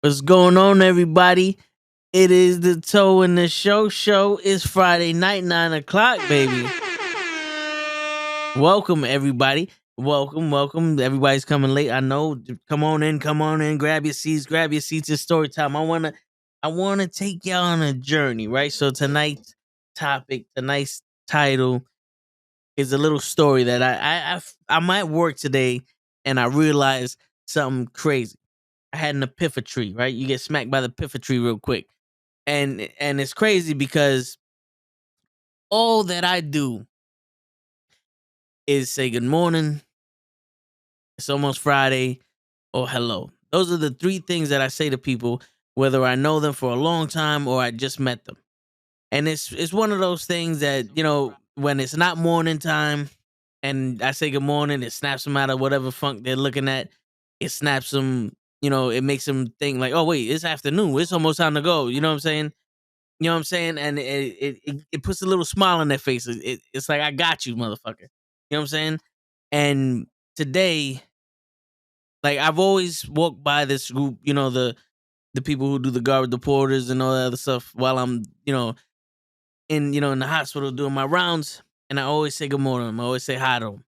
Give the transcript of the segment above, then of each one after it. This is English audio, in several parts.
What's going on, everybody? It is the Toe in the Show. It's Friday night, 9 o'clock, baby. Welcome, everybody. Welcome. Everybody's coming late. I know. Come on in. Grab your seats. It's story time. I wanna take y'all on a journey, right? So tonight's title is a little story that I'm at work today, and I realized something crazy. I had an epiphany, right? You get smacked by the epiphany real quick. And it's crazy because all that I do is say good morning, it's almost Friday, or hello. Those are the three things that I say to people, whether I know them for a long time or I just met them. And it's one of those things that, when it's not morning time and I say good morning, it snaps them out of whatever funk they're looking at. It snaps them, it makes them think like, oh wait, it's afternoon. It's almost time to go. You know what I'm saying? You know what I'm saying? And it puts a little smile on their faces. It's like, I got you, motherfucker. You know what I'm saying? And today, like, I've always walked by this group, the people who do the garbage, the porters and all that other stuff while I'm, in the hospital doing my rounds. And I always say good morning to 'em. I always say hi to them.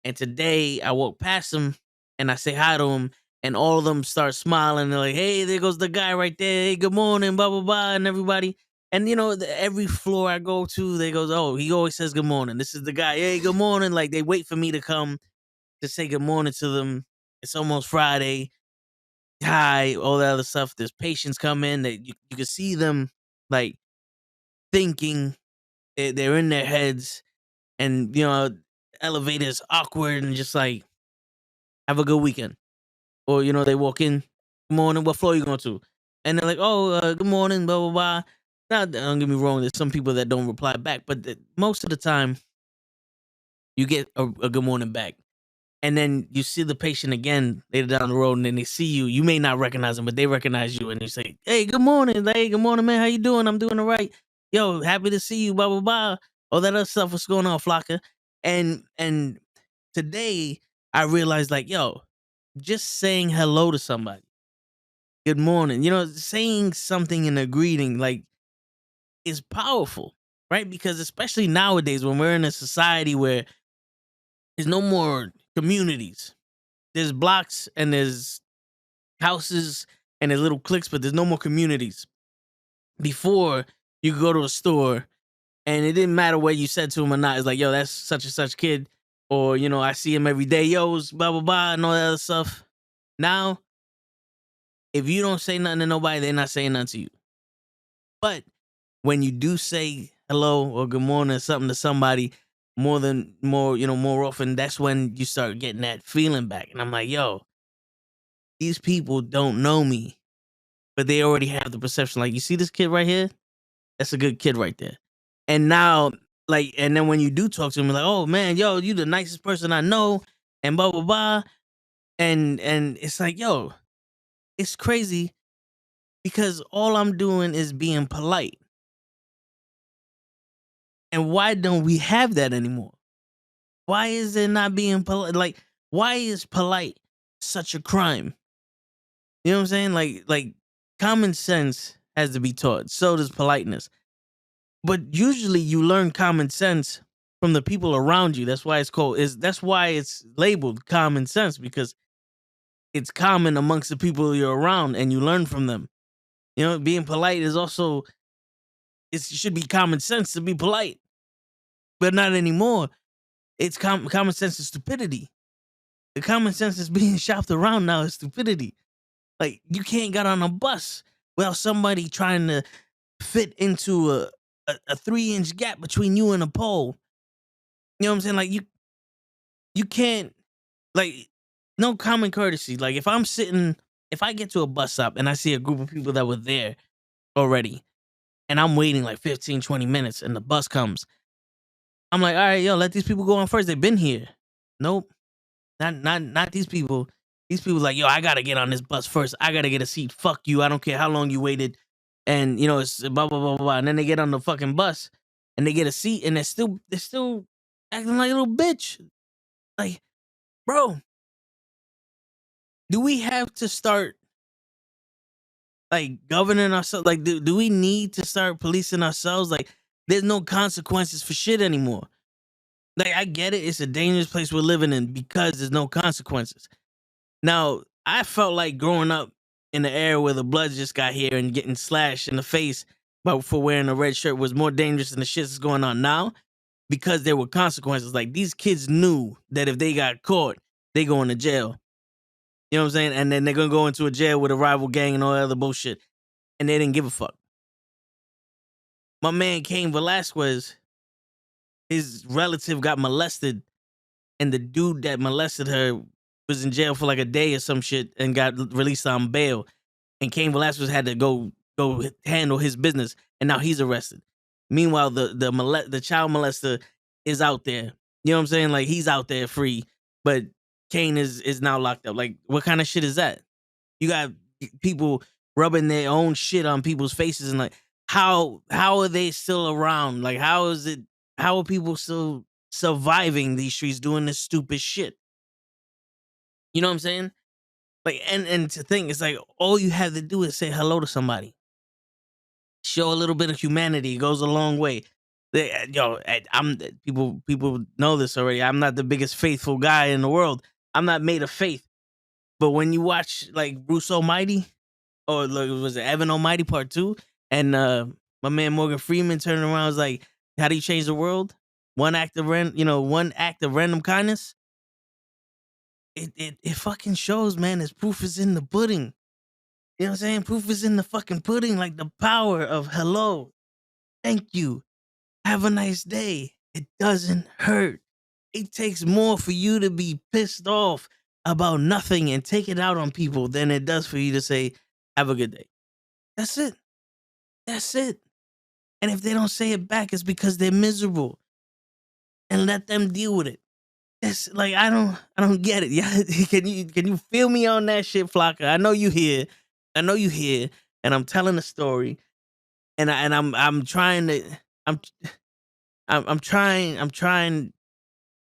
And today I walk past them and I say hi to them, and all of them start smiling. They're like, "Hey, there goes the guy right there. Hey, good morning, blah blah blah," and everybody. And every floor I go to, they goes, "Oh, he always says good morning. This is the guy. Hey, good morning." Like, they wait for me to come to say good morning to them. It's almost Friday. Hi, all that other stuff. There's patients come in that you can see them like thinking. They're in their heads, and elevator's awkward and just like, have a good weekend. Or they walk in, good morning, what floor you going to? And they're like, oh, good morning, blah blah blah. Now, don't get me wrong, there's some people that don't reply back, but most of the time you get a good morning back. And then you see the patient again later down the road, and then they see you. You may not recognize them, but they recognize you, and you say, "Hey, good morning, hey, good morning, man. How you doing? I'm doing all right. Yo, happy to see you." Blah blah blah. All that other stuff. What's going on, Flocka? And today I realized, like, yo, just saying hello to somebody, good morning, saying something in a greeting, like, is powerful, right? Because especially nowadays, when we're in a society where there's no more communities, there's blocks and there's houses and there's little cliques, but there's no more communities. Before, you could go to a store and it didn't matter what you said to him or not. It's like, yo, that's such and such kid. Or, I see him every day. Yo, it's blah, blah, blah, and all that other stuff. Now, if you don't say nothing to nobody, they're not saying nothing to you. But when you do say hello or good morning or something to somebody more often, that's when you start getting that feeling back. And I'm like, yo, these people don't know me, but they already have the perception. Like, you see this kid right here? That's a good kid right there. And now, like, and then when you do talk to him, like, oh man, yo, you the nicest person I know, and blah blah blah. And it's like, yo, it's crazy because all I'm doing is being polite. And why don't we have that anymore? Why is it not being polite? Like, why is polite such a crime? You know what I'm saying? Like common sense has to be taught. So does politeness. But usually you learn common sense from the people around you. That's why that's why it's labeled common sense, because it's common amongst the people you're around and you learn from them. Being polite is also, it should be common sense to be polite, but not anymore. It's common sense is stupidity. The common sense is being shopped around now is stupidity. Like, you can't get on a bus without somebody trying to fit into a 3-inch gap between you and a pole. You know what I'm saying? Like, you can't, like, no common courtesy. Like, if I get to a bus stop and I see a group of people that were there already, and I'm waiting like 15, 20 minutes and the bus comes, I'm like, all right, yo, let these people go on first. They've been here. Nope. Not these people. These people like, yo, I gotta get on this bus first. I gotta get a seat. Fuck you. I don't care how long you waited. And it's blah blah blah blah. And then they get on the fucking bus and they get a seat, and they're still acting like a little bitch. Like, bro, do we have to start like governing ourselves. Like, do we need to start policing ourselves? Like, there's no consequences for shit anymore. Like, I get it, it's a dangerous place we're living in because there's no consequences. Now, I felt like growing up in the era where the Bloods just got here and getting slashed in the face for wearing a red shirt was more dangerous than the shit that's going on now because there were consequences. Like, these kids knew that if they got caught, they going to jail. You know what I'm saying? And then they're gonna go into a jail with a rival gang and all that other bullshit. And they didn't give a fuck. My man Cain Velasquez, his relative got molested, and the dude that molested her was in jail for like a day or some shit and got released on bail. And Cain Velasquez had to go handle his business, and now he's arrested. Meanwhile, the child molester is out there. You know what I'm saying? Like, he's out there free, but Cain is now locked up. Like, what kind of shit is that? You got people rubbing their own shit on people's faces, and like, how are they still around? Like, how are people still surviving these streets doing this stupid shit? You know what I'm saying? Like, and to think, it's like all you have to do is say hello to somebody, show a little bit of humanity. It goes a long way. I'm people know this already. I'm not the biggest faithful guy in the world. I'm not made of faith. But when you watch like Bruce Almighty, or like, was it Evan Almighty Part 2? And my man Morgan Freeman turning around was like, how do you change the world? One act of random kindness. It fucking shows, man. His proof is in the pudding. You know what I'm saying? Proof is in the fucking pudding. Like, the power of hello, thank you, have a nice day. It doesn't hurt. It takes more for you to be pissed off about nothing and take it out on people than it does for you to say, have a good day. That's it. That's it. And if they don't say it back, it's because they're miserable. And let them deal with it. It's like, I don't get it. Yeah, can you feel me on that shit, Flocka? I know you here. And I'm telling a story. And I'm trying to I'm trying,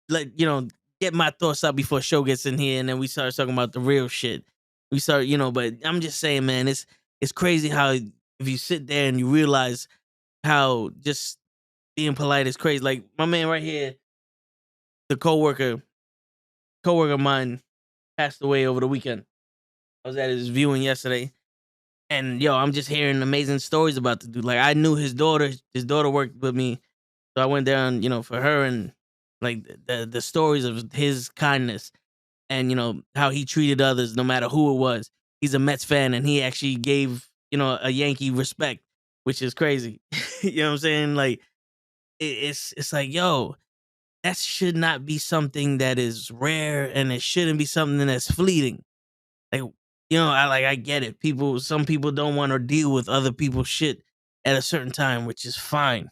like, get my thoughts out before show gets in here, and then we start talking about the real shit. We start, but I'm just saying, man, it's crazy how if you sit there and you realize how just being polite is crazy. Like, my man right here, the coworker of mine passed away over the weekend. I was at his viewing yesterday, and I'm just hearing amazing stories about the dude. Like, I knew his daughter. His daughter worked with me, so I went down, for her, and like the stories of his kindness, and how he treated others no matter who it was. He's a Mets fan, and he actually gave a Yankee respect, which is crazy. You know what I'm saying? Like, it's like, yo, that should not be something that is rare, and it shouldn't be something that's fleeting. Like, I get it. Some people don't want to deal with other people's shit at a certain time, which is fine.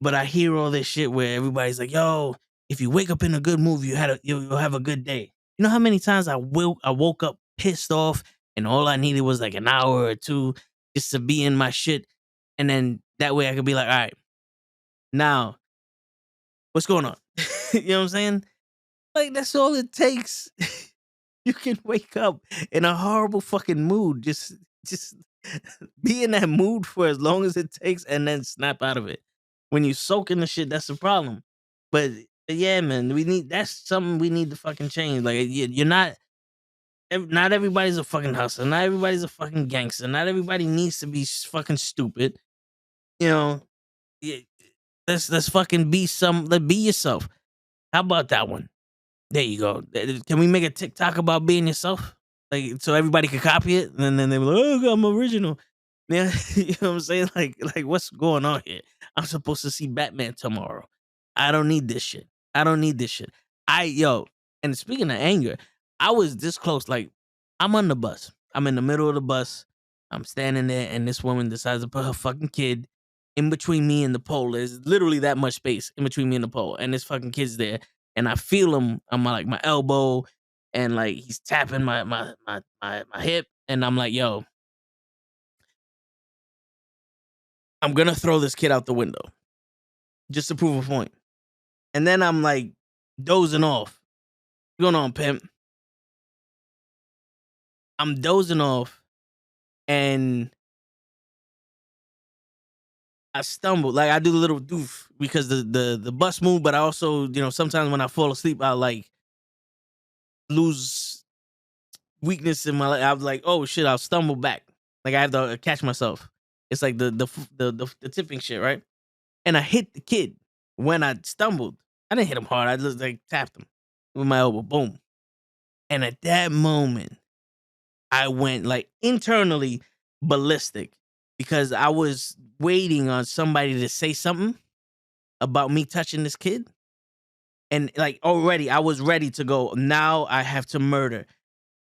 But I hear all this shit where everybody's like, yo, if you wake up in a good mood, you'll have a good day. You know how many times I woke up pissed off, and all I needed was like an hour or two just to be in my shit. And then that way I could be like, all right, now what's going on? You know what I'm saying? Like, that's all it takes. You can wake up in a horrible fucking mood. Just be in that mood for as long as it takes, and then snap out of it. When you soak in the shit, that's the problem. But yeah, man, that's something we need to fucking change. Like, you're not everybody's a fucking hustler. Not everybody's a fucking gangster. Not everybody needs to be fucking stupid. You know, Yeah, let's fucking be yourself. How about that one? There you go. Can we make a TikTok about being yourself? Like, so everybody can copy it, and then they be like, "Oh, I'm original." Yeah, you know what I'm saying? Like, what's going on here? I'm supposed to see Batman tomorrow. I don't need this shit. I don't need this shit. And speaking of anger, I was this close. Like, I'm on the bus. I'm in the middle of the bus. I'm standing there, and this woman decides to put her fucking kid in between me and the pole. There's literally that much space in between me and the pole, and this fucking kid's there, and I feel him on my elbow, and like he's tapping my hip, and I'm like, yo, I'm gonna throw this kid out the window just to prove a point. And then I'm like dozing off. What's going on, pimp? I'm dozing off, and I stumbled. Like I do the little doof because the bus moved, but I also, sometimes when I fall asleep, I like lose weakness in my leg. I was like, oh shit, I'll stumble back. Like I have to catch myself. It's like the tipping shit, right? And I hit the kid when I stumbled. I didn't hit him hard. I just like tapped him with my elbow. Boom. And at that moment, I went like internally ballistic because I was waiting on somebody to say something about me touching this kid. And like already I was ready to go. Now I have to murder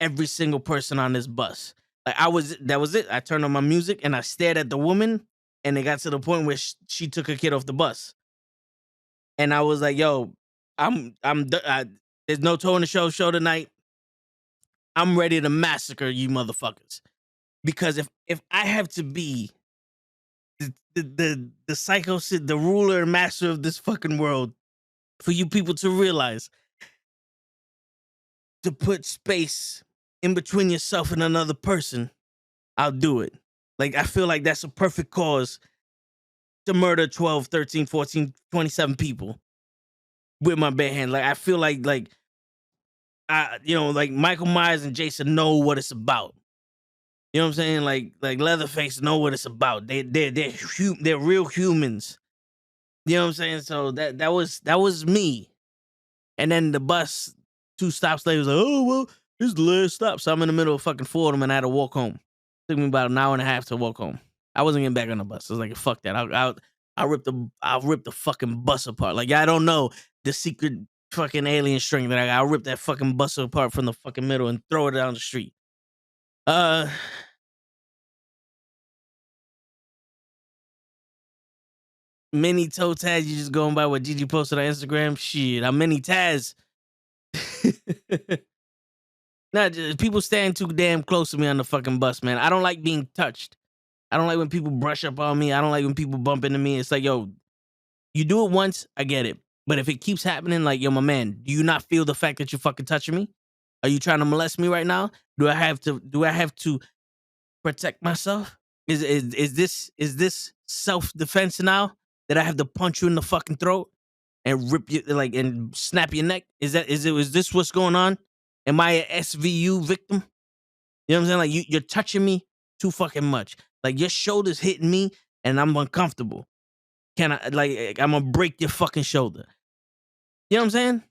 every single person on this bus. Like that was it. I turned on my music and I stared at the woman, and it got to the point where she took her kid off the bus. And I was like, yo, there's no toe in the show tonight. I'm ready to massacre you motherfuckers. Because if I have to be the psycho, the ruler and master of this fucking world, for you people to realize to put space in between yourself and another person, I'll do it. Like, I feel like that's a perfect cause to murder 12, 13, 14, 27 people with my bare hand. Like, I feel like like Michael Myers and Jason know what it's about. You know what I'm saying? Like Leatherface know what it's about. They're real humans. You know what I'm saying? So that was me. And then the bus 2 stops later was like, oh well, this is the last stop. So I'm in the middle of fucking Fordham and I had to walk home. Took me about an hour and a half to walk home. I wasn't getting back on the bus. I was like, fuck that. I'll rip the fucking bus apart. Like, I don't know the secret fucking alien string that I got. I'll rip that fucking bus apart from the fucking middle and throw it down the street. Mini toe Taz, you just going by what Gigi posted on Instagram? Shit, I'm mini Taz. Nah, just people staying too damn close to me on the fucking bus, man. I don't like being touched. I don't like when people brush up on me. I don't like when people bump into me. It's like, yo, you do it once, I get it. But if it keeps happening, like, yo, my man, do you not feel the fact that you're fucking touching me? Are you trying to molest me right now? Do I have to protect myself? Is this self-defense now that I have to punch you in the fucking throat and rip you and snap your neck? Is this what's going on? Am I a SVU victim? You know what I'm saying? Like you're touching me too fucking much. Like your shoulder's hitting me and I'm uncomfortable. Can I I'm gonna break your fucking shoulder. You know what I'm saying?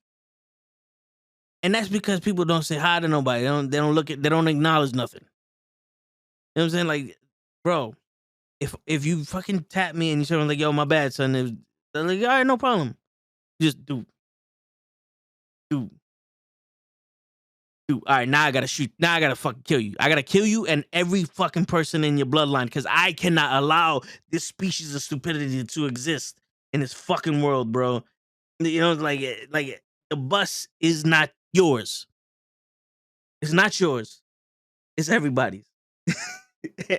And that's because people don't say hi to nobody. They don't acknowledge nothing. You know what I'm saying? Like, bro, if you fucking tap me and you say like, yo, my bad, son, they're like, all right, no problem. Just do. All right, now I gotta shoot. Now I gotta fucking kill you. I gotta kill you and every fucking person in your bloodline because I cannot allow this species of stupidity to exist in this fucking world, bro. You know, like the bus is not yours. It's not yours. It's everybody's.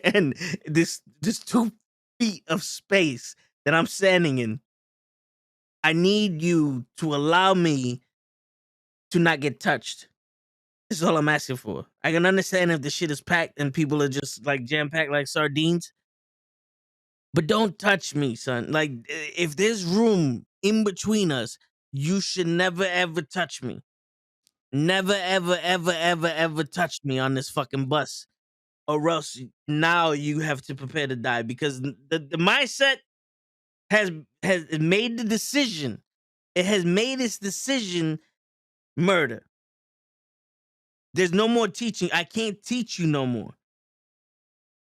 And this 2 feet of space that I'm standing in, I need you to allow me to not get touched. This is all I'm asking for. I can understand if the shit is packed and people are just like jam packed like sardines, but don't touch me, son. Like, if there's room in between us, you should never ever touch me. Never ever ever ever ever touch me on this fucking bus, or else now you have to prepare to die because the mindset has made the decision. It has made its decision murder. There's no more teaching. I can't teach you no more.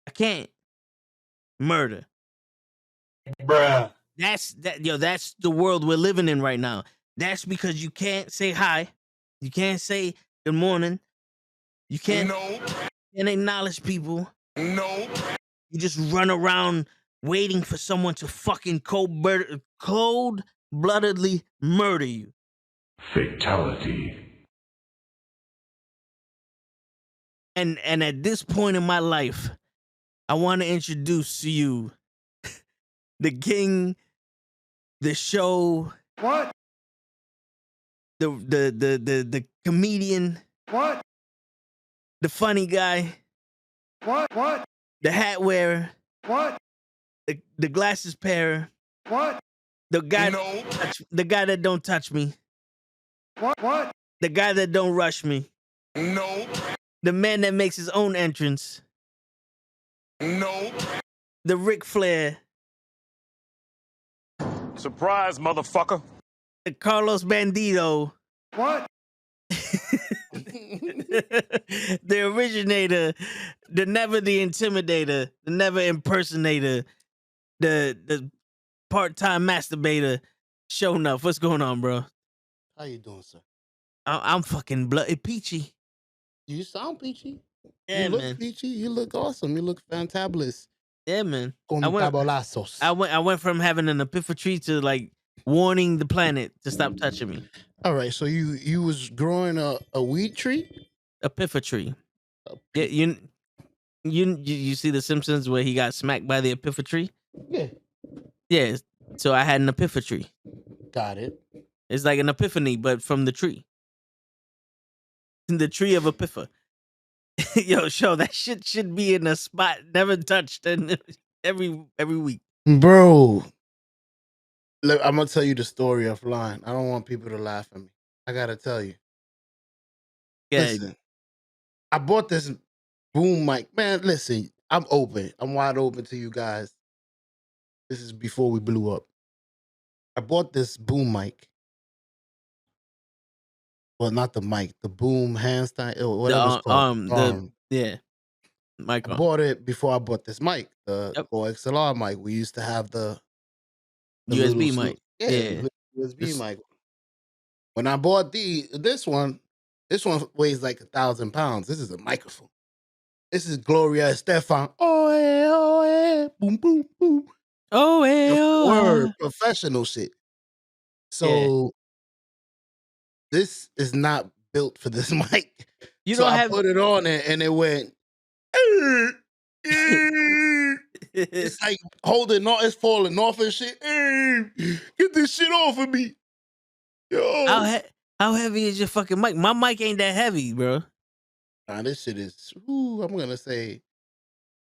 I can't. Murder. Bruh. That's the world we're living in right now. That's because you can't say hi. You can't say good morning. You can't acknowledge people. Nope. You just run around waiting for someone to fucking cold-bloodedly murder you. Fatality. And at this point in my life, I want to introduce to you the king, the show, What? the comedian, What? the funny guy, What? the hat wearer, What? the glasses pair, What? the guy, No. the guy that don't touch me, What? the guy that don't rush me, No. the man that makes his own entrance, No. the Ric Flair, Surprise, motherfucker. the Carlos Bandito, What? the originator, the never the intimidator, the never impersonator, the part-time masturbator. Show enough. What's going on, bro? How you doing, sir? I'm fucking bloody peachy. You sound peachy. Yeah, You look man. peachy. You look awesome. You look fantabulous. Yeah, man. Con I went tabolazos. I went from having an epiphany to like warning the planet to stop touching me. All right, so you was growing a weed tree? Epiphany. A Yeah, pe- you see the Simpsons where he got smacked by the epiphany? Yeah, Yeah. So I had an epiphany. got it. It's like an epiphany, but from the tree. The tree of Epipha. Yo, show that shit should be in a spot never touched and every week. Bro, I'm gonna tell you the story offline. I don't want people to laugh at me. I gotta tell you. Yeah. Listen, I bought this boom mic. Man, listen, I'm open. I'm wide open to you guys. This is before we blew up. I bought this boom mic. Well, not the mic, the boom handstand, whatever it's called. Yeah. Mic I on. bought it before I bought this mic, the Yep. XLR mic. We used to have the USB little mic. yeah, Yeah. USB This- mic. When I bought this one weighs like 1,000 pounds. This is a microphone. This is Gloria Estefan. Oh yeah, oh yeah, boom, boom, boom. Oh, The word yeah. professional shit. So this is not built for this mic. You So don't I have put it on it and it went. It's like holding on, it's falling off and shit. Hey, get this shit off of me. Yo. how heavy is your fucking mic? My mic ain't that heavy, bro. Nah, this shit is, I'm gonna say,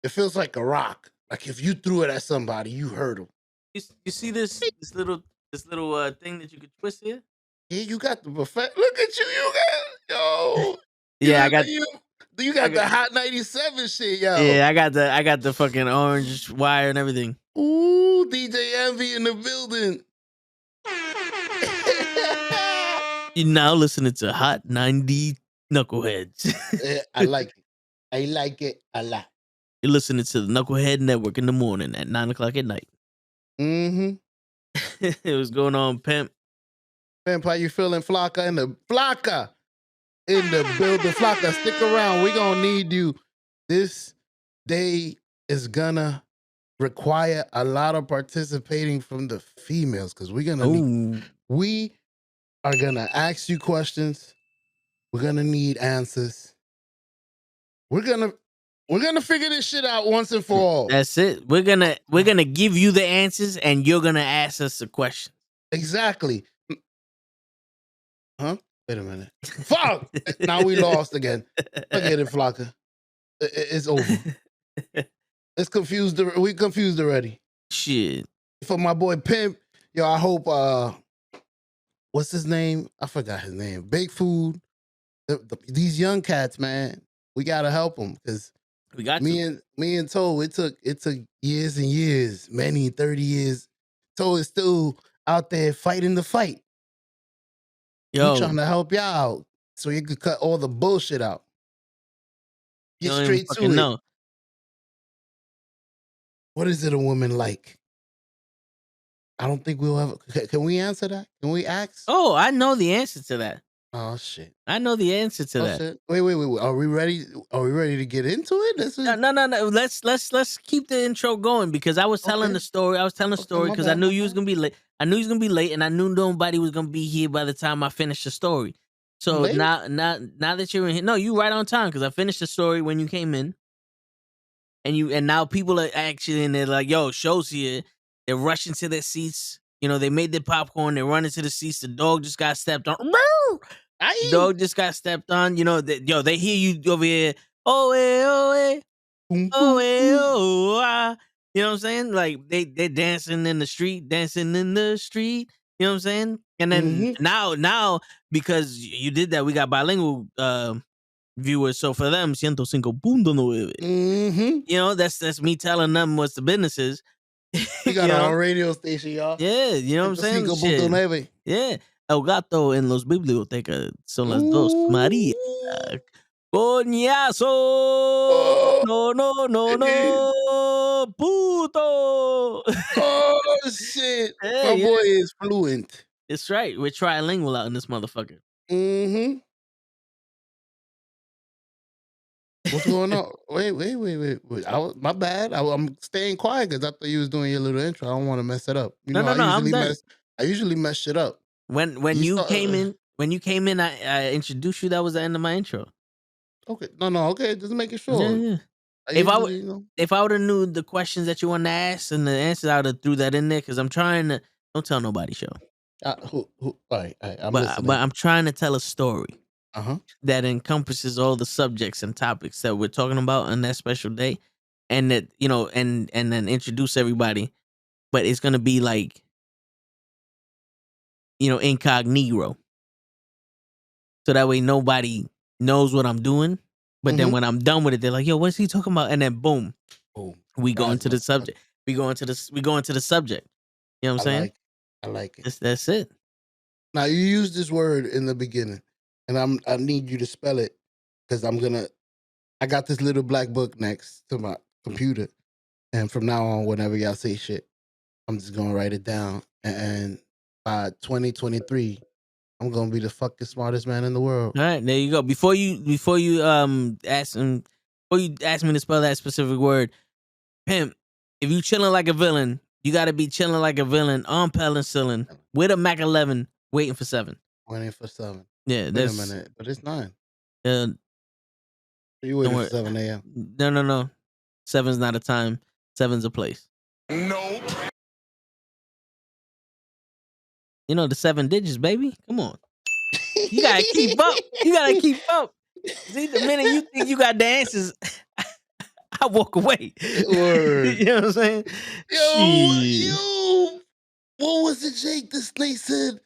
it feels like a rock. Like if you threw it at somebody, you hurt them. You see this little thing that you could twist here? Yeah, you got the buffet. Look at you, yo. Yeah, I got You got the Hot 97 shit, yo. Yeah, I got the fucking orange wire and everything. Ooh, DJ Envy in the building. You now listening to Hot 90 Knuckleheads. Yeah, I like it. I like it a lot. You're listening to the Knucklehead Network in the morning at 9:00 at night. Mm-hmm. It was going on, pimp. Pimp, how you feeling? Flocka in the building. Flocka, stick around. We gonna need you. This day is gonna require a lot of participating from the females because we are gonna ask you questions. We're gonna need answers. We're gonna figure this shit out once and for all. That's it. We're gonna give you the answers and you're gonna ask us the question. Exactly. Huh? Wait a minute. Fuck! Now we lost again. Forget it, Flocka. It's over. It's confused. We confused already. Shit. For my boy Pimp, yo, I hope what's his name? I forgot his name. Big Food. These young cats, man, we gotta help them because We got me and Toe. It took years and years, many 30 years. Toe is still out there fighting the fight. Yo, We trying to help y'all out so you could cut all the bullshit out. you Get don't even straight to fucking it. know. What is it a woman like? I don't think we'll have. Can we answer that? Can we ask? Oh, I know the answer to that. Oh shit. I know the answer to that. Shit. Wait. Are we ready? Are we ready to get into it? This is No. Let's keep the intro going because I was telling Okay. the story. I was telling the story my because I bad, knew my you was bad. gonna be late. I knew he was gonna be late, and I knew nobody was gonna be here by the time I finished the story. So Late? now that you're in here, no, you right on time because I finished the story when you came in, and now people are actually in there like, yo, show's here. They're rushing to their seats. You know, they made their popcorn. They're running to the seats. The dog just got stepped on. Aye. Dog just got stepped on. You know, they hear you over here. Oh, hey, oh, hey. Boom, Oh, boom, boom. oh, ah. You know what I'm saying? Like they dancing in the street, dancing in the street. You know what I'm saying? And then Mhm. now because you did that, we got bilingual viewers. So for them, 105.9. Mhm. You know, that's me telling them what's the business is. We got You our know? own radio station, y'all. Yeah, you know what I'm saying? Shit. 105.9. Yeah. El gato en los bibliotecas son las dos. María. Ooh. Coñazo. Oh, No, no, no, shit. no. Puto. Oh, shit. Yeah, My yeah. boy is fluent. It's right. We're trilingual out in this motherfucker. Mhm. What's going on? Wait. My bad. I'm staying quiet because I thought you was doing your little intro. I don't want to mess it up. You No, know, no, no. I'm done. I usually mess shit up. When You you start. when you came in, I introduced you. That was the end of my intro. Okay. No. Okay. Just making Yeah, sure. yeah. I If I would, usually, you know. if I would have knew the questions that you want to ask and the answers, I would have threw that in there because I'm trying to. Don't tell nobody, show. Who? All right. I'm But listening. I'm trying to tell a story Uh huh. that encompasses all the subjects and topics that we're talking about on that special day, and that and then introduce everybody. But it's gonna be like incognito, so that way nobody knows what I'm doing. But then Mhm. when I'm done with it, they're like, "Yo, what's he talking about?" And then boom, Oh, we go surprise, into the motherfucker. subject. We go into the subject. You know what I I'm saying? like. I like it. That's it. Now you use this word in the beginning, and I need you to spell it because I got this little black book next to my computer, and from now on, whenever y'all say shit, I'm just gonna write it down. And by 2023, I'm gonna be the fucking smartest man in the world. All right, there you go. Before you ask me to spell that specific word, pimp. If you chilling like a villain, you got to be chilling like a villain on penicillin with a Mac 11, waiting for 7. 24/7. Yeah, Wait a that's minute, but it's 9. uh, You don't waiting for worry. 7 a.m. No, no, no. 7's not a time. 7's a place. Nope. The 7 digits, baby. Come on, you gotta keep up. You gotta keep up. See, the minute you think you got the answers, I walk away. Word. You know what I'm saying? Shit. Yo, what was it, Jake? The snake said.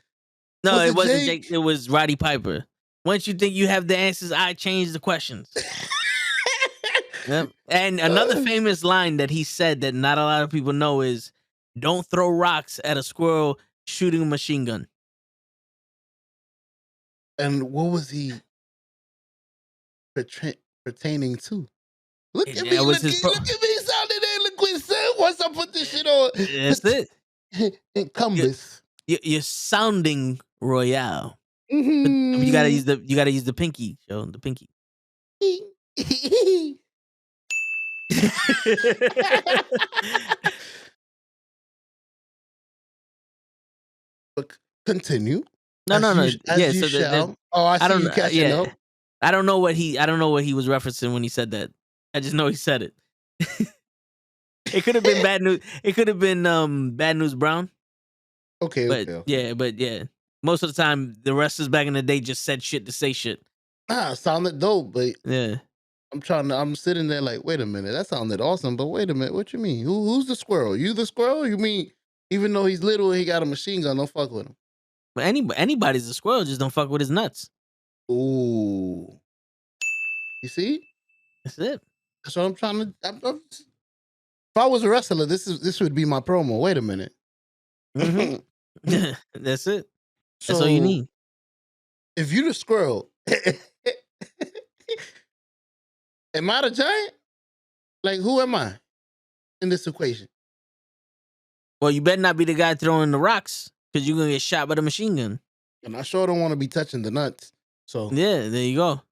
No, Was it it wasn't Jake. Jake? It was Roddy Piper. Once you think you have the answers, I change the questions. Yep. And another Uh, famous line that he said that not a lot of people know is, "Don't throw rocks at a squirrel shooting a machine gun." and what was he pertaining to? Look at me, That was his pro. look at me sounding eloquent, son. Once I put this shit on, That's it. You're, encompass. you're sounding royale, but you gotta Mhm. use the pinky, show the pinky. But continue No, no, no. Yeah. as you So shall. Oh, I I see don't you know. catching Yeah, up. I don't know what he was referencing when he said that. I just know he said it. It could have been bad news. It could have been Bad News Brown. Okay. But yeah. Most of the time, the wrestlers back in the day just said shit to say shit. Sounded dope, but Yeah. I'm sitting there like, wait a minute, that sounded awesome, but wait a minute, what you mean? Who's the squirrel? You the squirrel? You mean even though he's little and he got a machine gun, don't fuck with him. But anybody's a squirrel, just don't fuck with his nuts. Ooh. You see? That's it. That's what I'm trying to. If I was a wrestler, this would be my promo. Wait a minute. Mm-hmm. That's it. That's all you So need. if you the squirrel, am I the giant? Like who am I in this equation? Well, you better not be the guy throwing the rocks, because you're gonna get shot by the machine gun. And I sure don't want to be touching the nuts. So Yeah, there you go.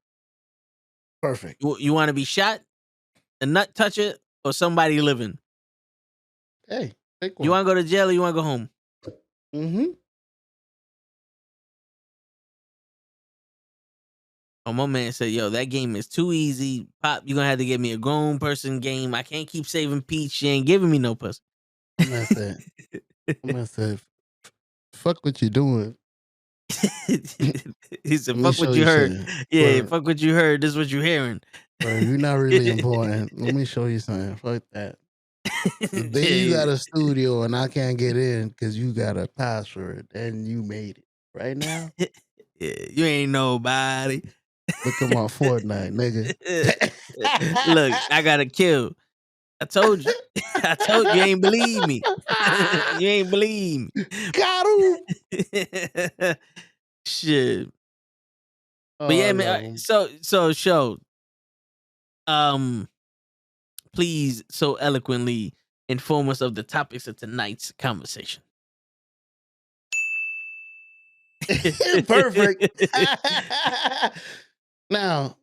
perfect. You want to be shot, a nut toucher, or somebody living? Hey, take You one. want to go to jail or you want to go home? Mm-hmm. Oh, my man said, "Yo, that game is too easy. Pop, you're gonna have to give me a grown person game. I can't keep saving Peach. She ain't giving me no pussy." I'm gonna say, fuck what you doing. He said, Let me "Fuck what show you you heard. something. Yeah, Word. fuck what you heard. This is what you hearing." Bro, you're not really important. Let me show you something. Fuck that. The day you Yeah. got a studio and I can't get in because you got a password, and you made it. Right now, Yeah, you ain't nobody. look at my Fortnite, nigga. Look, I got a kill. I told you. I told you, you ain't believe me. You ain't believe Got him. me. Shit. But Oh, I yeah, man. love him. So show. Um, please so eloquently inform us of the topics of tonight's conversation. Perfect. Now,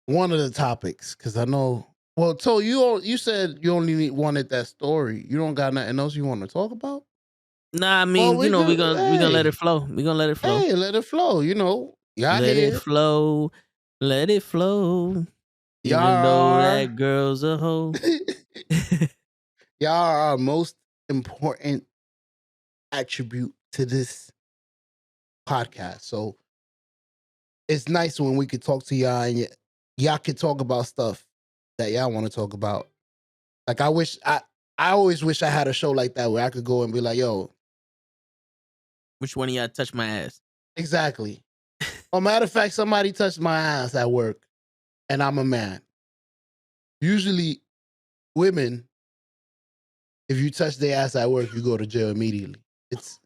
one of the topics, because I know. Well, so you said you only wanted that story. You don't got nothing else you want to talk about? Nah, I Well, mean, we we could. gonna let it flow. We gonna let it flow. Hey, let it flow. Y'all Let it here. flow. Let it flow. Y'all Even though are. that girl's a hoe. Y'all are our most important attribute to this podcast. So it's nice when we could talk to y'all and y'all could talk about stuff that y'all want to talk about. Like I always wish I had a show like that where I could go and be like, yo, Which one of y'all touched my ass? exactly. Or matter of fact, somebody touched my ass at work and I'm a man. Usually women, if you touch their ass at work, you go to jail immediately. It's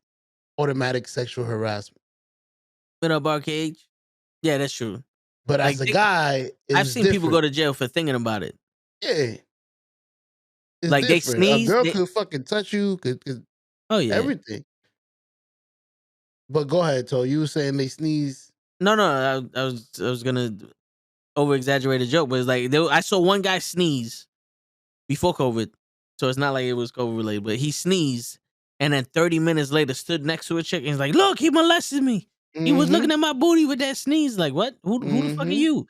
automatic sexual harassment. Been up arcade? Yeah, that's true. But Like as a guy, it I've was seen people go different. to jail for thinking about it. Yeah, it's Like they different. A sneeze. girl could fucking touch you, could Oh yeah. everything. But go ahead, Toe. You were saying they sneeze. No, I was gonna over exaggerate a joke, but it's like I saw one guy sneeze before COVID, so it's not like it was COVID related. But he sneezed, and then 30 minutes later stood next to a chick and he's like, "Look, he molested me. He was Mm-hmm. looking at my booty with that sneeze." Like, what? Who the fuck are Mm-hmm. you?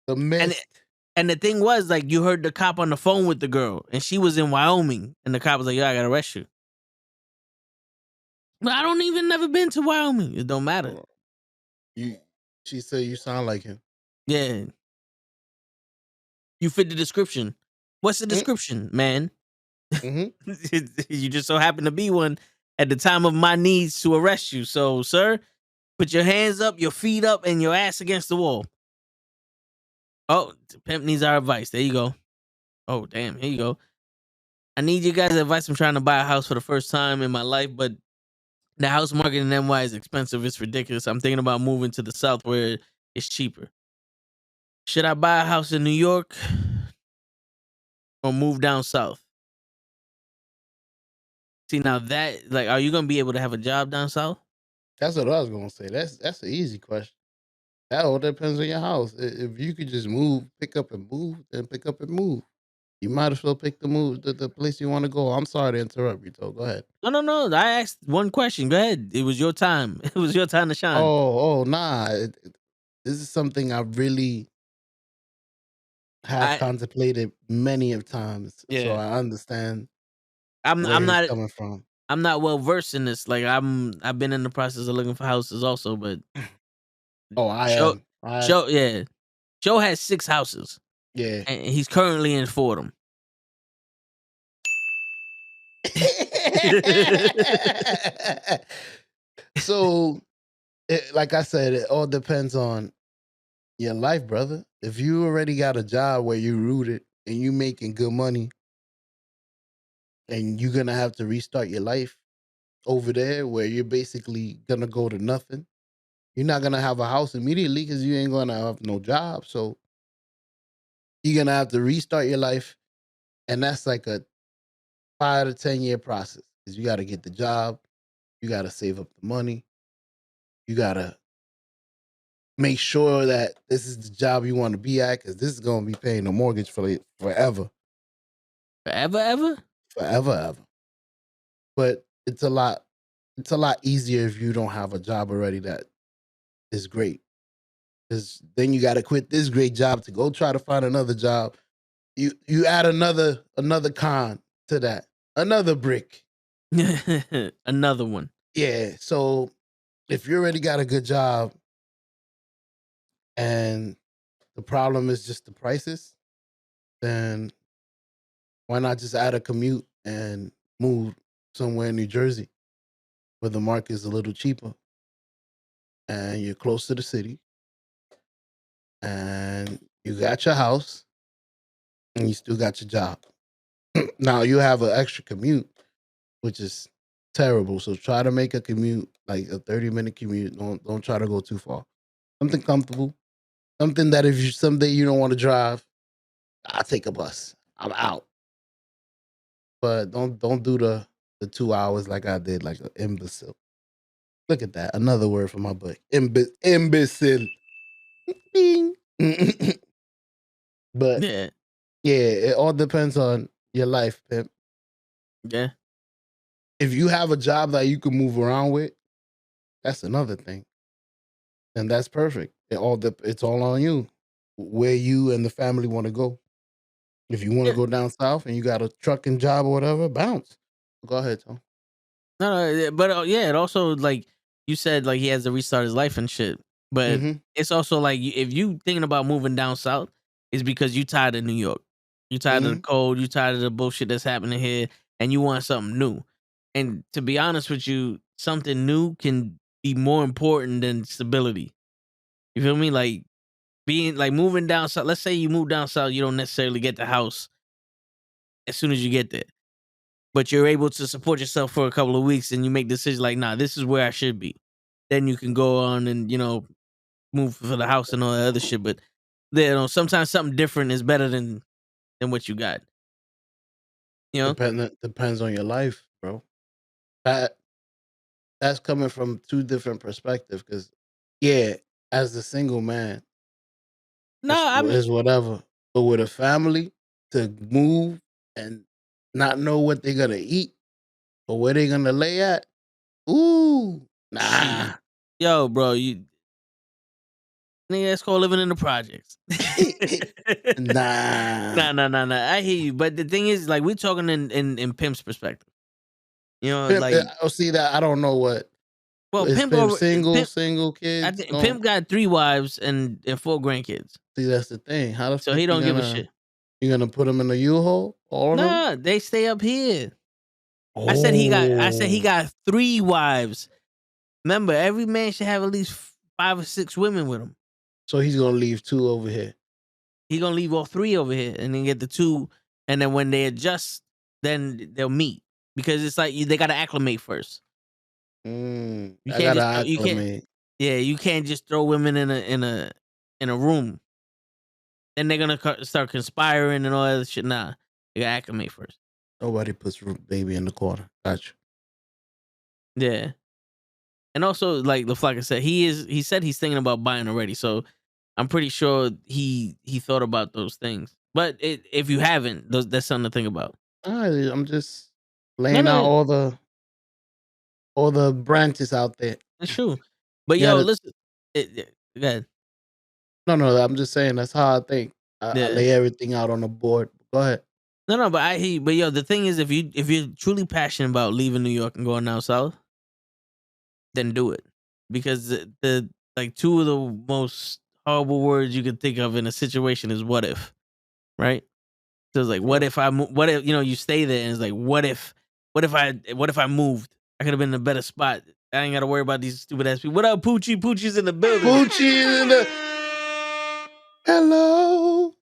The And mist. and the thing was, like, you heard the cop on the phone with the girl, and she was in Wyoming, and the cop was like, "Yo, I gotta arrest you." But I don't even never been to Wyoming. It don't matter. You, she said you sound like him. Yeah, you fit the description. What's the description, man? Mm-hmm. You just so happen to be one at the time of my needs to arrest you. So, sir, put your hands up, your feet up, and your ass against the wall. Oh, the pimp needs our advice. There you go. Oh, damn. Here you go. I need you guys' advice. I'm trying to buy a house for the first time in my life, but the house market in NY is expensive. It's ridiculous. I'm thinking about moving to the South where it's cheaper. Should I buy a house in New York or move down South? See, now that, like, are you going to be able to have a job down South? That's what I was gonna say. That's an easy question. That all depends on your house. If you could just move, pick up and move, then pick up and move. You might as well pick the place you want to go. I'm sorry to interrupt you, Toe. Go ahead. No. I asked one question. Go ahead. It was your time. It was your time to shine. Nah. This is something I really have I contemplated many of times, so Yeah. I understand I'm where I'm he's not coming from. I'm not well versed in this. Like I've been in the process of looking for houses also, but Oh, I show am. yeah. Joe has 6 houses Yeah. and he's currently in 4 of them. So, like I said, it all depends on your life, brother. If you already got a job where you rooted and you making good money, and you're gonna have to restart your life over there, where you're basically gonna go to nothing. You're not gonna have a house immediately because you ain't gonna have no job. So you're gonna have to restart your life, and that's like a 5 to 10 year process because you got to get the job, you got to save up the money, you got to make sure that this is the job you want to be at because this is gonna be paying the mortgage for it forever, Forever ever? forever, ever. But it's a lot. It's a lot easier if you don't have a job already that is great. Because then you got to quit this great job to go try to find another job. You add another con to that, another brick. Another one. Yeah. So if you already got a good job and the problem is just the prices, then why not just add a commute and move somewhere in New Jersey where the market is a little cheaper and you're close to the city and you got your house and you still got your job. Now you have an extra commute, which is terrible. So try to make a commute like a 30-minute commute. Don't try to go too far. Something comfortable. Something that if you someday you don't want to drive, I'll take a bus. I'm out. But don't do the 2 hours like I did, like an imbecile. Look at that. Another word for my book. Imbecile. Bing. But Yeah, yeah, it all depends on your life, pimp. yeah, If you have a job that you can move around with, that's another thing. And that's perfect. It's all on you. Where you and the family want to go. If you want to yeah. go down south and you got a trucking job or whatever, bounce. Go ahead, Tom. No, no, yeah, but yeah, it also like you said, like he has to restart his life and shit. But Mm-hmm. it's also like if you thinking about moving down south, it's because you tired of New York, you tired of the Mm-hmm. cold, you tired of the bullshit that's happening here, and you want something new. And to be honest with you, something new can be more important than stability. You feel me? Like being like moving down south. Let's say you move down south, you don't necessarily get the house as soon as you get there, but you're able to support yourself for a couple of weeks and you make decisions like, nah, this is where I should be. Then you can go on and, move for the house and all that other shit. But sometimes something different is better than what you got. You know? Depends on your life, bro. That that's coming from two different perspectives. Because yeah, as a single man, No, I mean is whatever. But with a family, to move and not know what they're gonna eat or where they're gonna lay at, ooh, nah. shit. Yo, bro, you nigga, that's called living in the projects. Nah. Nah, nah, nah, nah. I hear you. But the thing is, like, we're talking in Pimp's perspective. You know, Pimp, like see that I don't know what well, is Pimp single, Pimp single I kids. think Don't Pimp got 3 wives and 4 grandkids. see that's the thing. How the So fuck he don't give a shit. you gonna put them in a U-Haul? All of them? Nah, they stay up here. I said he Oh, got 3 wives. Remember, every man should have at least 5 or 6 women with him. so he's gonna leave two over here. He gonna leave all 3 over here and then get the 2, and then when they adjust, then they'll meet. Because it's like they gotta acclimate first. You I can't gotta just you can't acclimate. yeah, you can't just throw women in a room. Then they're gonna start conspiring and all that shit. Nah, you gotta acclimate first. Nobody puts baby in the corner. Gotcha. Yeah. And also, like LaFlocka said, he said he's thinking about buying already. So I'm pretty sure he thought about those things. But if you haven't, that's something to think about. I'm just No, laying out no, all the branches out there. it's true. But You yo, gotta listen, go ahead. no, I'm just saying that's how I think. I Yeah. lay everything out on the board. Go ahead. No, no, but I hear you. But yo, the thing is, if you're truly passionate about leaving New York and going down south, then do it. Because the like two of the most horrible words you could think of in a situation is what if, right? So it's like, what True. if what if you stay there and it's like, what if I moved? I could have been in a better spot. I ain't got to worry about these stupid ass people. What up, Poochie? Poochie's in the building. Poochie in the hello.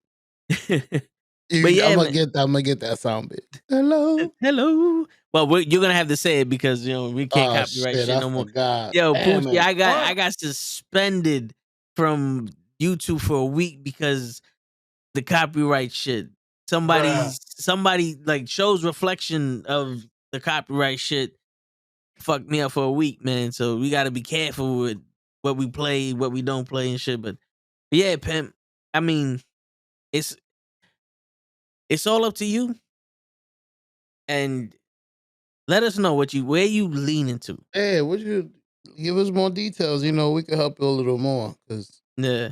But yeah, man. I'm gonna get that sound bit. Hello. Hello. Well, you're gonna have to say it because we can't Oh copyright shit, shit I no more. forgot. Yo, Damn Poochie, it. I got suspended from YouTube for a week because the copyright shit. Somebody like shows reflection of the copyright shit fucked me up for a week, man. So we got to be careful with what we play, what we don't play, and shit. But yeah, pimp. I mean, it's it's all up to you, and let us know where you lean into. Hey, would you give us more details? We could help you a little more because Yeah,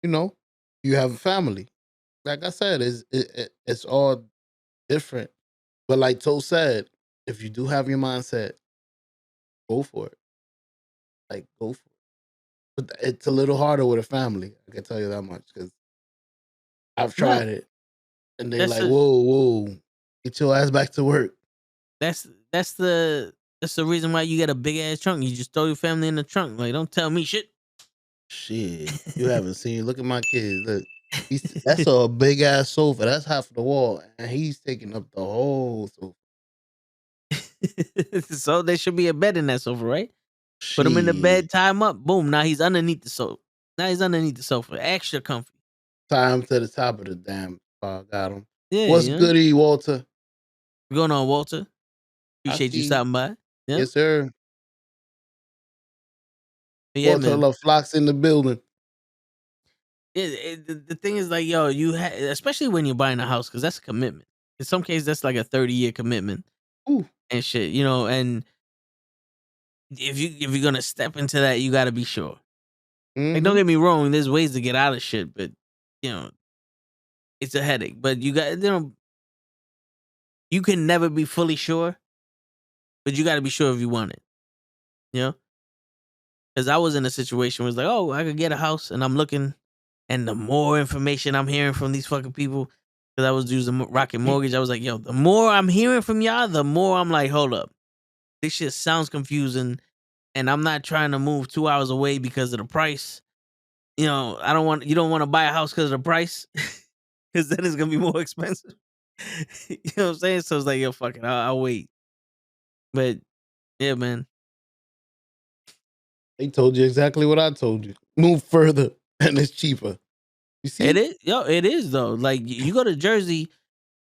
you know you have a family. Like I said, it's all different. But like Toe said, if you do have your mindset, go for it. Like go for it. But it's a little harder with a family. I can tell you that much because I've No, tried it, and they that's like, a whoa, get your ass back to work. that's that's the that's the reason why you get a big ass trunk. You just throw your family in the trunk. Like, don't tell me shit. Shit, you haven't seen. Look at my kids. Look, that's a big ass sofa. That's half of the wall, and he's taking up the whole sofa. So there should be a bed in that sofa, right? Put him in the Shit, bed, tie him up. Boom. Now he's underneath the sofa. Now he's underneath the sofa. Extra comfy. tie him to the top of the damn. Got him. Yeah, What's you know. goody, Walter? What's going on, Walter? I Appreciate you see. stopping by. Yeah. Yes, sir. But yeah, Walter man. Love Flocks in the building. The thing is like, yo, especially when you're buying a house, because that's a commitment. In some cases, that's like a 30-year commitment Ooh. and shit, and if you're gonna step into that, you gotta be sure. Like, don't Mm-hmm. get me wrong, there's ways to get out of shit, but you know, it's a headache. But you can never be fully sure, but you gotta be sure if you want it. You know? Because I was in a situation where it's like, oh, I could get a house, and I'm looking, and the more information I'm hearing from these fucking people, because I was using Rocket Mortgage, I was like, yo, the more I'm hearing from y'all, the more I'm like, hold up, this shit sounds confusing, and I'm not trying to move 2 hours away because of the price. You don't want to buy a house because of the price, because then it's gonna be more expensive. You know what I'm saying? So it's like, yo, fuck it, I'll wait. But yeah, man, They told you exactly what I told you. Move further, and it's cheaper. You it see? is, it is though. Like, you go to Jersey,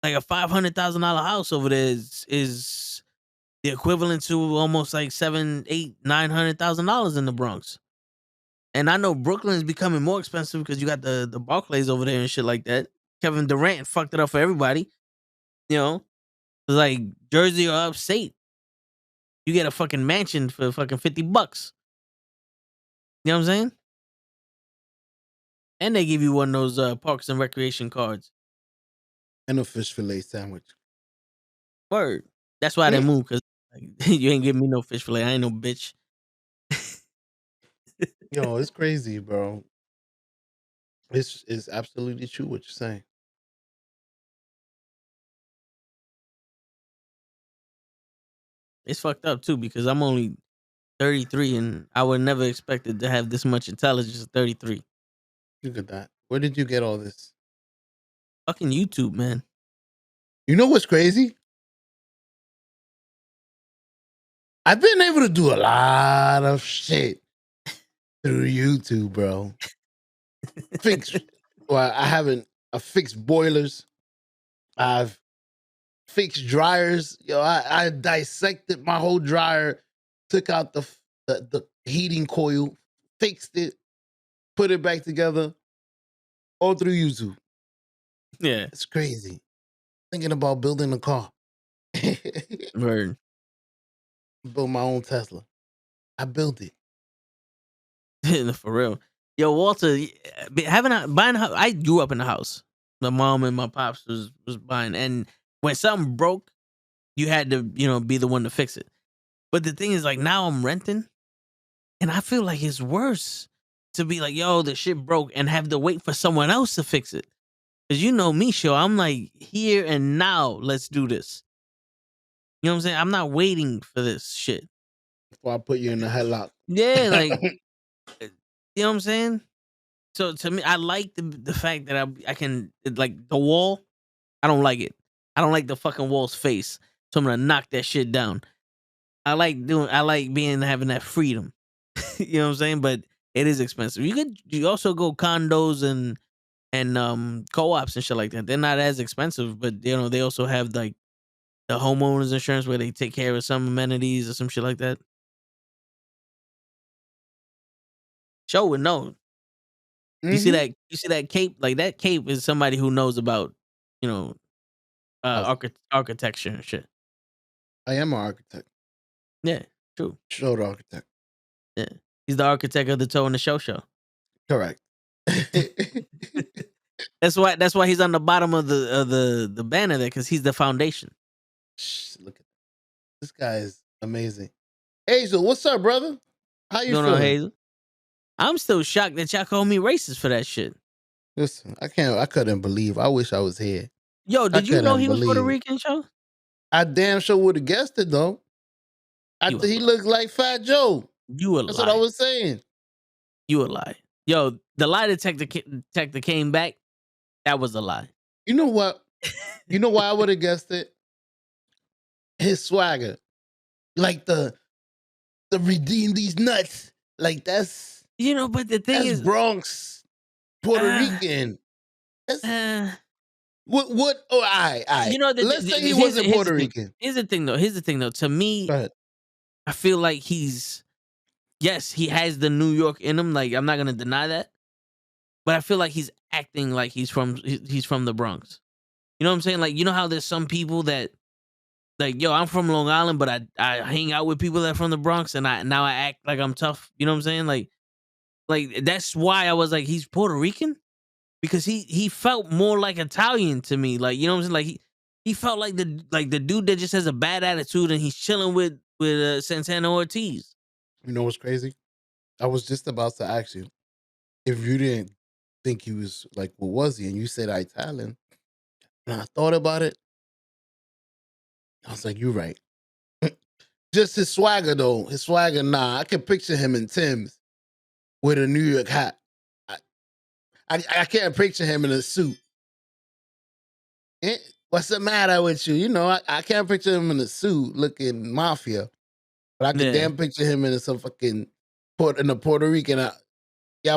like a $500,000 house over there is the equivalent to almost like seven, eight, $900,000 in the Bronx. And I know Brooklyn is becoming more expensive because you got the Barclays over there and shit like that. Kevin Durant fucked it up for everybody. You know, it's like Jersey or upstate, you get a fucking mansion for fucking $50. You know what I'm saying? And they give you one of those Parks and Recreation cards. And a fish fillet sandwich. Word. That's why they moved, because you ain't giving me no fish fillet. I ain't no bitch. Yo, it's crazy, bro. It's absolutely true what you're saying. It's fucked up too because I'm only 33 and I would never expected to have this much intelligence at 33. Look at that. Where did you get all this? Fucking YouTube, man. You know what's crazy? I've been able to do a lot of shit through YouTube, bro. Fix. Well, I fixed boilers. I've fixed dryers. Yo, I dissected my whole dryer, took out the heating coil, fixed it, put it back together, all through YouTube. Yeah. It's crazy. Thinking about building a car. Word. Build my own Tesla. I built it. For real. Yo, Walter, buying a house. I grew up in the house. My mom and my pops was buying, and when something broke, you had to, be the one to fix it. But the thing is, like, now I'm renting, and I feel like it's worse to be like, yo, the shit broke, and have to wait for someone else to fix it. Cause you know me, sure. I'm like, here and now, let's do this. You know what I'm saying? I'm not waiting for this shit. Before I put you in the headlock. Yeah, like, you know what I'm saying? So to me, I like the fact that I can, like, the wall. I don't like it. I don't like the fucking wall's face. So I'm gonna knock that shit down. I like having that freedom. You know what I'm saying? But it is expensive. You also go condos and co-ops and shit like that. They're not as expensive, but they also have like the homeowners insurance where they take care of some amenities or some shit like that. Show would know. Mm-hmm. You see that cape? Like, that cape is somebody who knows about, you know, architecture and shit. I am an architect. Yeah, true. Showed architect. Yeah. He's the architect of the Toe in the Show. Correct. That's why he's on the bottom of the banner there, because he's the foundation. Look at this guy is amazing. Hazel, what's up, brother? How you Going on, feeling? Hazel? I'm still shocked that y'all call me racist for that shit. Listen, I couldn't believe. I wish I was here. Yo, I did you know couldn't he was Puerto believe. Rican, show? I damn sure would have guessed it though. You a He lie. looked like Fat Joe. You a That's what I lie. was saying. You a lie. Yo, the lie detector came back. That was a lie. You know what? You know why I would have guessed it? His swagger, like the redeem these nuts. Like that's You know, but the thing is, Bronx, Puerto uh, Rican. That's uh, what? Oh, I. you know, Let's say he wasn't Puerto Rican. Here's the thing, though. Here's the thing, though. To me, Go ahead. I feel like yes, he has the New York in him. Like, I'm not gonna deny that, but I feel like he's acting like he's from the Bronx. You know what I'm saying? Like, you know how there's some people that, like, yo, I'm from Long Island, but I hang out with people that are from the Bronx, and now I act like I'm tough. You know what I'm saying? Like that's why I was like, he's Puerto Rican, because he felt more like Italian to me. Like, you know what I'm saying? Like he felt like the dude that just has a bad attitude and he's chilling with Santana Ortiz. You know what's crazy? I was just about to ask you if you didn't think he was like, what was he? And you said Italian. And I thought about it. I was like, you're right. Just his swagger though. His swagger, nah. I can picture him in Tim's with a New York hat. I can't picture him in a suit. What's the matter with you? You know, I can't picture him in a suit looking mafia, but I could Yeah, damn picture him in some fucking in a Puerto Rican,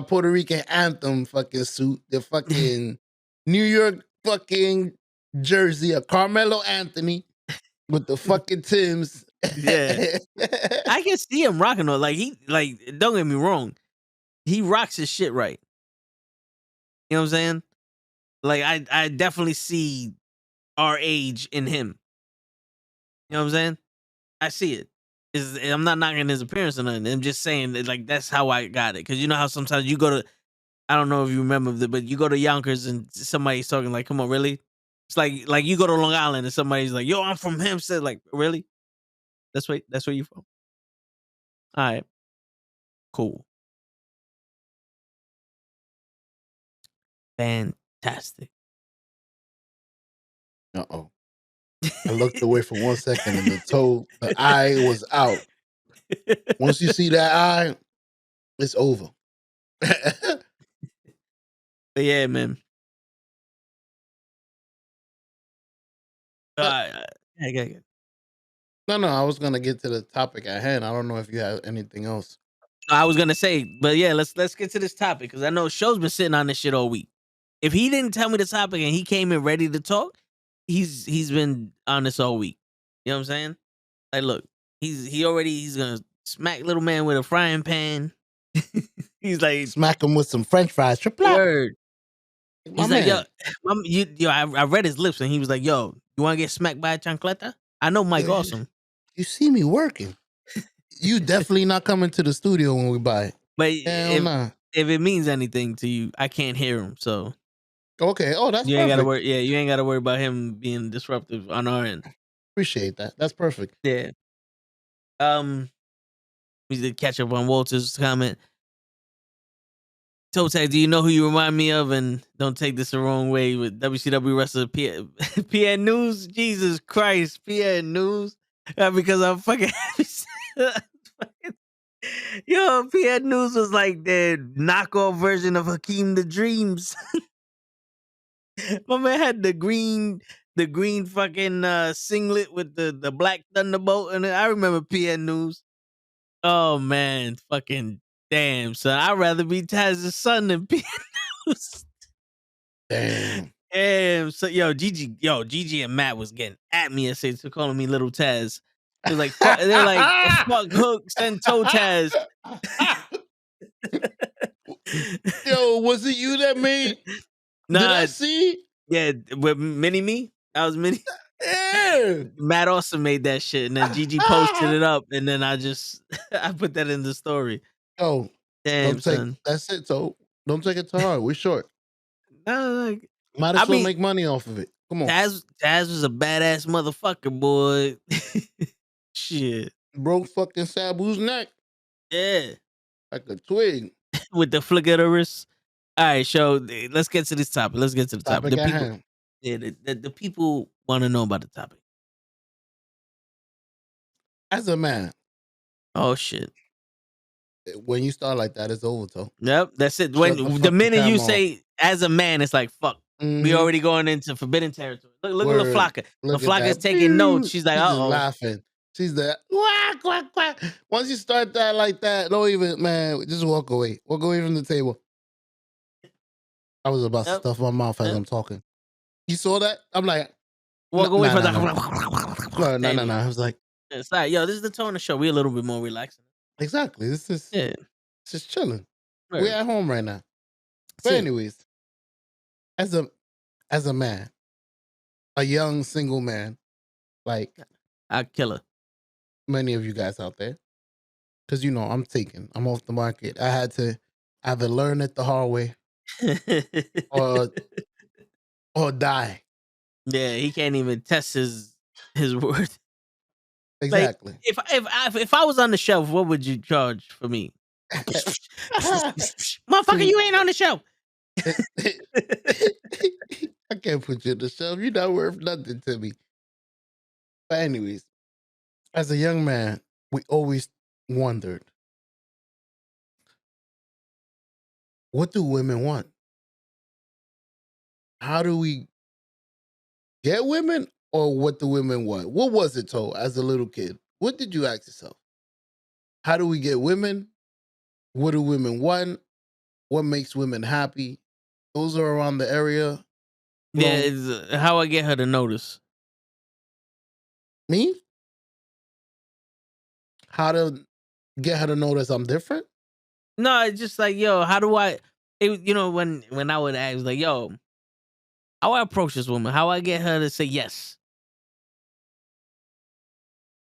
Puerto Rican anthem fucking suit, the fucking New York fucking jersey, a Carmelo Anthony with the fucking Timbs. yeah. I can see him rocking though. Like, don't get me wrong, he rocks his shit right. You know what I'm saying? Like, I definitely see our age in him. You know what I'm saying? I see it. I'm not knocking his appearance or nothing. I'm just saying that, like, that's how I got it. Because you know how sometimes you go to, I don't know if you remember, but you go to Yonkers and somebody's talking like, "Come on, really?" It's like you go to Long Island and somebody's like, "Yo, I'm from Hempstead." Like, really? That's where you from? All right, cool, fantastic. Uh-oh. I looked away for 1 second and the eye was out. Once you see that eye, it's over. But yeah, man. Uh, Yeah. no, I was gonna get to the topic at hand. I don't know if you have anything else. I was gonna say, but yeah, let's get to this topic because I know Show's been sitting on this shit all week. If he didn't tell me the topic and he came in ready to talk, he's been on this all week. You know what I'm saying? Like, look, he's gonna smack little man with a frying pan. He's like, Smack him with some French fries. Triple up. word. My He's like, yo, man. I read his lips and he was like, yo, you want to get smacked by a chancleta? I know Mike Yo, Awesome, you see me working. You definitely not coming to the studio when we buy it. but Hell nah. if it means anything to you, I can't hear him, so Okay. Oh, that's you ain't gotta perfect. worry. Yeah, you ain't gotta worry about him being disruptive on our end. Appreciate that. That's perfect. Yeah. We did catch up on Walter's comment. Toe Tag, do you know who you remind me of? And don't take this the wrong way with WCW wrestler PN News. Jesus Christ, PN News. Because I'm fucking yo, PN News was like the knockoff version of Hakeem the Dreams. My man had the green fucking singlet with the black thunderbolt, and I remember PN News. Oh man, fucking damn, son. I'd rather be Taz's son than PN News. Damn. Damn, so Gigi and Matt was getting at me and say to calling me little Taz. It was like they're like fuck Hook, send Toe Taz. Yo, was it you that made? Nah, Did I see? yeah, with Mini Me. I was Mini. Yeah. Matt also made that shit, and then Gigi posted it up, and then I put that in the story. Yo, Damn, son. that's it. So don't take it too hard. We're short. Nah, Might as well make money off of it. Come on. Taz was a badass motherfucker, boy. Shit. Broke fucking Sabu's neck Yeah. like a twig. With the flick of the wrist. All right, so let's get to this topic. Let's get to the topic. Topic The at people, hand. yeah, the people want to know about the topic. As a man, Oh shit. when you start like that, it's over, though. Yep, that's it. Shut the When the fucking minute you camera off. say as a man, it's like fuck. We Mm-hmm. already going into forbidden territory. Look at Word. LaFlocka. Look at LaFlocka's that. taking notes. She's like, She's uh just oh. laughing. She's there. Quack, quack, quack. Once you start that like that, don't even, man, just walk away. Walk away from the table. I was about to Yep. stuff my mouth as Yep. I'm talking. You saw that? I'm like, Walk away from nah. the. No. There you go. I was like, It's like, yo, this is the tone of the show. We're a little bit more relaxing. exactly. This is Yeah. just chilling. Word. We're at home right now. That's But it. anyways, as a man, a young single man, like I kill her. many of you guys out there, because I'm off the market. I had to either learn it the hard way or die. Yeah, he can't even test his worth. Exactly. Like, if I was on the shelf, what would you charge for me? Motherfucker, you ain't on the shelf. I can't put you on the shelf. You're not worth nothing to me. But anyways, as a young man, we always wondered, what do women want? How do we get women, or what do women want? What was it, Toe, as a little kid? What did you ask yourself? How do we get women? What do women want? What makes women happy? Those are around the area. Yeah, Well, it's how I get her to notice. me? How to get her to notice I'm different? No, it's just like, yo, how do I? When I would ask, like, yo, how I approach this woman, how I get her to say yes,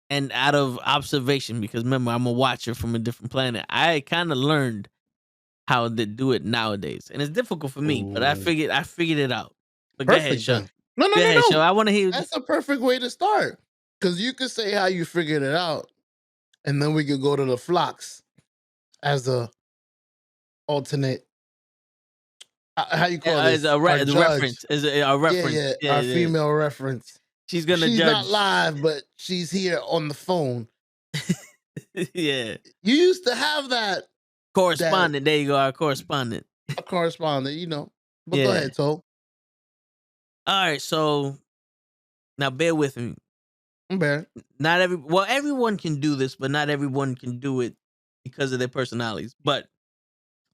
and out of observation, because remember, I'm a watcher from a different planet. I kind of learned how to do it nowadays, and it's difficult for me, but I Ooh. figured it out. But go ahead, Perfect Sean. then. No. Go ahead, Sean. I want to hear. That's a perfect way to start. Because you could say how you figured it out, and then we could go to the flocks as a alternate. How you call As this? a Our the judge. reference, as a reference. Yeah. Our female reference. She's gonna She's judge. not live, but she's here on the phone. Yeah, You used to have that correspondent. There you go, our correspondent. a correspondent, But go Yeah. ahead, Toe. All right, so now bear with me. I'm bad. Everyone can do this, but not everyone can do it because of their personalities. But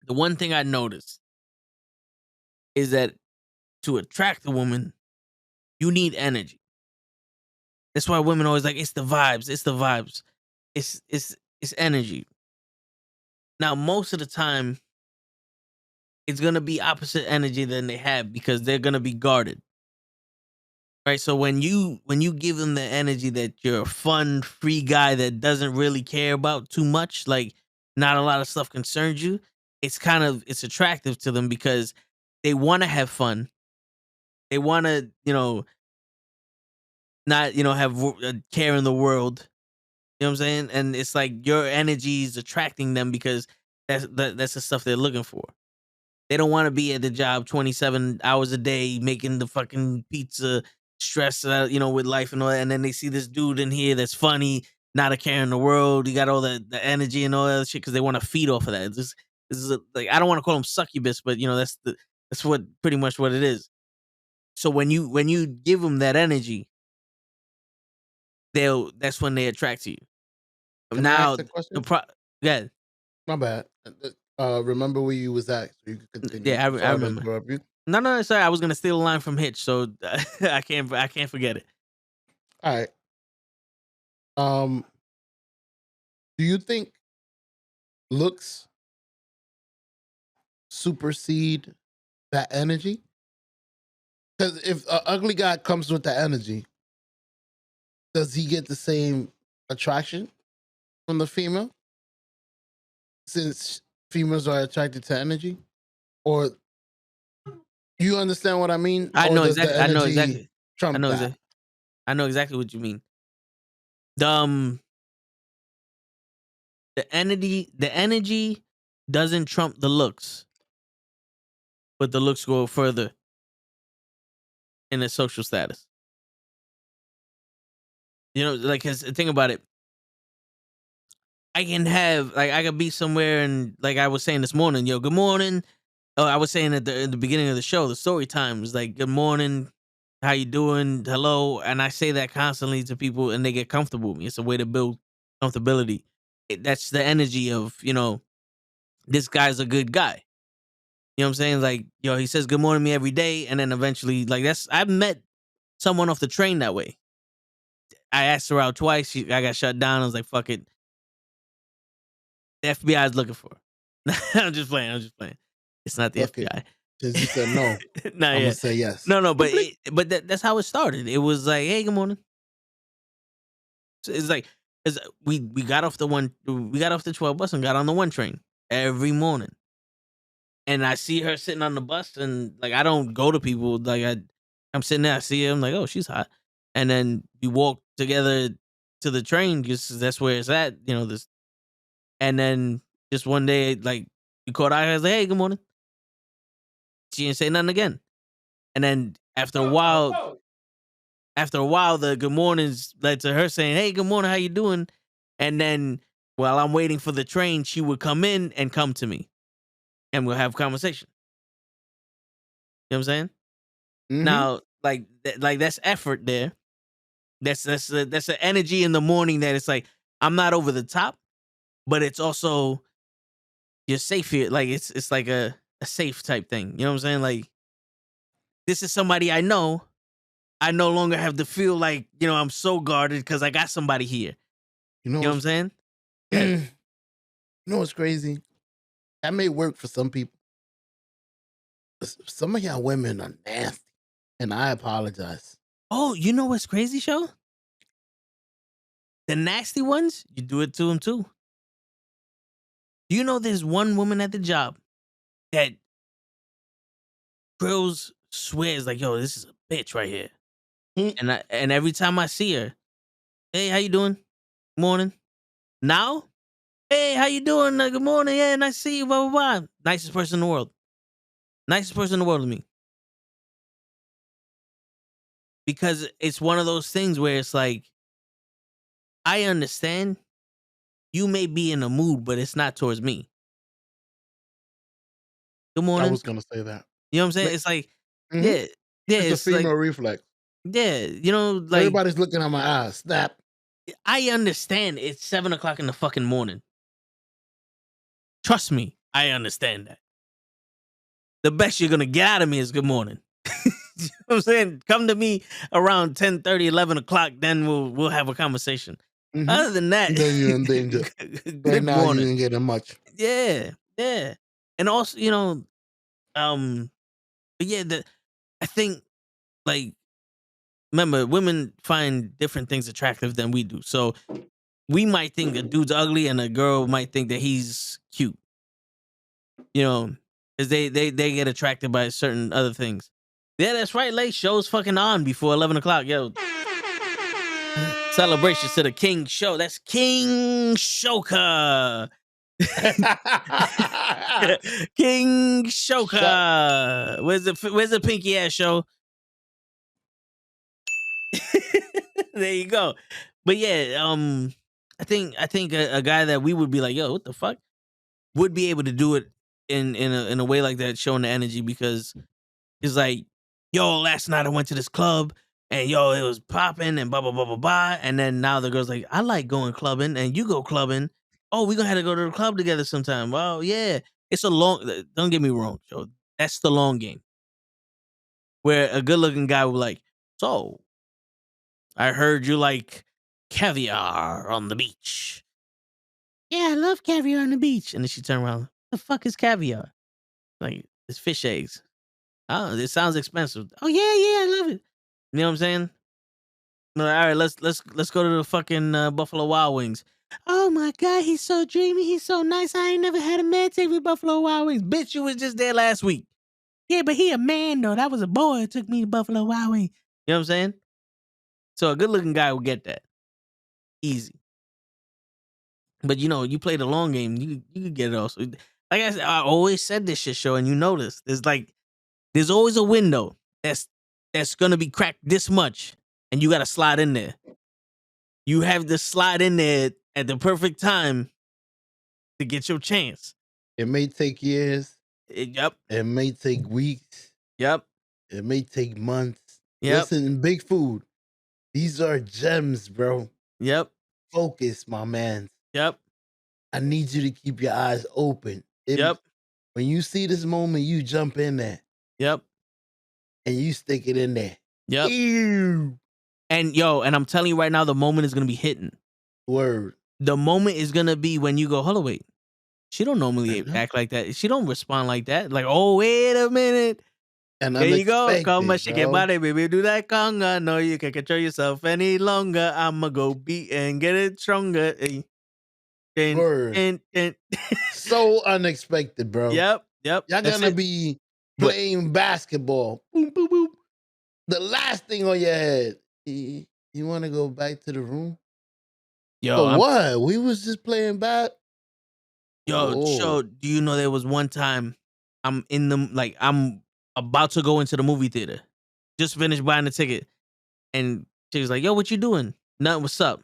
the one thing I noticed is that to attract a woman, you need energy. That's why women always like, it's the vibes, it's the vibes. It's energy. Now, most of the time, it's gonna be opposite energy than they have because they're gonna be guarded. Right. So when you give them the energy that you're a fun, free guy that doesn't really care about too much, like not a lot of stuff concerns you, it's attractive to them because they want to have fun. They want to, not, have care in the world. You know what I'm saying? And it's like your energy is attracting them because that's the stuff they're looking for. They don't want to be at the job 27 hours a day making the fucking pizza, stressed out, with life and all that. And then they see this dude in here that's funny, not a care in the world. He got all the energy and all that shit because they want to feed off of that. This is like, I don't want to call them succubus, but that's what pretty much what it is. So when you give them that energy, that's when they attract to you. Can I Now ask a question? yeah. My bad. Remember where you was at, so you could continue. Yeah, I Sorry to remember. interrupt you. No, sorry. I was gonna steal a line from Hitch, so I can't forget it. All right. Do you think looks supersede that energy? Because if an ugly guy comes with that energy, does he get the same attraction from the female? Since females are attracted to energy, or you understand what I mean? I Or know does the exactly. I know energy exactly. I trump know that? exactly. I know exactly what you mean. The energy doesn't trump the looks. but the looks go further in the social status. You know, like, 'cause think about it. I can have like I could be somewhere and like I was saying this morning, yo, good morning. Oh, I was saying at the beginning of the show, the story time was like, good morning, how you doing? Hello. And I say that constantly to people and they get comfortable with me. It's a way to build comfortability. That's the energy of, this guy's a good guy. You know what I'm saying? Like, yo, he says good morning to me every day, and then eventually, like I've met someone off the train that way. I asked her out twice. I got shut down. I was like, fuck it. The FBI is looking for her. I'm just playing. I'm just playing. It's not the Fuck it. FBI. Because you said no. Not I'm going yet. to say yes. No, but that's how it started. It was like, hey, good morning. So it's like, we got off the 12 bus and got on the 1 train every morning. And I see her sitting on the bus, and like I don't go to people. Like I'm sitting there, I see her, I'm like, oh, she's hot. And then we walk together to the train because that's where it's at, this. And then just one day, like we caught eye, I was like, hey, good morning. She didn't say nothing again. And then after a while, the good mornings led to her saying, hey, good morning, how you doing? And then while I'm waiting for the train, she would come in and come to me, and we'll have a conversation. You know what I'm saying? Mhm. Now, like that's effort there. That's an energy in the morning that it's like I'm not over the top, but it's also you're safe here. Like it's like a safe type thing. You know what I'm saying? Like this is somebody I know. I no longer have to feel like I'm so guarded because I got somebody here. You know You know what I'm saying? Yeah. you know what's crazy? That may work for some people. Some of y'all women are nasty. And I apologize. Oh, you know what's crazy, show? The nasty ones, you do it to them too. You know, there's one woman at the job that girls swears like, yo, this is a bitch right here. And every time I see her, hey, how you doing? Morning. Now, hey, how you doing? Good morning. Yeah, nice to see you. Blah blah blah. Nicest person in the world. Nicest person in the world to me. Because it's one of those things where it's like, I understand you may be in a mood, but it's not towards me. Good I morning. was going to say that. You know what I'm saying? It's like, Mhm. yeah, It's a it's like, female reflex. yeah, like Everybody's looking at my eyes. Snap. I understand it's 7:00 in the fucking morning. Trust me, I understand that. The best you're gonna get out of me is good morning. You know what I'm saying? Come to me around 10:30, 11 o'clock, then we'll have a conversation. Mhm. Other than that, Then you're in danger. good Right now, you morning. ain't getting much. Yeah. And also, but yeah, I think like remember, women find different things attractive than we do. So we might think a dude's ugly and a girl might think that he's cute. Because they get attracted by certain other things. Yeah, that's right. Late show's fucking on before 11 o'clock. Yo, celebrations to the King Show. That's King Shoka. King Shoka. Where's the pinky ass show? There you go. But yeah, I think a guy that we would be like, yo, what the fuck, would be able to do it in a way like that, showing the energy, because it's like, yo, last night I went to this club and yo, it was popping and blah blah blah blah blah, and then now the girl's like, I like going clubbing and you go clubbing. Oh, we gonna have to go to the club together sometime. Well, yeah, it's a long. Don't get me wrong, Joe. That's the long game. Where a good looking guy would be like, so I heard you like caviar on the beach. Yeah, I love caviar on the beach. And then she turned around, the fuck is caviar? Like, it's fish eggs. Oh, this sounds expensive. Oh yeah, I love it. You know what I'm saying? No, all right, let's go to the fucking Buffalo Wild Wings. Oh my god, he's so dreamy, he's so nice. I ain't never had a man take me to Buffalo Wild Wings. Bitch, you was just there last week. Yeah, but he a man though. That was a boy who took me to Buffalo Wild Wings. You know what I'm saying? So a good looking guy will get that. Easy. But you play the long game, you could get it also. Like I said, I always said this shit, show, and you notice. There's like There's always a window that's gonna be cracked this much, and you gotta slide in there. You have to slide in there at the perfect time to get your chance. It may take years. Yep. It may take weeks. Yep. It may take months. Yep. Listen, Big Food, these are gems, bro. Yep. Focus, my man. Yep. I need you to keep your eyes open. Yep. When you see this moment, you jump in there. Yep. And you stick it in there. Yep. Ew. And I'm telling you right now, the moment is gonna be hitting. Word. The moment is gonna be when you go, hold on, wait. She don't normally act like that. She don't respond like that. Like, oh, wait a minute. And there you go. Come on, unexpected, shake your bro. body, baby. Do that conga. No, you can't control yourself any longer. I'ma go beat and get it stronger. Word. So unexpected, bro. Yep. Y'all gonna be playing basketball. Boom, boom, boom. The last thing on your head. You want to go back to the room? Yo, what? We was just playing back. Yo, Show, do you know there was one time I'm about to go into the movie theater. Just finished buying the ticket. And she was like, yo, what you doing? Nothing, what's up?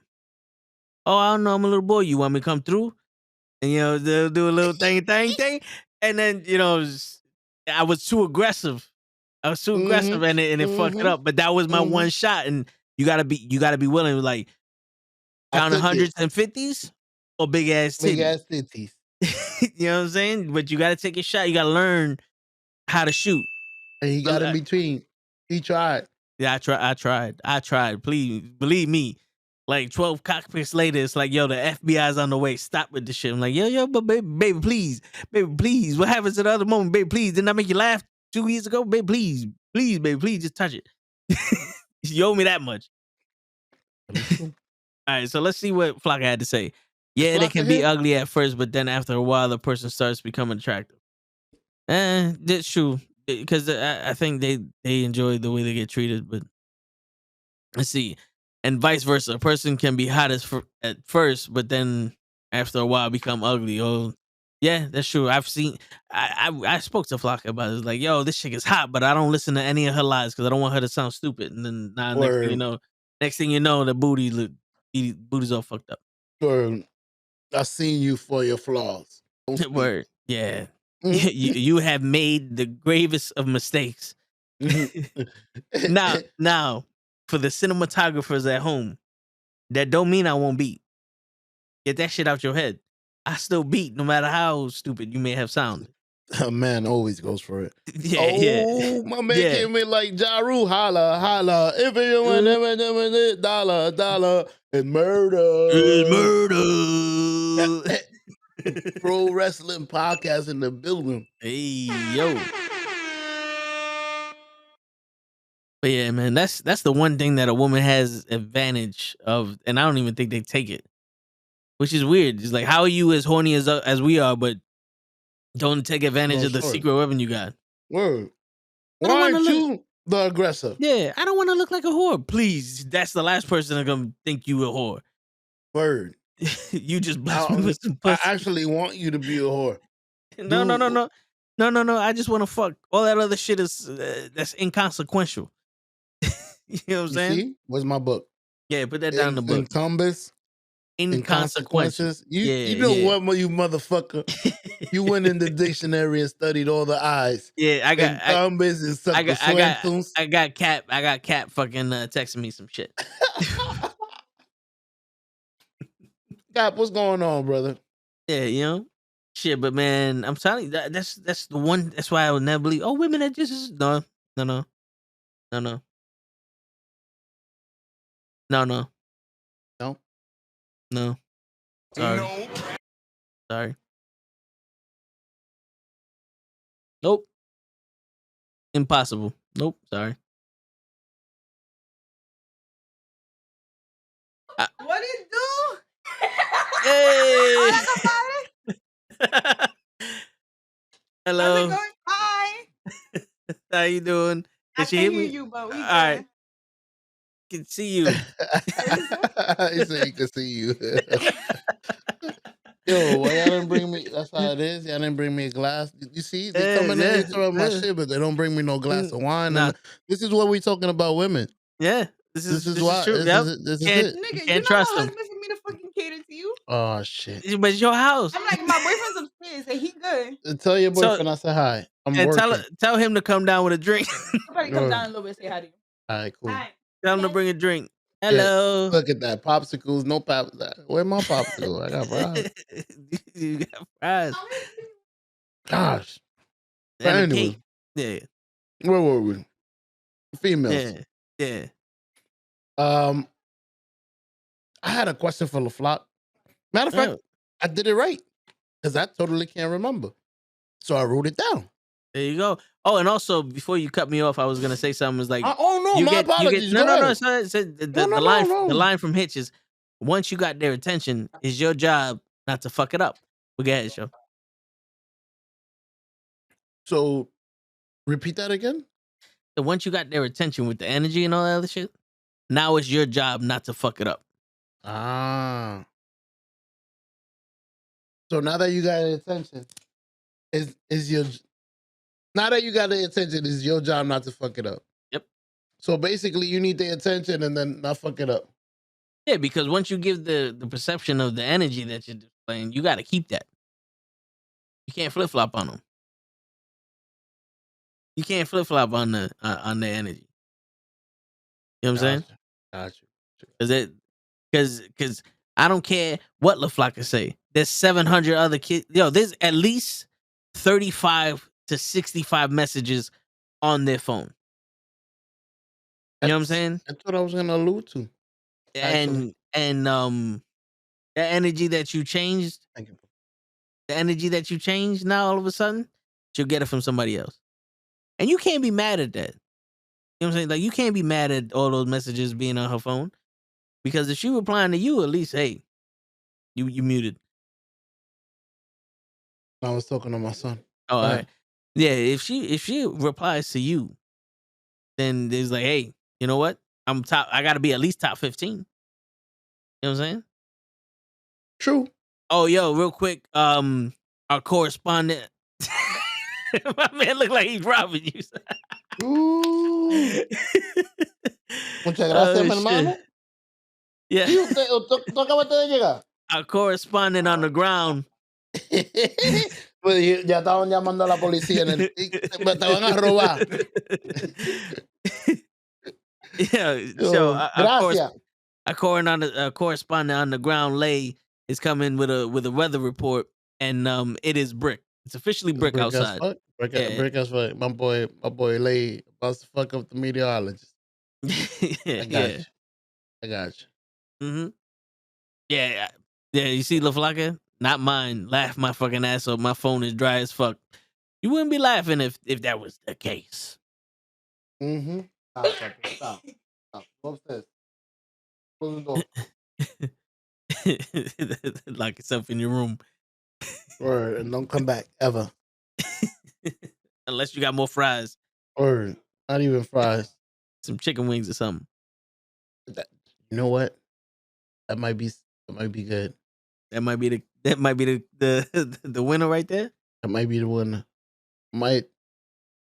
Oh, I don't know, I'm a little boy. You want me to come through? And, they'll do a little thing. And then, I was too aggressive. And it fucked it up. But that was my one shot. And you gotta be willing to like count hundreds and fifties or big ass titties. Big ass titties. You know what I'm saying? But you gotta take a shot. You gotta learn how to shoot. And he got in between. He tried. Yeah, I tried. Please believe me. Like 12 cockpits later, it's like, yo, the FBI's on the way. Stop with this shit. I'm like, yo, but baby, please. What happens at the other moment? Baby, please. Didn't I make you laugh 2 years ago? Baby, please. Please, baby, please just touch it. You owe me that much. All right, so let's see what Flocka had to say. Yeah, they can be ugly at first, but then after a while, the person starts becoming attractive. That's true. Because I think they enjoy the way they get treated, but let's see. And vice versa. A person can be hot at first, but then after a while become ugly. Oh, yeah, that's true. I've seen. I spoke to Flocka about it. It's like, yo, this chick is hot, but I don't listen to any of her lies because I don't want her to sound stupid. And then next thing you know, the booty's all fucked up. Word. I seen you for your flaws. Word. Yeah. you have made the gravest of mistakes. Now, for the cinematographers at home, that don't mean I won't beat. Get that shit out your head. I still beat no matter how stupid you may have sounded. A man always goes for it. Yeah. My man came in like Ja Rule, holla, holla. If you want it, dollar, and murder. Pro wrestling podcast in the building. Hey, yo. But yeah, man, that's the one thing that a woman has advantage of, and I don't even think they take it, which is weird. It's like, how are you as horny as we are, but don't take advantage of the secret weapon you got? Word. Why aren't you the aggressor? Yeah, I don't want to look like a whore. Please, that's the last person that's gonna think you a whore. Word. You just blessed me with some pussy. I actually want you to be a whore. No. I just want to fuck. All that other shit is that's inconsequential. You know what I'm saying? See? Where's my book? Yeah, put that down in the book. Inconsequences. You know what, you motherfucker? You went in the dictionary and studied all the I's. Yeah, I got I got Cap fucking texting me some shit. Cap, what's going on, brother? Yeah, shit. But man, I'm telling you, that's the one. That's why I would never believe. Oh, women that just no. Sorry. Sorry. Nope. Impossible. Nope. Sorry. What did it do? Hey. Hello. Hi. How you doing? I can't hear you, but we good. All right. Can see you. He said he can see you. Yo, why y'all didn't bring me? That's how it is. Y'all didn't bring me a glass. You see, they come in there Yeah, interrupt my yeah. shit, but they don't bring me no glass of wine. Nah, And this is what we talking about women. yeah. This This is is this is why. true. Yep. This is Can't it. you Nigga, you're can't not trust my him. husband for me to fucking cater to you. Oh shit. But it's your house. I'm like, my boyfriend's upstairs and he good. Tell your So boyfriend I said hi. I'm and working. tell him to come down with a drink. He'll probably come All down in a little bit and say hi to you. right, cool. Hi. Tell him to bring a drink. Yeah, Hello. look at that popsicles. No pop. Where my popsicle? I got fries. You got fries Gosh. But and a anyway, cake. Yeah, where were we? Females. yeah, yeah. I had a question for LaFlock. Matter of fact, Oh, I did it right because I totally can't remember. So I wrote it down. there you go. Oh, and also before you cut me off, I was gonna say something. Was like Oh no, my apologies. no, Go no, no. ahead. So No, no, no, the no. line from Hitch is once you got their attention, it's your job not to fuck it up. But go ahead, show. So repeat that again. So once you got their attention with the energy and all that other shit, now it's your job not to fuck it up. Ah. So now that you got the attention, is your now that you got the attention, is your job not to fuck it up. Yep. So basically, you need the attention and then not fuck it up. Yeah, because once you give the perception of the energy that you're displaying, you got to keep that. You can't flip flop on them. You can't flip flop on the energy. You know what I'm saying? Gotcha. Because I don't care what LaFlocka say. There's 700 other kids. Yo, there's at least 35 to 65 messages on their phone. You know what I'm saying? That's what I was gonna allude to. Actually. And the energy that you changed, Thank you. the energy that you changed now all of a sudden, you'll get it from somebody else. And you can't be mad at that. You know what I'm saying? Like you can't be mad at all those messages being on her phone. Because if she replying to you, at least, hey, you muted. I was talking to my son. Oh, all right. Yeah, if she replies to you, then there's like, hey, you know what? I gotta be at least top 15. You know what I'm saying? True. Oh, yo, real quick, our correspondent. My man look like he's robbing you. Muchas gracias, mi hermano. Yeah. ¿Tú acabaste de llegar? Our correspondent on the ground. Pues ya estaban llamando a la policía te van a robar. Yeah, so gracias. Our correspondent on the ground, Lay, is coming with a weather report, and it is brick. It's officially brick outside. Brick as fuck. My boy Lay about to fuck up the meteorologist. I got you. Mm-hmm. Yeah. You see, LaFlocka? Not mine. Laugh my fucking ass off. My phone is dry as fuck. You wouldn't be laughing if that was the case. Mm-hmm. Stop. Go upstairs. Close the door. Lock yourself in your room. Word, and don't come back ever. Unless you got more fries. Word, not even fries. Some chicken wings or something. You know what? That might be good. That might be the winner right there. That might be the winner. Might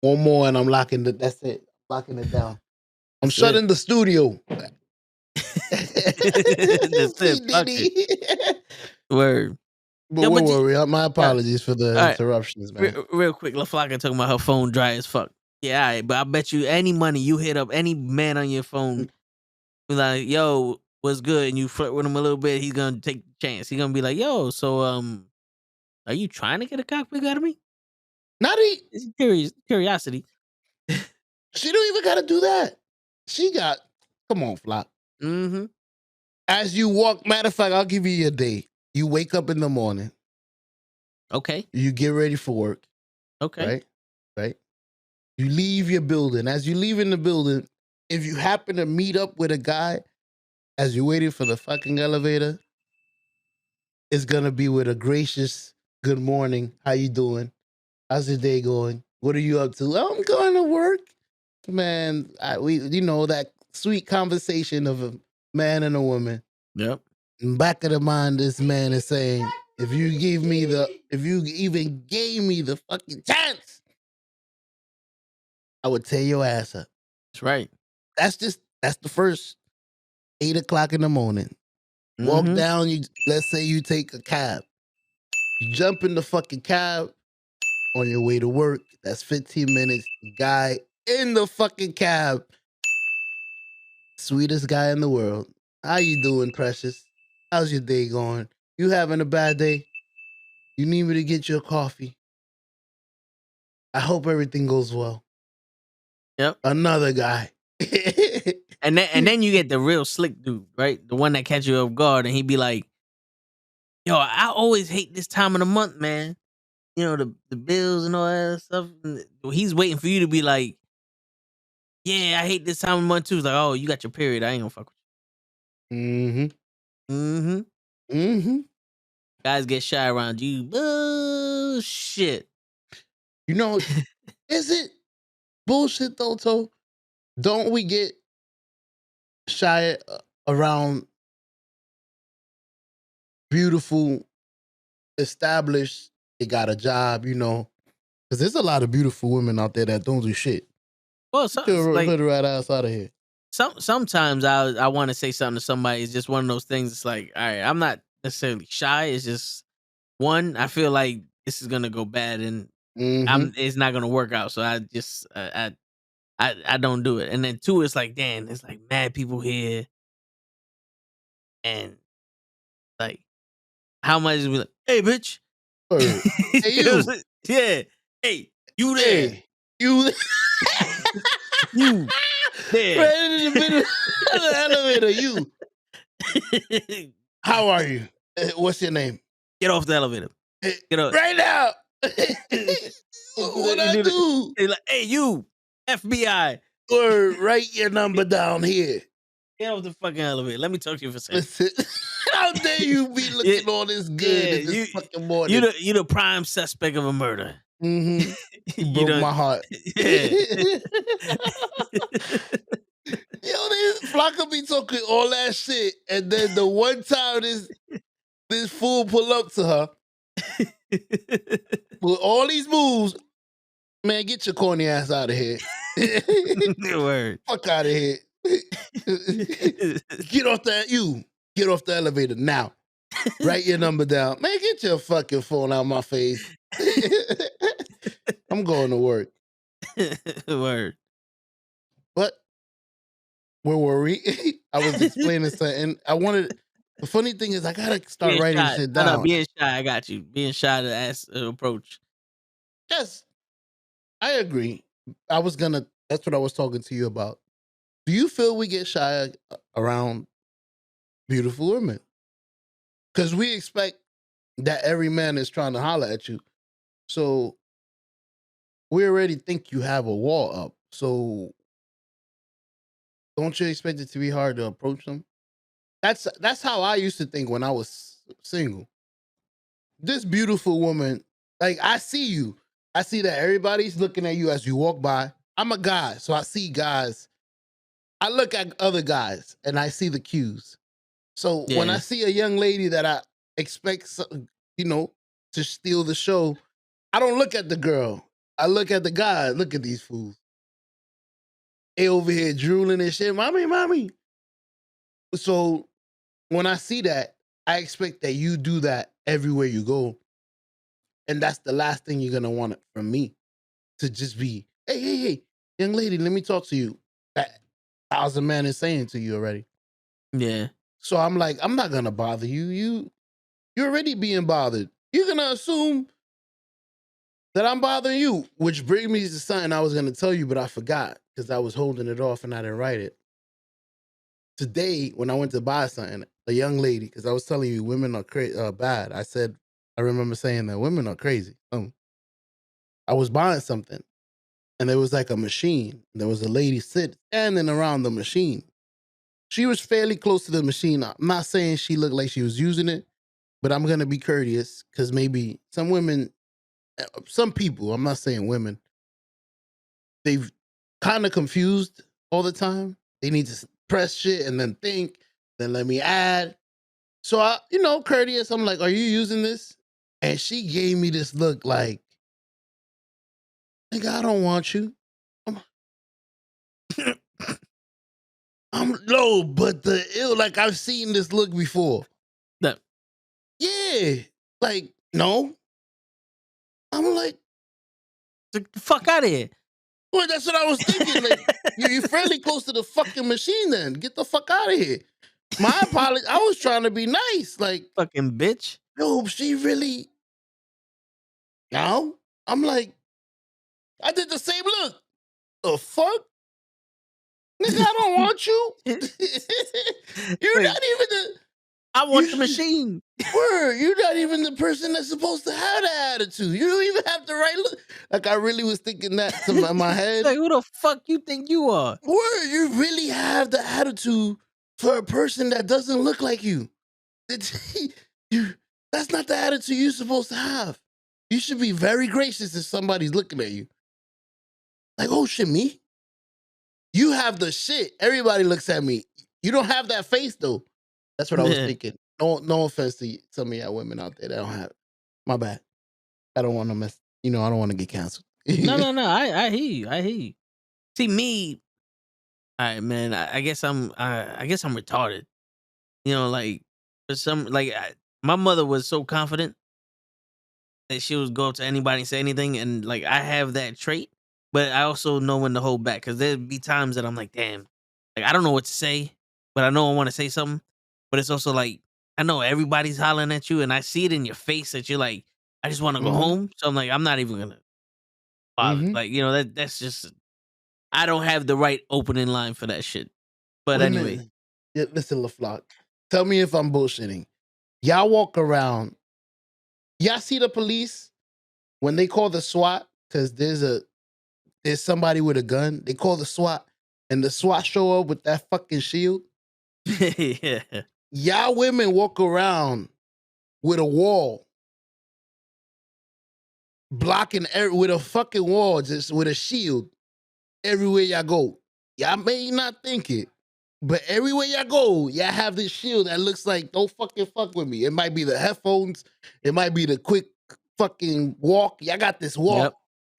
one more and I'm locking that's it. Locking it down. I'm shutting the studio. That's it. Fuck it. Word. But don't worry. My apologies for the interruptions, man. Real quick, LaFlocka talking about her phone dry as fuck. Yeah, all right, but I bet you any money you hit up any man on your phone, be like, yo, what's good? And you flirt with him a little bit, he's gonna take the chance. He's gonna be like, yo, so are you trying to get a cockpit out of me? It's curiosity. She don't even gotta do that. Come on, Flock. Mm-hmm. As you walk, matter of fact, I'll give you your day. You wake up in the morning. Okay. You get ready for work. Okay. Right. You leave your building. As you leave in the building, if you happen to meet up with a guy as you're waiting for the fucking elevator, it's gonna be with a gracious good morning. How you doing? How's your day going? What are you up to? Oh, I'm going to work. Man, that sweet conversation of a man and a woman. Yep. In back of the mind, this man is saying, If you even gave me the fucking chance, I would tear your ass up. That's right. That's the first 8 o'clock in the morning. Walk down, let's say you take a cab. You jump in the fucking cab on your way to work. That's 15 minutes. The guy in the fucking cab. Sweetest guy in the world. How you doing, precious? How's your day going? You having a bad day? You need me to get you a coffee? I hope everything goes well. Yep. Another guy. And then you get the real slick dude, right? The one that catch you off guard, and he be like, "Yo, I always hate this time of the month, man. You know, the bills and all that stuff." And he's waiting for you to be like, "Yeah, I hate this time of the month too." It's like, "Oh, you got your period. I ain't gonna fuck with you." Guys get shy around you. Bullshit. You know, is it bullshit though, Toe? Don't we get shy around beautiful, established, they got a job, you know? Because there's a lot of beautiful women out there that don't do shit. Well, Put her right ass out of here. Sometimes I want to say something to somebody. It's just one of those things. It's like, all right, I'm not necessarily shy. It's just one, I feel like this is gonna go bad, and it's not gonna work out. So I just I don't do it. And then two, it's like, damn, it's like mad people here, and like, how much is we like, hey, bitch, hey you, yeah, hey, you there, hey, you, you there, right in the middle of the elevator, you. How are you? What's your name? Get off the elevator. Get up right now. What I do? They like, hey, you, FBI. Or write your number down here. Get off the fucking elevator. Let me talk to you for a second. How dare you be looking all this good in this fucking morning? You the prime suspect of a murder. You broke my heart. Yeah. Yo, this Flocka be talking all that shit, and then the one time this fool pull up to her with all these moves, man, get your corny ass out of here. Word. Fuck out of here. Get off the elevator now. Write your number down. Man, get your fucking phone out of my face. I'm going to work. Word. But where were we? I was explaining something. The funny thing is I gotta start being writing shy. shit down. Being shy, I got you. Being shy to ask approach. Yes, I agree. That's what I was talking to you about. Do you feel we get shy around beautiful women? Because we expect that every man is trying to holler at you. So we already think you have a wall up. So don't you expect it to be hard to approach them? That's how I used to think when I was single. This beautiful woman, like I see you. I see that everybody's looking at you as you walk by. I'm a guy, so I see guys. I look at other guys and I see the cues. So when I see a young lady that I expect, to steal the show, I don't look at the girl. I look at the guy. Look at these fools. They over here drooling and shit. Mommy. So when I see that, I expect that you do that everywhere you go. And that's the last thing you're going to want from me. To just be, hey, young lady, let me talk to you. That 1,000 man is saying to you already. Yeah. So I'm like, I'm not going to bother you. You're already being bothered. You're going to assume that I'm bothering you, which brings me to something I was going to tell you, but I forgot because I was holding it off and I didn't write it. Today, when I went to buy something, a young lady, because I was telling you women are bad. I remember saying that women are crazy. I was buying something and there was like a machine. There was a lady standing around the machine. She was fairly close to the machine. I'm not saying she looked like she was using it, but I'm going to be courteous because maybe some people, I'm not saying women, they've kind of confused all the time. They need to press shit and then think, then let me add. So I, courteous. I'm like, "Are you using this?" And she gave me this look like, "Nigga, I don't want you." I'm, I'm no, but the ill, like I've seen this look before. That Yeah, like no. I'm like, the fuck out of here. well, that's what I was thinking. Like, you're fairly close to the fucking machine. Then get the fuck out of here. My apology. I was trying to be nice. Like, Fucking bitch. no, she really. No, I'm like, I did the same look. The fuck, nigga, I don't want you. You're Wait, not even the. I want the You, machine. word, you're not even the person that's supposed to have the attitude. You don't even have the right look. Like I really was thinking that to my head. Like, who the fuck you think you are? Word, you really have the attitude for a person that doesn't look like you. You that's not the attitude you're supposed to have. You should be very gracious if somebody's looking at you. Like, oh shit, me? You have the shit. Everybody looks at me. You don't have that face though. That's what I was Yeah. thinking. No offense to some of y'all women out there that don't have it. My bad. I don't want to mess. I don't want to get canceled. No. I hear you. I hear you. See me. All right, man. I guess I guess I'm retarded. Like for some, like my mother was so confident that she would go up to anybody and say anything, and like I have that trait, but I also know when to hold back because there'd be times that I'm like, damn, like I don't know what to say, but I know I want to say something, but it's also like I know everybody's hollering at you, and I see it in your face that you're like, I just want to go hmm home, so I'm like, I'm not even gonna bother, hmm like that's just I don't have the right opening line for that shit. But anyway, Women, yeah, listen, LaFlock. Tell me if I'm bullshitting. Y'all walk around. Y'all see the police when they call the SWAT because there's somebody with a gun. They call the SWAT, and the SWAT show up with that fucking shield. yeah, Y'all women walk around with a wall, blocking with a fucking wall, just with a shield everywhere y'all go. Y'all may not think it, but everywhere y'all go, y'all have this shield that looks like don't fucking fuck with me. It might be the headphones, it might be the quick fucking walk. Y'all got this yep, walk.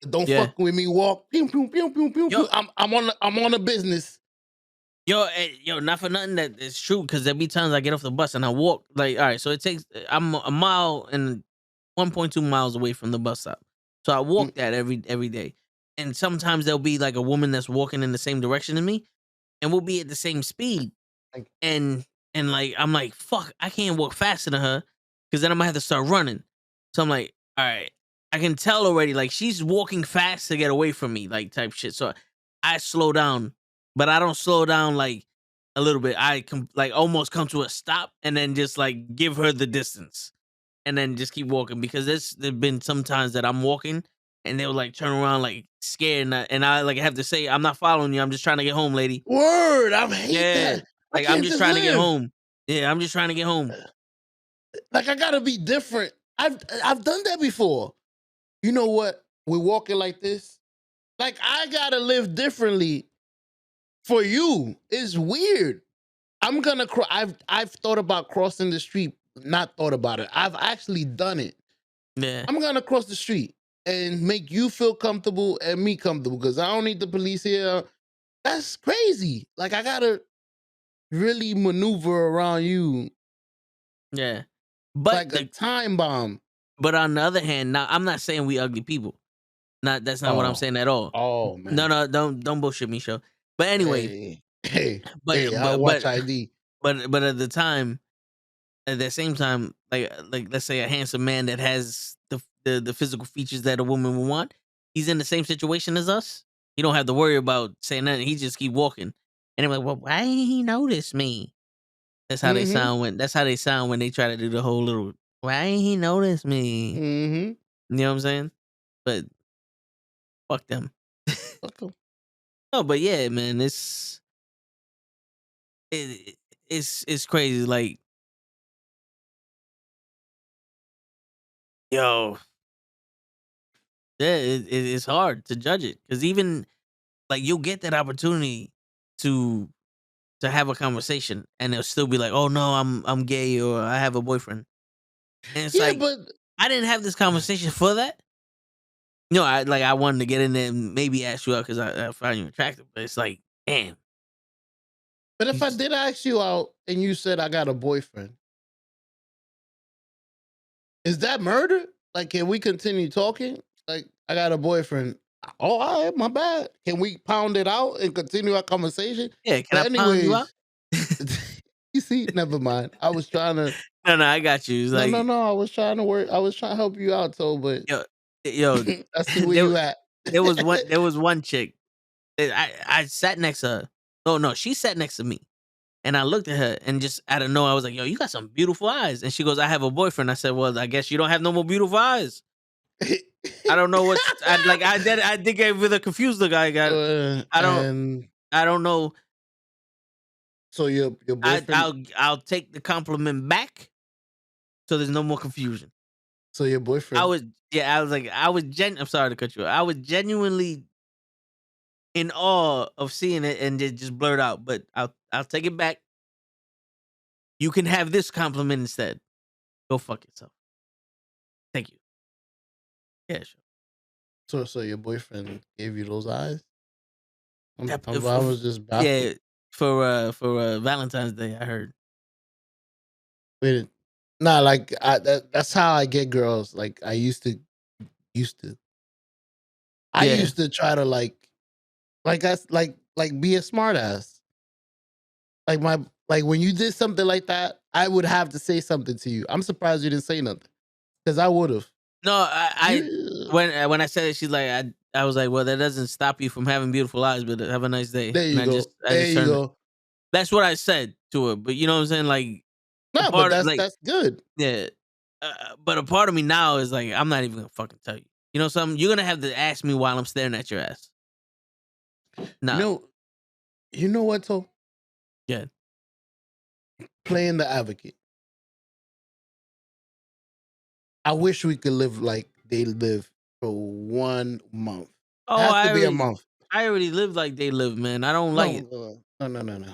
Don't yeah. fuck with me. Walk. Pew, pew, pew, pew, pew, Yo, pew. I'm on a business. yo, not for nothing that it's true because there be times I get off the bus and I walk like all right, so it takes I'm a mile and 1.2 miles away from the bus stop, so I Mm, walk that every day, and sometimes there'll be like a woman that's walking in the same direction as me, and we'll be at the same speed, Thank and like I'm like fuck, I can't walk faster than her because then I'm gonna have to start running, so I'm like all right, I can tell already like she's walking fast to get away from me like type shit, so I slow down, but I don't slow down like a little bit. I like almost come to a stop and then just like give her the distance and then just keep walking because there've been some times that I'm walking and they'll like turn around like scared and I like have to say I'm not following you. I'm just trying to get home, lady. Word, I hate Yeah, that. I like I'm can't just just trying to get live. home. Yeah, I'm just trying to get home. Like I gotta be different. I've done that before. You know what? We're walking like this. Like I gotta live differently for you. It's weird. I'm gonna. I've thought about crossing the street. Not thought about it. I've actually done it. Yeah, I'm gonna cross the street and make you feel comfortable and me comfortable because I don't need the police here. That's crazy. Like I gotta really maneuver around you yeah. But like a the time bomb. but on the other hand, now I'm not saying we ugly people. Not that's not what I'm Oh, saying at all. oh No, man. no, don't bullshit me, show. But anyway, Hey, hey, but hey! I but watch but ID. but at the time, at the same time, like let's say a handsome man that has the physical features that a woman would want, he's in the same situation as us. He don't have to worry about saying nothing. He just keep walking, and I'm like, well, why ain't he notice me? Mm-hmm. That's how they sound when they try to do the whole little. Why ain't he notice me? Mm-hmm. You know what I'm saying? But fuck them. Okay. No, but yeah, man, it's crazy. Like, yo, yeah, it's hard to judge it because even like you'll get that opportunity to to have a conversation, and they'll still be like, "Oh no, I'm gay or I have a boyfriend." And it's Yeah, like but I didn't have this conversation for that. No, I wanted to get in there and maybe ask you out because I find you attractive, but it's like, damn, if you I just, did ask you out and you said I got a boyfriend, is that murder? Like, can we continue talking? Like, I got a boyfriend. Oh, all right, my bad. Can we pound it out and continue our conversation? yeah. Can I But pound you out? anyways, you see, never mind. I was trying to. No, I got you. It's No, no, like, no. I was trying to work. I was trying to help you out, so but yo, yo, I see where there, you at. there was one chick. I sat next to her. Oh no, she sat next to me. And I looked at her and just out of nowhere, I was like, yo, you got some beautiful eyes. And she goes, I have a boyfriend. I said, well, I guess you don't have no more beautiful eyes. I don't know what's I think I really confused the guy. Got I don't And I don't know. so your boyfriend. I'll take the compliment back so there's no more confusion. So your I boyfriend. was I was like I'm sorry to cut you off. I was genuinely in awe of seeing it and just blurt out, but I'll take it back. You can have this compliment instead. Go fuck yourself. Thank you. Yeah, sure. So your boyfriend gave you those eyes. Yep, I was just baffled. yeah, for Valentine's Day, I heard. Wait, nah, like that's how I get girls. Like I used to. I Yeah. used to try to like be a smart ass. Like like when you did something like that, I would have to say something to you. I'm surprised you didn't say nothing because I would have. No, I You when I said it, she's like, I was like, well, that doesn't stop you from having beautiful eyes, but have a nice day. there And you go. I There just you turned. go. That's what I said to her. But you know what I'm saying? Like a No, but part of like that's good. yeah, but a part of me now is like, I'm not even gonna fucking tell you. You know something? You're gonna have to ask me while I'm staring at your ass. You Nah, know, you know what? So yeah. playing the advocate. I wish we could live like they live for 1 month. It Oh, has to be a month. I already live like they live, man. I don't like No, it. no.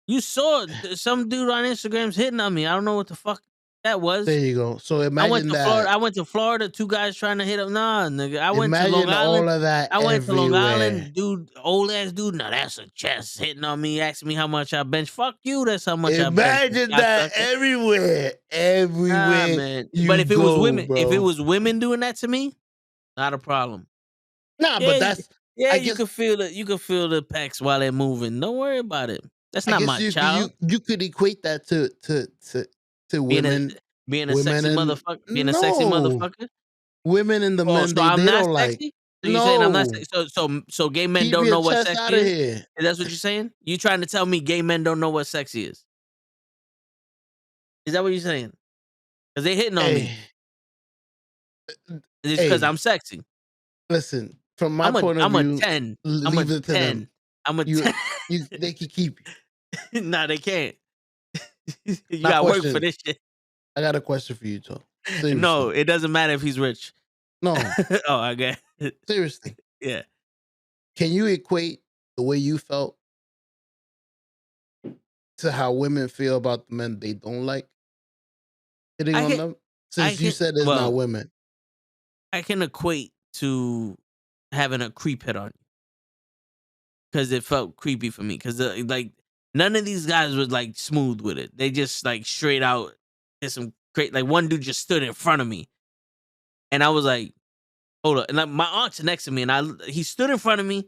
You saw some dude on Instagram's hitting on me. I don't know what the fuck that There was. you go. So imagine that. I went to Florida. Two guys trying to hit up. Nah, nigga. I went to Long Imagine Island. all of that I went to Long everywhere. Island, dude. Old ass dude. Now that's a chest hitting on me, asking me how much I bench. Fuck you. That's how much I bench. You Imagine that cocksucker. everywhere. Nah, Everywhere man. But you go, if it bro. was women doing that to me, not a problem. Nah, Yeah, but that's yeah. I You guess can feel it. You can feel the pecs while they're moving. Don't worry about it. That's not my child. you could equate that to Being a women. being a Women sexy and motherfucker. Being a sexy no. motherfucker. Women and the Oh, men so I'm they not don't like. sexy? So you saying I'm not No. sexy? So gay men Keep don't your know what chest sexy out of is? here. Is that what you're saying? You trying to tell me gay men don't know what sexy is? Is that what you're saying? Because they hitting on Hey, me. It's because hey, I'm sexy. listen, from my point of I'm a view, 10. I'm a leave it to them. 10. I'm a You 10. they can keep you. Nah, they can't. You Now gotta work for question. this shit. I got a question for you, Joe. No, Seriously. it doesn't matter if he's rich. No, Oh, I get it. seriously. Yeah. Can you equate the way you felt to how women feel about the men they don't like hitting I on can them? I Since you can said it's not well, women. I can equate to having a creep hit on you. 'Cause it felt creepy for me. 'Cause, like, none of these guys was, like, smooth with it. They just, like, straight out did some great like, one dude just stood in front of me, and I was like, "Hold up," and, like, my aunt's next to me, and he stood in front of me,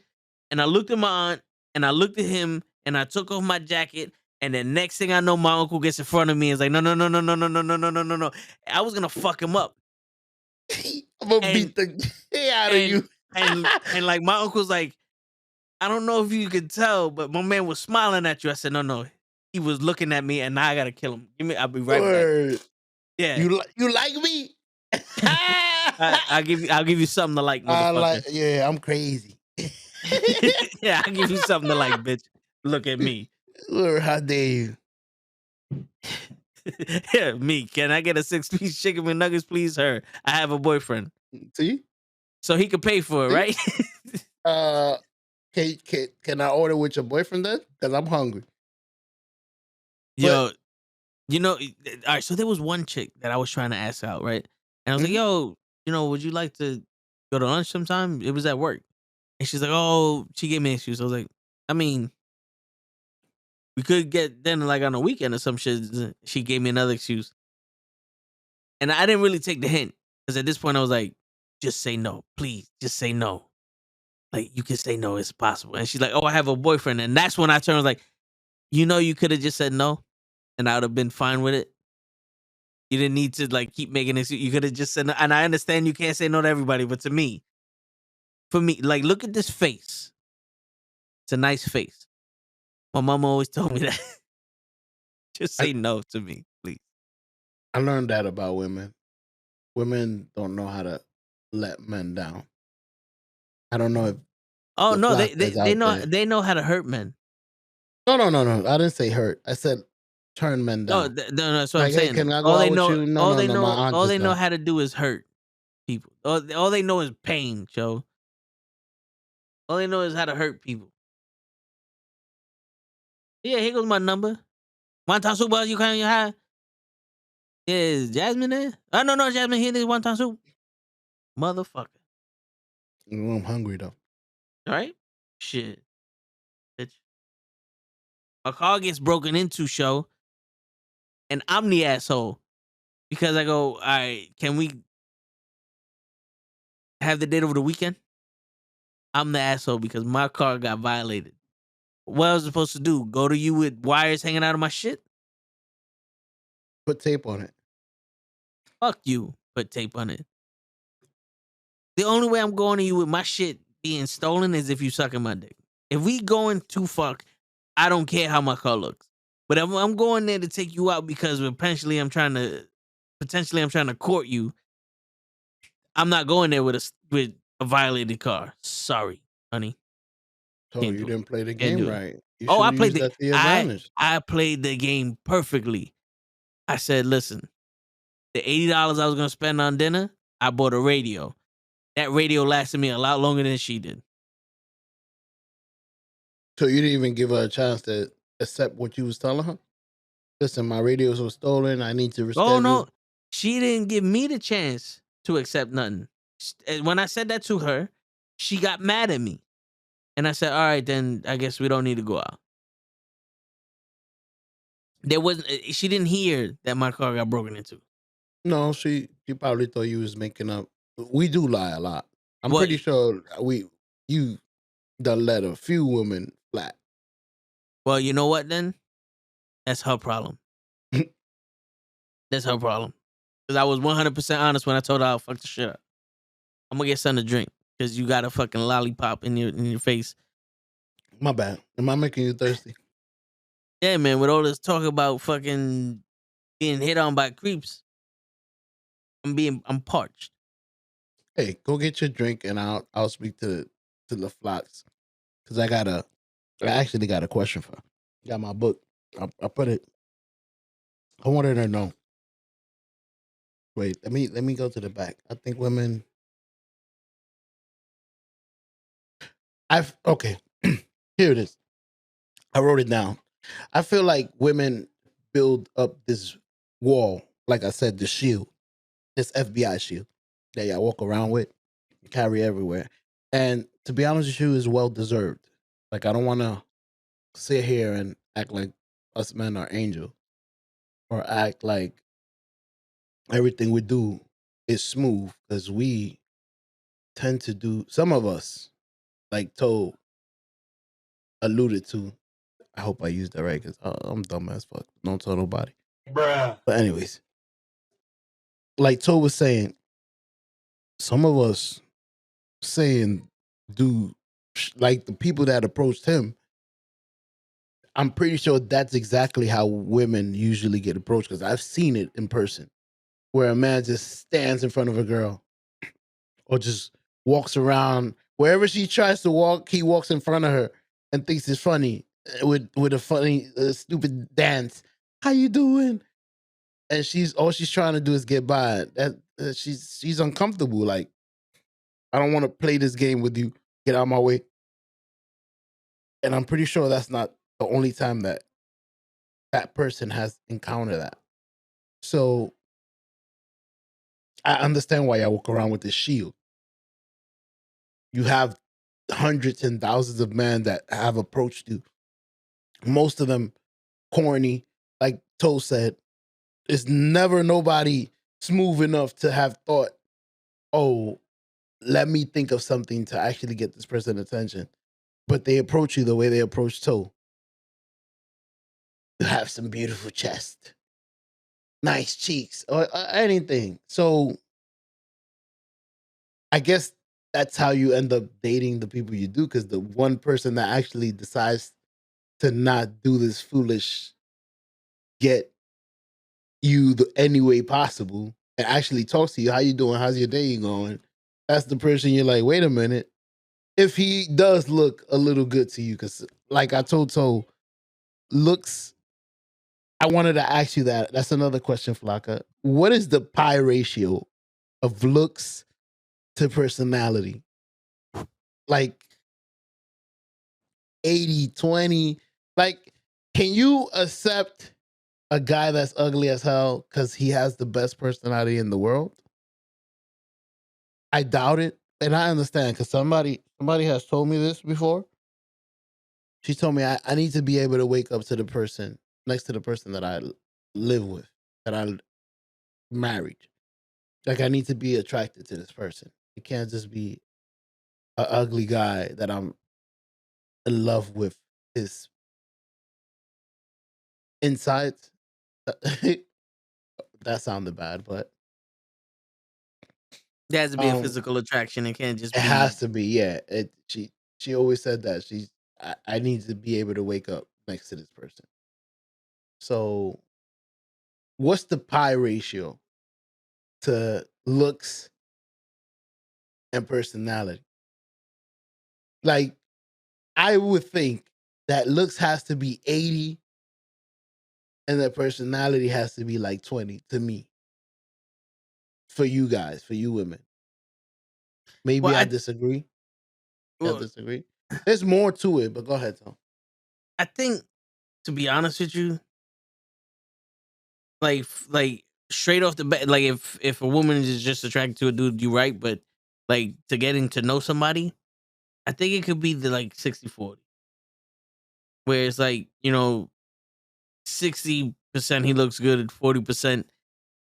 and I looked at my aunt, and I looked at him, and I took off my jacket, and then next thing I know, my uncle gets in front of me and is like, "No, no, no, no, no, no, no, no, no, no, no, no." I was gonna fuck him up, I'm gonna and beat the shit out of and you. like, my uncle's like, I don't know if you could tell, but my man was smiling at you. I said, no, no. He was looking at me, and now I gotta kill him. I'll be right back. Word. Yeah, You like me? I'll give you something to like, I like motherfucker. yeah, I'm crazy. Yeah, I'll give you something to like, bitch. Look at me. Lord, how dare you? Yeah, me. Can I get a 6-piece chicken with nuggets, please? Her. I have a boyfriend, See? so he could pay for it, See? right? Uh can I order with your boyfriend then? Because I'm hungry. Yo, all right. So there was one chick that I was trying to ask out, right? And I was like, Mhm. yo, would you like to go to lunch sometime? It was at work. And she's like, oh, she gave me an excuse. I was like, I mean, we could get then like on a weekend or some shit. She gave me another excuse. And I didn't really take the hint. Because at this point I was like, just say no. Please, just say no. Like, you can say no, it's possible. And she's like, oh, I have a boyfriend. And that's when I turned, I was like, you could have just said no, and I would have been fine with it. You didn't need to like keep making this. You could have just said no. And I understand you can't say no to everybody, but for me, like, look at this face. It's a nice face. My mama always told me that. Just I, say no to me, please. I learned that about women. Women don't know how to let men down. I don't know if Oh the no, flock is out there. they know how to hurt men. No. I didn't say hurt. I said turn men No, down. no, that's what I'm Like, hey, saying. can I go out with you? No, no. My aunt All just they know died. how to do is hurt people. All they know is pain, Joe. All they know is how to hurt people. Yeah, here goes my number. One time soup, you can't have. Is Jasmine there? Oh no, Jasmine here. This one time soup, motherfucker. I'm hungry though. All right, shit, bitch. My car gets broken into, show, and I'm the asshole because I go, all right, can we have the date over the weekend? I'm the asshole because my car got violated. What I was supposed to do? Go to you with wires hanging out of my shit? Put tape on it. Fuck you. Put tape on it. The only way I'm going to you with my shit being stolen is if you sucking my dick. If we going too fuck, I don't care how my car looks. But if I'm going there to take you out because potentially I'm trying to court you, I'm not going there with a violated car. Sorry, honey. So Can't you do it. didn't play the Can't game do it. right. You Oh, should I have played used the that to your I advantage. I played the game perfectly. I said, listen, the $80 I was gonna spend on dinner, I bought a radio. That radio lasted me a lot longer than she did. So you didn't even give her a chance to accept what you was telling her? Listen, my radios were stolen. I need to Oh no, reschedule. she didn't give me the chance to accept nothing. When I said that to her, she got mad at me, and I said, "All right, then I guess we don't need to go out." There wasn't. She didn't hear that my car got broken into. No, she probably thought you was making up. We do lie a lot. I'm Well, pretty sure you done let a few women flat. you know what? Then that's her problem. That's her problem. Because I was 100% honest when I told her I'll fuck the shit up. I'm gonna get something to drink because you got a fucking lollipop in your face. My bad. Am I making you thirsty? Yeah, man. With all this talk about fucking being hit on by creeps, I'm parched. Hey, go get your drink and I'll speak to the flocks because I actually got a question for her. Got my book. I put it. I wanted her to know. Wait, let me go to the back. I think women. I've okay. Here it is. I wrote it down. I feel like women build up this wall, like I said, the shield, this FBI shield that y'all walk around with, carry everywhere. And to be honest with you, is well deserved. Like I don't want to sit here and act like us men are angels or act like everything we do is smooth because we tend to do some of us, like Toe alluded to. I hope I used that right because I'm dumb as fuck. Don't tell nobody. Bruh. But anyways, like Toe was saying, some of us saying do like the people that approached him. I'm pretty sure that's exactly how women usually get approached because I've seen it in person where a man just stands in front of a girl or just walks around wherever she tries to walk. He walks in front of her and thinks it's funny with a funny stupid dance. How you doing? And she's all she's trying to do is get by. That she's uncomfortable. Like I don't want to play this game with you. Get out of my way. And I'm pretty sure that's not the only time that that person has encountered that. So I understand why I walk around with this shield. You have hundreds and thousands of men that have approached you. Most of them corny, like Toe said. It's never nobody smooth enough to have thought, oh, let me think of something to actually get this person attention. But they approach you the way they approach Toe. You have some beautiful chest, nice cheeks, or anything. So I guess that's how you end up dating the people you do, because the one person that actually decides to not do this foolish get you the any way possible and actually talks to you, how you doing, how's your day going, that's the person you're like, wait a minute, if he does look a little good to you, because like I told Toe, looks, I wanted to ask you that. That's another question, Flocka. What is the pi ratio of looks to personality? Like 80-20? Like, can you accept a guy that's ugly as hell because he has the best personality in the world? I doubt it. And I understand, because somebody has told me this before. She told me I need to be able to wake up to the person next to the person that I live with, that I married. Like, I need to be attracted to this person. It can't just be an ugly guy that I'm in love with his insides. That sounded bad, but There has to be a physical attraction. It can't just it be. has to be. Yeah, she always said that I need to be able to wake up next to this person. So, what's the pi ratio to looks and personality? Like, I would think that looks has to be 80 and that personality has to be like 20 to me. For you guys, for you women. Well, Maybe I disagree. I well, disagree. There's more to it, but go ahead, Tom. I think, to be honest with you, like straight off the bat, like if a woman is just attracted to a dude, you right, but like to getting to know somebody, I think it could be the like 60-40, where it's like, 60% he looks good, 40%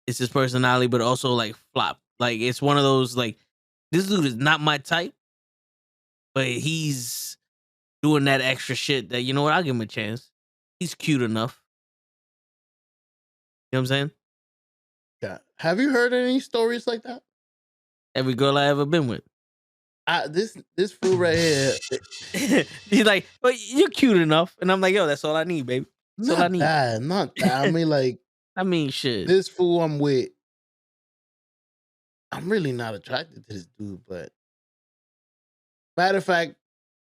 it's his personality, but also like flop. Like, it's one of those, like, this dude is not my type, but he's doing that extra shit that, you know what, I'll give him a chance. He's cute enough. You know what I'm saying? Yeah. Have you heard any stories like that? Every girl I ever been with. This fool right here, He's like, "But you're cute enough," and I'm like, "Yo, that's all I need, baby. That's all I need." not that. I mean, like, I mean, shit. this fool I'm with, I'm really not attracted to this dude, but matter of fact,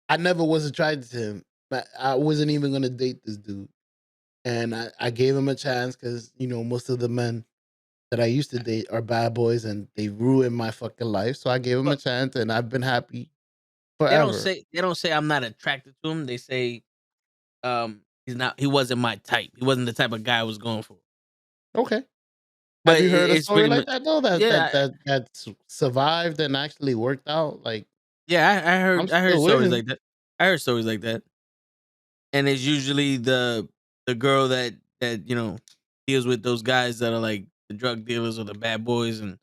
I never was attracted to him. But I wasn't even gonna date this dude. And I gave him a chance because, most of the men that I used to date are bad boys and they ruined my fucking life. So I gave him a But chance and I've been happy they don't forever. say they don't say I'm not attracted to him. They say he wasn't my type. He wasn't the type of guy I was going for. Okay. Have But you heard a it's story pretty like much, that though? yeah, That survived and actually worked out? Like, yeah. I I'm heard still stories waiting. like that. I heard stories like that, and it's usually the girl that deals with those guys that are like the drug dealers or the bad boys, and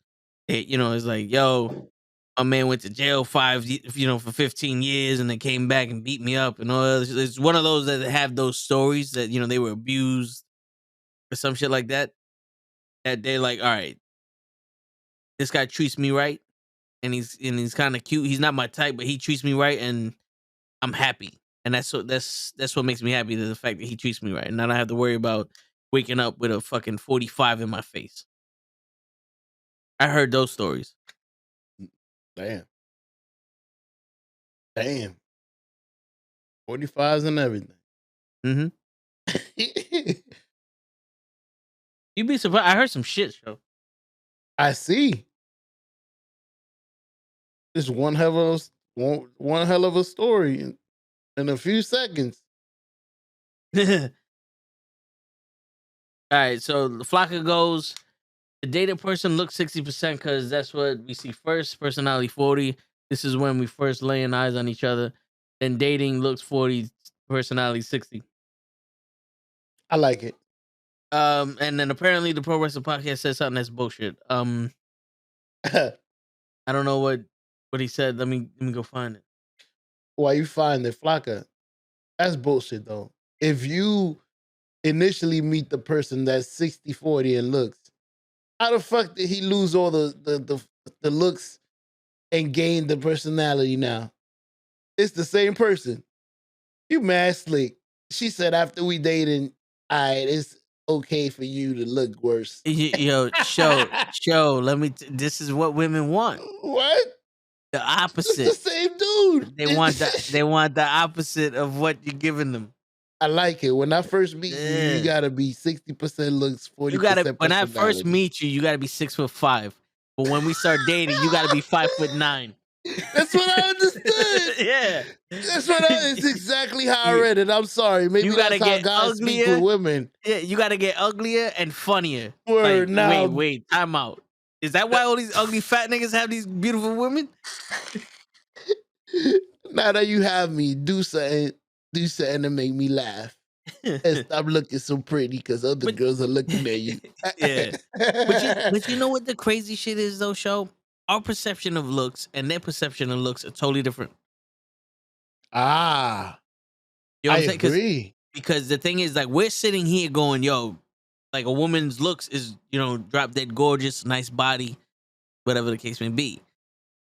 it's like, yo, a man went to jail for 15 years and then came back and beat me up and all. It's one of those that have those stories that they were abused or some shit like that. That they're like, all right, this guy treats me right, and he's kind of cute. He's not my type, but he treats me right, and I'm happy. And that's what makes me happy, the fact that he treats me right, and I don't have to worry about waking up with a fucking 45 in my face. I heard those stories. Damn. Damn. 45s and everything. Hmm. You'd be surprised. I heard some shit, show. I see. It's one hell of a story in a few seconds. All right, so the Flocka goes. The dated person looks 60% because that's what we see first. Personality 40. This is when we first laying eyes on each other. Then dating looks 40. Personality 60. I like it. And then apparently the Pro Wrestling Podcast said something that's bullshit. I don't know what he said. Let me go find it. Why you find it, Flocka? That's bullshit though. If you initially meet the person that's 60-40 in looks, how the fuck did he lose all the looks and gain the personality now? It's the same person. You mad slick. She said after we dating, all right, it's okay for you to look worse. Yo, show. This is what women want. What? The It's opposite. the same dude. They want the opposite of what you're giving them. I like it. When I first meet you, you gotta be 60% looks, 40% You gotta personality. when I first meet you, you gotta be 6'5". But when we start dating, you gotta be 5'9". That's what I understood. Yeah. That's what it's exactly how I read it. I'm sorry. Maybe You that's gotta how get guys speak uglier. with women. Yeah, you gotta get uglier and funnier. Word, like, now. Wait, time out. Is that why all these ugly fat niggas have these beautiful women? Now that you have me, do something to make me laugh. And stop looking so pretty because other girls are looking at you. Yeah. But you know what the crazy shit is though, show? Our perception of looks and their perception of looks are totally different. Ah. You know what I I'm saying? agree. Because the thing is, like, we're sitting here going, yo, like a woman's looks is, drop dead gorgeous, nice body, whatever the case may be.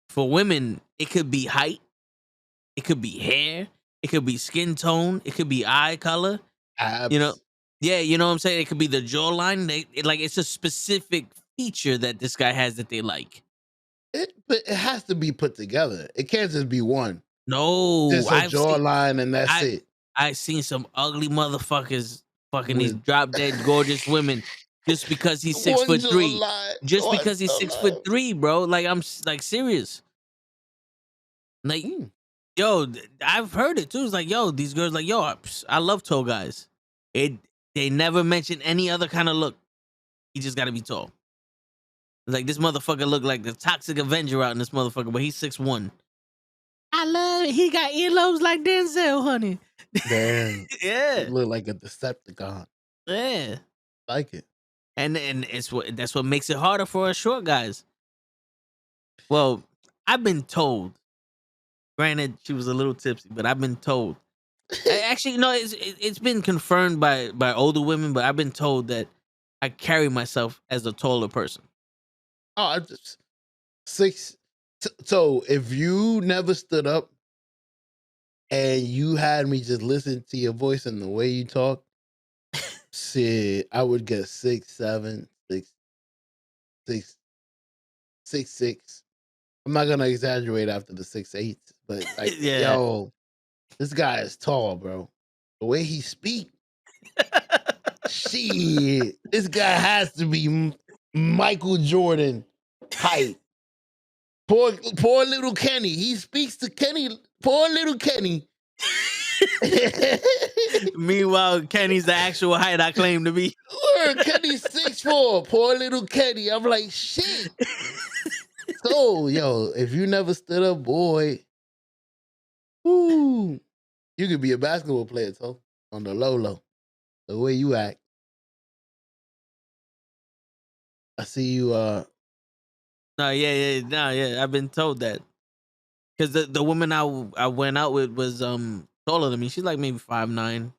For women, it could be height, it could be hair, it could be skin tone, it could be eye color. Abs. Yeah, you know what I'm saying? It could be the jawline. It's a specific feature that this guy has that they like. But it has to be put together. It can't just be one. No, Just a jawline and that's it. I've seen some ugly motherfuckers fucking these drop dead gorgeous women just because he's 6'3". Just because he's 6'3", bro. Like, I'm like serious. Like, yo, I've heard it too. It's like, yo, these girls like, yo, I love tall guys. They never mention any other kind of look. He just got to be tall. Like, this motherfucker look like the Toxic Avenger out in this motherfucker, but he's 6'1". I love it. He got earlobes like Denzel, honey. Damn. Yeah. It look like a Decepticon. Yeah. Like it. And that's what makes it harder for us short guys. Well, I've been told. Granted, she was a little tipsy, but I've been told. Actually, no, it's been confirmed by older women, but I've been told that I carry myself as a taller person. Oh, I just 6. So if you never stood up and you had me just listen to your voice and the way you talk, shit, I would get 6'7", 6'6". I'm not gonna exaggerate after the 6'8", but like, Yeah. yo, this guy is tall, bro. The way he speak, shit, this guy has to be Michael Jordan height. Poor little Kenny. He speaks to Kenny. Poor little Kenny. Meanwhile, Kenny's the actual height I claim to be. Kenny's 6'4". Poor little Kenny. I'm like, shit. So, yo, if you never stood up, boy, woo, you could be a basketball player, so on the low. The way you act. I see you. No, yeah. I've been told that because the woman I went out with was taller than me. She's like maybe 5'9",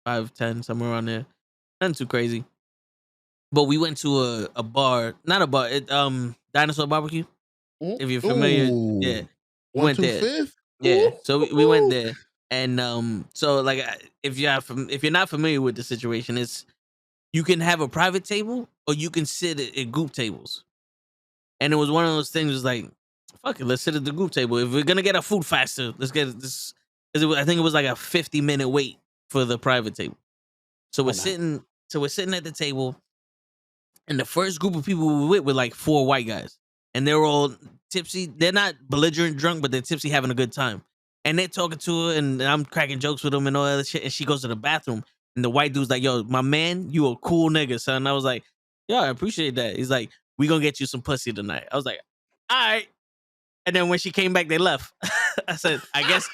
5'10", somewhere around there. Nothing too crazy. But we went to a bar, not a bar, Dinosaur Barbecue. If you're familiar, yeah, we went there. 125th? Yeah, so we went there, and so like if you're not familiar with the situation, it's you can have a private table or you can sit at group tables. And it was one of those things. Was like, fuck it, let's sit at the group table. If we're gonna get our food faster, let's get this. Because I think it was like a 50-minute wait for the private table. So we're sitting. So we're sitting at the table, and the first group of people we were with were like 4 white guys, and they're all tipsy. They're not belligerent drunk, but they're tipsy, having a good time. And they're talking to her, and I'm cracking jokes with them and all that shit. And she goes to the bathroom, And the white dude's like, yo, my man, you a cool nigga, son. I was like, yo, I appreciate that. He's like, we gonna get you some pussy tonight. I was like, all right. And then when she came back, they left. I said, I guess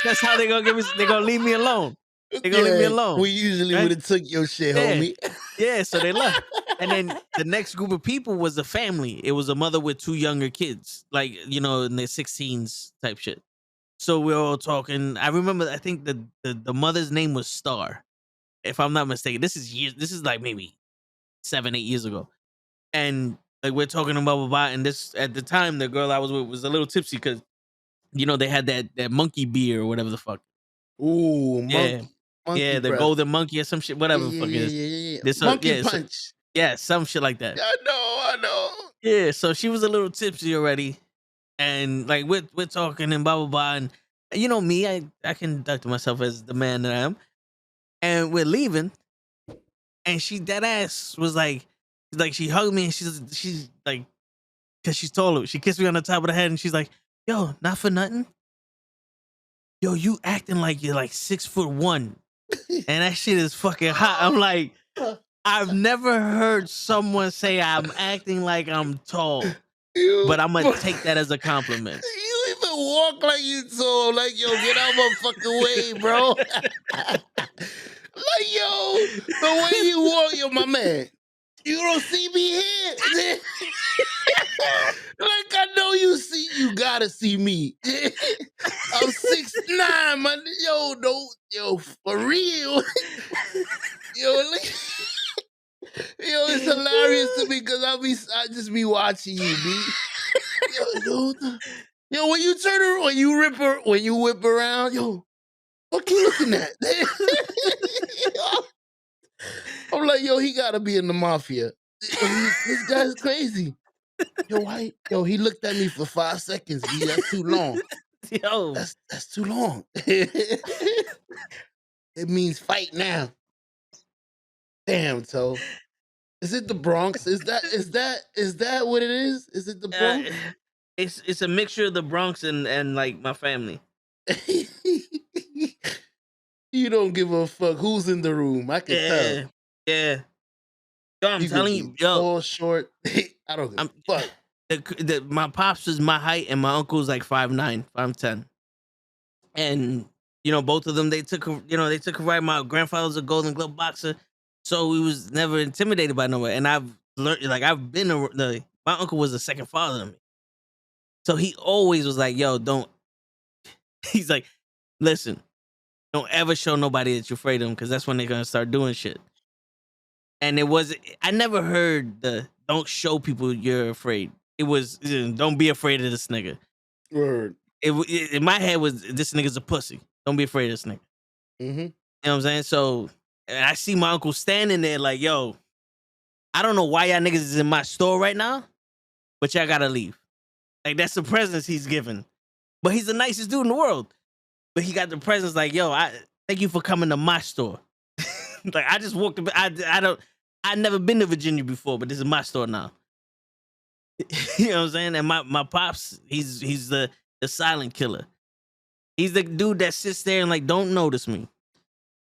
that's how they gonna leave me alone. They gonna leave me alone. We usually right? would have took your shit, Yeah. homie. Yeah, so they left. And then the next group of people was a family. It was a mother with 2 younger kids, like, in their 16s type shit. So we were all talking. I remember, I think the mother's name was Star, if I'm not mistaken. This is like maybe 7, 8 years ago. And like we're talking about, and this, at the time, the girl I was with was a little tipsy because, they had that monkey beer or whatever the fuck. Ooh, monkey. Yeah, the breath. golden monkey or some shit, whatever the fuck it is. Yeah. This, Monkey punch. Some shit like that. I know. Yeah, so she was a little tipsy already, and like we're talking and blah blah blah, and you know me, I conduct myself as the man that I am, and we're leaving, and she dead ass was like she hugged me, and she's like, cause she's taller, she kissed me on the top of the head, and she's like, yo, not for nothing, yo, you acting like you're like 6'1", and that shit is fucking hot. I'm like, I've never heard someone say I'm acting like I'm tall, but I'm gonna take that as a compliment. You even walk like you tall, like, yo, get out my fucking way, bro. Like, yo, the way you walk, yo, my man, you don't see me here. Like, I know you gotta see me. I'm 6'9", man. Yo, for real. Yo, look. Yo, it's hilarious to me because I just be watching you, B. Yo, when you turn around, when you whip around, yo, what you looking at? I'm like, yo, he gotta be in the mafia. This guy's crazy. Yo, he looked at me for 5 seconds, B. That's too long. Yo, that's too long. It means fight now. Damn, so. Is it the Bronx? Is that what it is? Is it the Bronx? It's a mixture of the Bronx and like my family. You don't give a fuck who's in the room. I can tell. Yeah. Yo, I'm telling you, yo, tall, short. I don't give a fuck. My pops is my height, and my uncle's like 5'9", 5'10", and both of them they took a ride. My grandfather's a Golden Glove boxer. So we was never intimidated by nobody. And I've learned, my uncle was a second father to me. So he always was like, yo, he's like, listen, don't ever show nobody that you're afraid of them, because that's when they're going to start doing shit. And I never heard don't show people you're afraid. It was, don't be afraid of this nigga. Word. In my head was, this nigga's a pussy. Don't be afraid of this nigga. Mm-hmm. You know what I'm saying? So I see my uncle standing there like, yo, I don't know why y'all niggas is in my store right now, but y'all gotta leave. Like, that's the presence he's giving. But he's the nicest dude in the world. But he got the presence like, yo, I thank you for coming to my store. Like, I just walked up, I've never been to Virginia before, but this is my store now. You know what I'm saying? And my pops, he's the silent killer. He's the dude that sits there and like, don't notice me.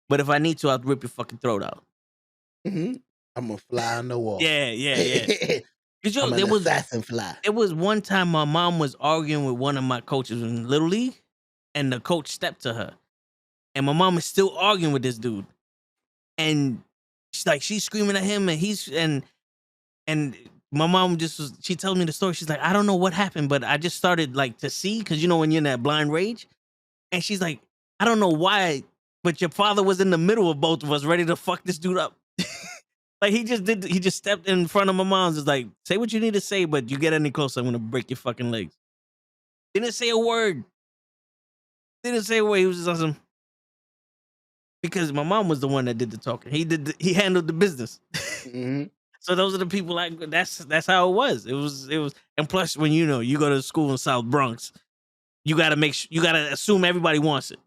But if I need to, I'll rip your fucking throat out. Mm-hmm. I'm gonna fly on the wall. Yeah. I'm an assassin fly. It was one time my mom was arguing with one of my coaches in Little League, and the coach stepped to her. And my mom is still arguing with this dude. And she's screaming at him, and my mom she told me the story. She's like, I don't know what happened, but I just started like to see, because when you're in that blind rage. And she's like, I don't know why, but your father was in the middle of both of us, ready to fuck this dude up. Like, he just stepped in front of my mom's. It's like, say what you need to say, but you get any closer, I'm gonna break your fucking legs. Didn't say a word. He was just awesome. Because my mom was the one that did the talking. He handled the business. Mm-hmm. So those are the people that's how it was. It was, and plus when you go to school in South Bronx, you gotta assume everybody wants it.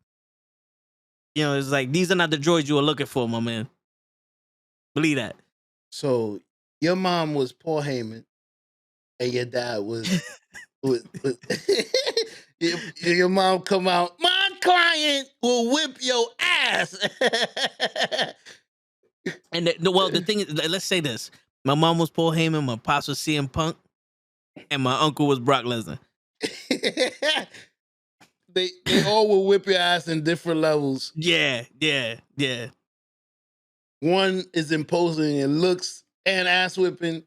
It's like, these are not the droids you are looking for, my man. Believe that. So your mom was Paul Heyman, and your dad was your mom come out, Monty. client will whip your ass. And the thing is, let's say this: my mom was Paul Heyman, my pops was CM Punk, and my uncle was Brock Lesnar. They all will whip your ass in different levels. Yeah. One is imposing in looks and ass whipping.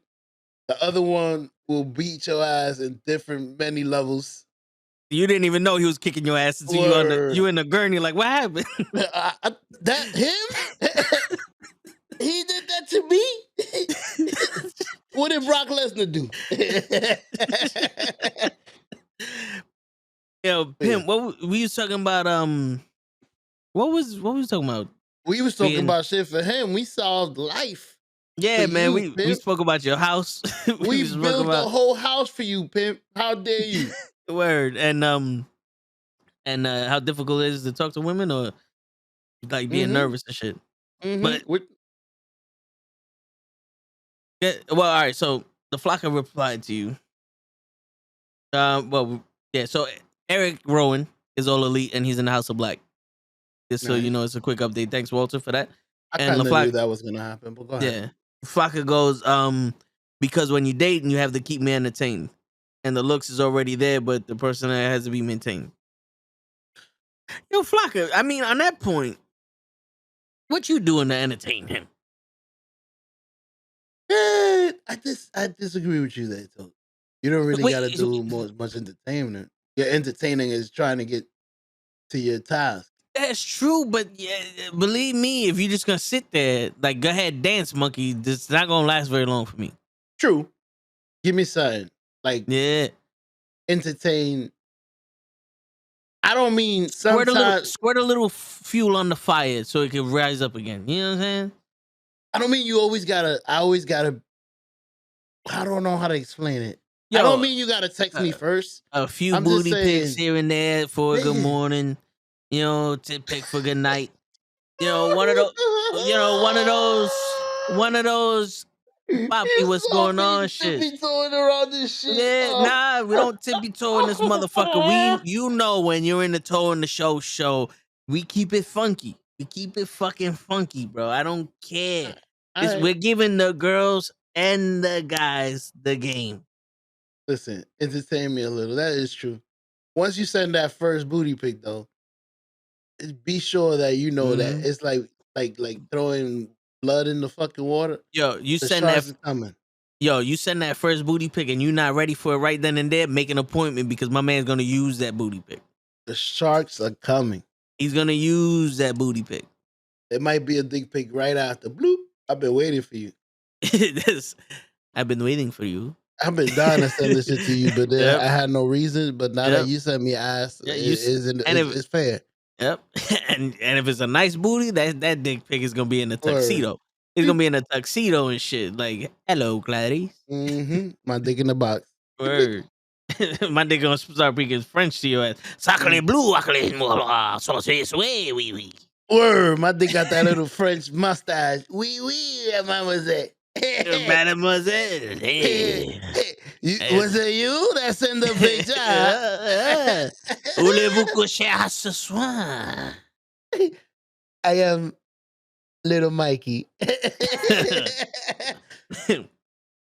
The other one will beat your ass in many levels. You didn't even know he was kicking your ass until you in the gurney. Like, what happened? That him? He did that to me? What did Brock Lesnar do? Yo, Pimp, what we was talking about? What was talking about? We was talking about shit for him. We solved life. Yeah, man. You, we spoke about your house. we built the whole house for you, Pimp. How dare you? Word. And how difficult it is to talk to women, or like being nervous and shit. But yeah, well, all right. So the Flocka replied to you. Well, yeah. So Eric Rowan is all elite, and he's in the House of Black. Just so you know, it's a quick update. Thanks, Walter, for that. I kind of knew that was gonna happen, but go ahead. Yeah, Flocka goes, because when you date, you have to keep me entertained, and the looks is already there, but the person has to be maintained. Yo, Flocka, I mean, on that point, what you doing to entertain him? I disagree with you there, too. You don't really got to do much entertainment. Your entertaining is trying to get to your task. That's true, but yeah, believe me, if you're just gonna sit there, like, go ahead, dance, monkey, it's not gonna last very long for me. True. Give me something. Like, entertain. I don't mean sometimes squirt a little fuel on the fire so it can rise up again. You know what I'm saying? I don't mean you always gotta. I don't know how to explain it. Yo, I don't mean you gotta text me first. A few booty pics here and there for a good morning. You know, tit pic for good night. You know, one of those. Poppy, what's going on? Shit. Tippy-toeing around this shit. Yeah, nah, we don't tippy-toe in this motherfucker. You know, when you're in the toe in the show, we keep it funky. We keep it fucking funky, bro. I don't care. We're giving the girls and the guys the game. Listen, entertain me a little. That is true. Once you send that first booty pic, though, be sure that you know that it's like throwing blood in the fucking water. Yo, you send that first booty pic and you're not ready for it right then and there, make an appointment because my man's gonna use that booty pic. The sharks are coming. He's gonna use that booty pic. It might be a dick pic right after. Bloop. I've been waiting for you. I've been waiting for you. I've been dying to send this shit to you, but I had no reason. But now that you sent me ass, it's fair. Yep. And if it's a nice booty, that dick pic is gonna be in a tuxedo. It's gonna be in a tuxedo and shit. Like, hello, Clarice. My dick in the box. Word. My dick gonna start speaking French to your ass. Sacre bleu, oui. Word. My dick got that little French mustache. Oui, mademoiselle. Mademoiselle. Hey. Was it you that sent the picture? Voulez-vous coucher à ce soir? I am little Mikey.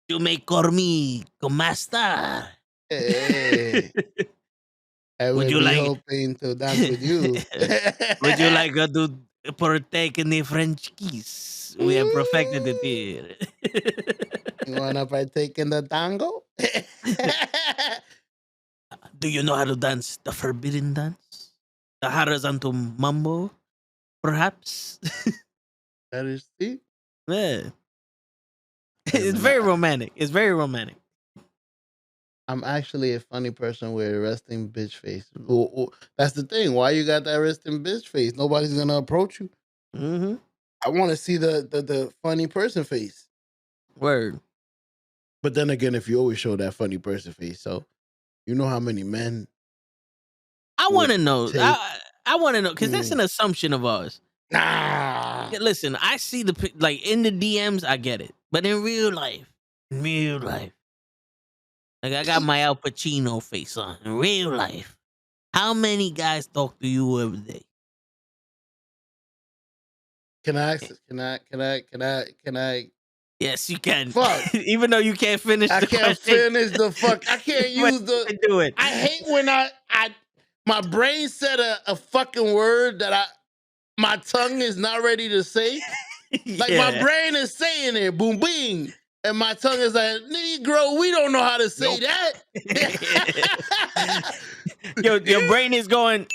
You may call me Comasta. Hey. I would you like hoping to dance with you? Would you like to partake in the French kiss? We have perfected it here. You wanna partake in the tango? Do you know how to dance the forbidden dance? The horizontal mambo, perhaps? That is it. Yeah. It's very romantic. It's very romantic. I'm actually a funny person with a resting bitch face. That's the thing. Why you got that resting bitch face? Nobody's gonna approach you. I want to see the funny person face. Word. But then again, if you always show that funny person face, so you know how many men. I want to know. I want to know because that's an assumption of ours. Nah. Listen, I see like in the DMs, I get it, but in real life, like I got my Al Pacino face on in real life. How many guys talk to you every day? Can I ask? Can I? Yes, you can. Fuck. Even though you can't finish I the can't question, finish the fuck. I can't but use you the. can do it. I hate when my brain said a fucking word that my tongue is not ready to say. Like my Yeah. brain is saying it, boom, bing, and my tongue is like, Negro, we don't know how to say Nope. that. Your brain is going,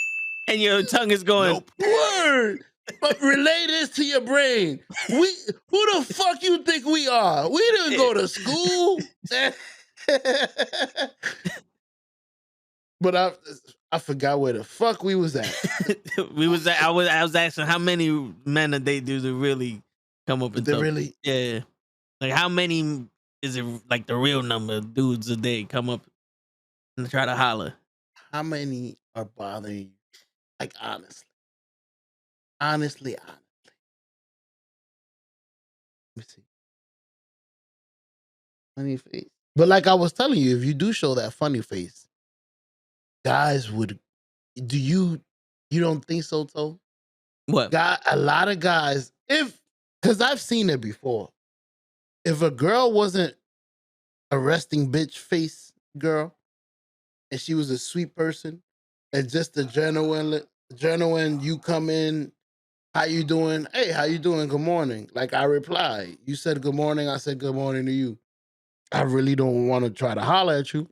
and your tongue is going. Nope. Word. But relay this to your brain. Who the fuck you think we are? We didn't go to school. But I forgot where the fuck we was at. I was asking how many men a day do they really come up and They talk? really. Yeah. Like how many is it like the real number of dudes a day come up and try to holler? How many are bothering you? Like honestly. Let me see. Funny face. But like I was telling you, if you do show that funny face, guys would. Do you don't think so, Toe? What? A lot of guys, because I've seen it before. If a girl wasn't a resting bitch face girl, and she was a sweet person, and just a genuine, you come in, how you doing? Hey, how you doing? Good morning. Like I reply, you said good morning, I said good morning to you. I really don't want to try to holler at you.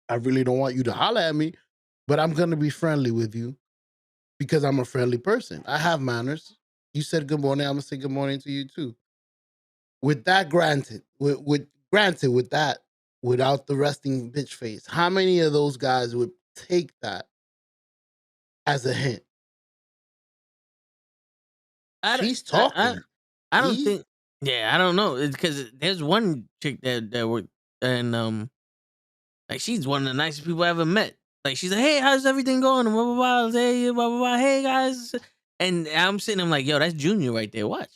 I really don't want you to holler at me, but I'm gonna be friendly with you because I'm a friendly person. I have manners. You said good morning, I'm gonna say good morning to you too. With that granted, with that, without the resting bitch face, how many of those guys would take that as a hint? I don't, She's talking. I don't He's think. Yeah, I don't know. It's because there's one chick that worked, and like she's one of the nicest people I ever met. Like she's like, hey, how's everything going? And blah blah blah. Hey, blah blah blah. Hey guys, and I'm sitting. I'm like, yo, that's Junior right there. Watch.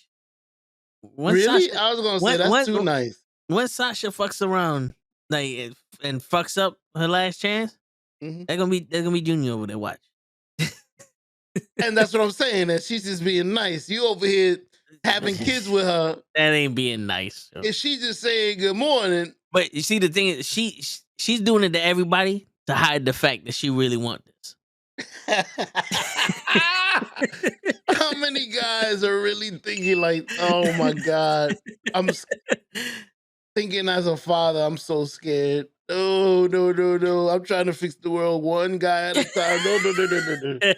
When really. Sasha, I was gonna say when that's when too nice. when Sasha fucks around, like and fucks up her last chance, Mhm. they're gonna be Junior over there. Watch. And that's what I'm saying. That she's just being nice. You over here having kids with her, That ain't being nice. Yo. and she just saying good morning. But you see, the thing is, she's doing it to everybody to hide the fact that she really wants this. How many guys are really thinking like, oh my God, I'm thinking as a father, I'm so scared. No, no, no, no. I'm trying to fix the world one guy at a time. No, no, no, no, no, no.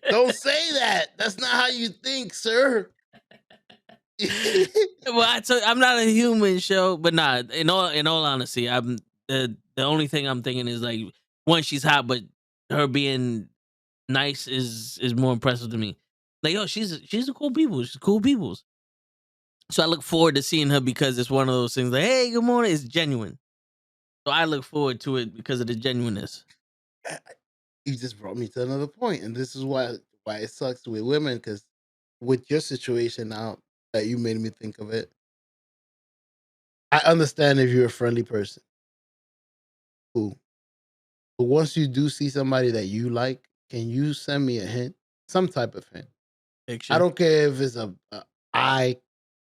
Don't say that. That's not how you think, sir. Well, I'm not a human show, but nah. In all honesty, I'm the only thing I'm thinking is like one, she's hot, but her being nice is more impressive to me. Like, yo, she's a cool people. She's cool peoples. So I look forward to seeing her because it's one of those things like, hey, good morning. It's genuine. So I look forward to it because of the genuineness. You just brought me to another point, and this is why it sucks with women, because with your situation now that you made me think of it, I understand if you're a friendly person, cool. But once you do see somebody that you like, can you send me a hint, some type of hint? I Picture. don't care if it's a eye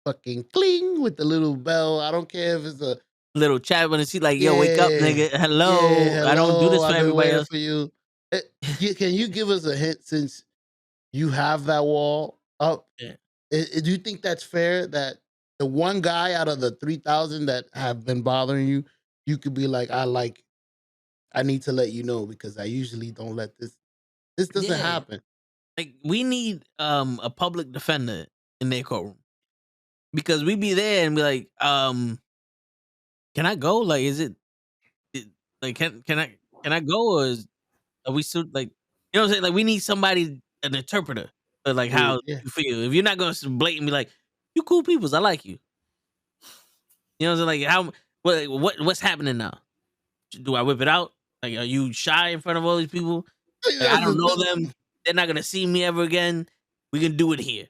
fucking cling with the little bell. I don't care if it's a Little chat when she like, yo, wake up, nigga. Hello. yeah, I don't do hello. this for I've been everybody waiting else. for you. Can you give us a hint since you have that wall up? Yeah. Do you think that's fair that the one guy out of the 3,000 that have been bothering you, you could be like, I need to let you know because I usually don't let this doesn't Yeah. happen. Like we need a public defender in their courtroom. Because we be there and be like, can I go? Like, like can I go or are we still like, you know what I'm saying? Like we need somebody, an interpreter for like how Yeah. you feel. If you're not gonna blatantly be like, you cool peoples, I like you. You know what I'm saying? Like how what's happening now? Do I whip it out? Like, are you shy in front of all these people? Like, I don't know them. They're not gonna see me ever again. We can do it here.